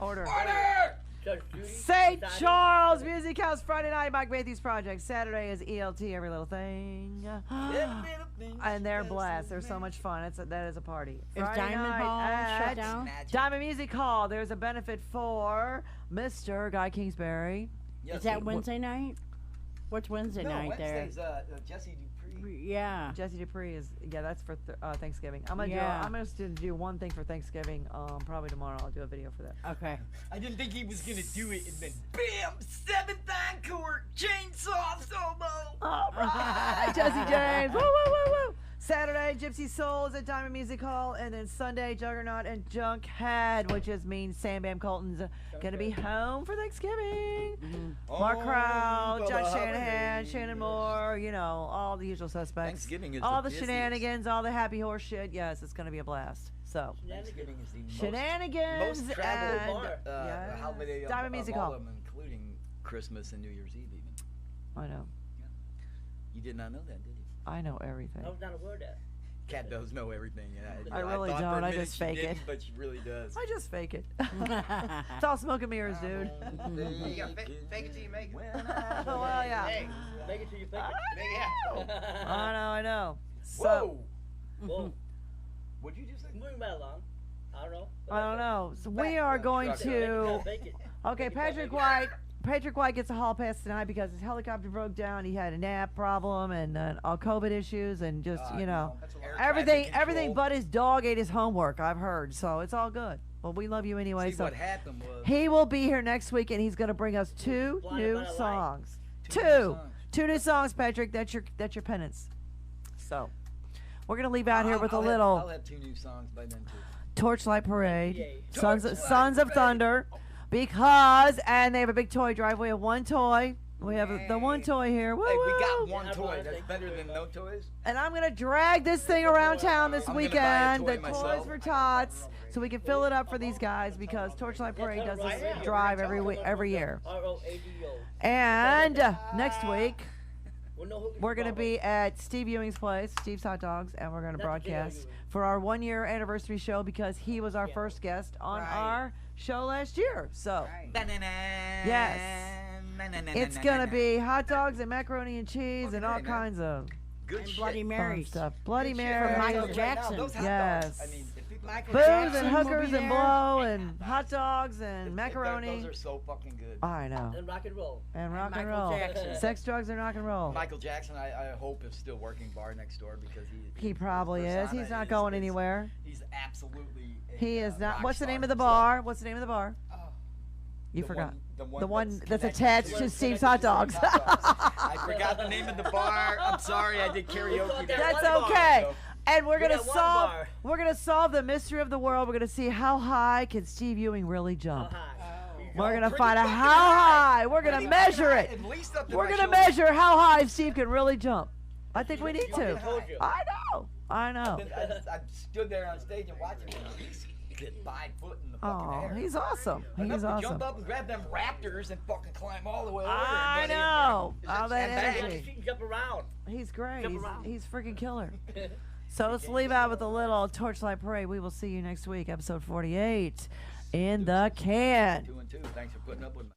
B: Order.
H: Judge Judy.
B: St.
H: Society.
B: Charles Music House, Friday night, Mike Matthews Project. Saturday is ELT, Every Little Thing. And they're blessed. They're so much fun. That is a party.
D: Is
B: Friday
D: Diamond
B: night
D: Hall
B: at
D: shut down?
B: Diamond Music Hall. There's a benefit for Mr. Guy Kingsbury.
C: Yes,
D: Is that
C: it-
D: Wednesday night? What's Wednesday
C: No,
D: night
C: Wednesday's Jesse Dupree.
D: Yeah.
B: Jesse Dupree is that's for Thanksgiving. I'm gonna do one thing for Thanksgiving. Probably tomorrow. I'll do a video for that.
D: Okay.
C: I didn't think he was gonna do it, and then BAM! 7th encore chainsaw solo.
B: All right, Jesse James. Woo, woo, woo, woo. Saturday, Gypsy Souls at Diamond Music Hall, and then Sunday, Juggernaut and Junkhead, which just means Sam Bam Colton's gonna be home for Thanksgiving. Mark Crowd,
C: for
B: John
C: the
B: Shanahan,
C: holidays.
B: Shannon Moore, you know, all the usual suspects.
C: Thanksgiving is
B: all
C: the
B: the
C: busiest.
B: shenanigans, all the happy horse shit. Yes, it's gonna be a blast. So
C: Thanksgiving is the
B: shenanigans
C: most traveled
B: and yes.
C: holiday
B: Diamond
C: of
B: Music
C: all
B: Hall.
C: of them, including Christmas and New Year's Eve. Even
B: I know,
C: you did not know that, did you?
B: I know everything.
H: I was not aware of that.
C: Cat does know everything.
B: I really
C: thought for
B: don't,
C: a
B: I
C: minute
B: just
C: she
B: fake it.
C: didn't, but she really does.
B: I just fake it. It's all smoke and mirrors, dude.
G: You got fake it till you make it.
B: Well, yeah.
G: Hey,
H: Make it till you fake it.
G: make it happen.
B: I know. So,
C: Whoa!
H: Whoa.
C: What'd you just say?
H: Moving right along. I don't know.
B: I don't know. So we are going
C: Truck.
B: to.
H: Fake it.
B: Okay, Patrick White. Patrick White gets a hall pass tonight because his helicopter broke down. He had a nap problem and all COVID issues and just
C: That's a lot.
B: everything
C: Traffic control.
B: but his dog ate his homework. I've heard, so it's all good. Well, we love you anyway.
C: See,
B: so
C: what happened was
B: he will be here next week and he's going to bring us two
H: Blinded
B: new
H: by the light.
B: songs.
C: Two new songs.
B: Two new songs, Patrick. That's your penance. So we're going to leave out here with
C: I'll
B: a
C: have-
B: little
C: I'll have 2 new songs by then too.
B: Torchlight Parade,
H: Yay.
B: Sons
C: Torchlight
B: of
C: Parade.
B: Thunder, because and they have a big toy drive. We have one toy. We have the one toy here. Woo,
C: Hey, we
B: woo.
C: got one
H: Yeah,
C: toy.
H: Brian,
C: That's
H: thank
C: better
H: you.
C: than no toys.
B: And I'm gonna drag this thing around town this
C: I'm gonna buy a
B: weekend.
C: toy
B: The
C: myself.
B: Toys for Tots, so we can fill it up for these guys because Torchlight Parade does this drive every year.
H: ROADO.
B: And next week
H: We'll know who
B: we're gonna
H: Robert.
B: be at Steve Ewing's place, Steve's Hot Dogs, and we're gonna
H: Not the
B: broadcast
H: J.R.
B: for our 1-year anniversary show because he was our first guest on our show last year. So yes, it's gonna be hot dogs and macaroni and cheese and all
C: Okay, man.
B: kinds of
C: Good
D: And
C: shit.
D: Bloody
B: fun
D: Marys.
B: stuff. Bloody
C: Good shit.
B: Mary,
D: From Michael
C: Right now,
D: Jackson.
C: those hot
B: Yes.
C: dogs, I mean, if people
D: Michael
B: booze
D: Jackson
B: and
D: will
B: hookers
D: be
B: and
D: there.
B: blow and hot dogs and
C: those
B: macaroni.
C: are so fucking good.
B: I know.
H: And rock and roll.
B: And rock and
D: Michael
B: roll.
D: Jackson.
B: Sex, drugs, and rock and roll.
C: Michael Jackson, I hope is still working bar next door because
B: He probably
C: his
B: is.
C: persona
B: He's not
C: is-
B: going
C: is-
B: anywhere.
C: He's absolutely.
B: He
C: a,
B: is not.
C: rock
B: What's the
C: star
B: name of the
C: himself.
B: bar? What's the name of the bar?
C: Oh,
B: You
C: the
B: forgot.
C: One,
B: The one that's
C: connected
B: attached to
H: to
B: Steve's
H: Steve's
B: Hot Dogs.
C: I forgot the name of the bar. I'm sorry, I did karaoke there.
B: That's
H: One bar,
B: okay.
C: so-
B: And we're
H: We
B: gonna
H: got one
B: solve.
H: bar.
B: We're gonna solve the mystery of the world. We're gonna see how high can Steve Ewing really jump. We're gonna
C: Pretty
B: find out
C: fucking
B: how high. We're gonna
C: Pretty
B: measure
C: fucking
B: it.
C: high, at least up to
B: We're
C: my
B: gonna
C: shoulder.
B: measure how high Steve can really jump. I think we need to.
H: Told you.
B: I know. I know.
C: I stood there on stage and watched him. He's get 5 foot in the fucking
B: Oh,
C: air.
B: he's awesome.
C: Enough
B: He's
C: to
B: awesome.
C: jump up and grab them raptors and fucking climb all the way over.
B: I
C: and
B: know.
C: and
B: All that
C: and back.
B: energy.
H: Jump around.
B: He's great.
H: Jump around.
B: He's freaking killer. So let's leave out with a little Torchlight Parade. We will see you next week, episode 48 in the can.
C: 2 and 2. Thanks for putting up with me.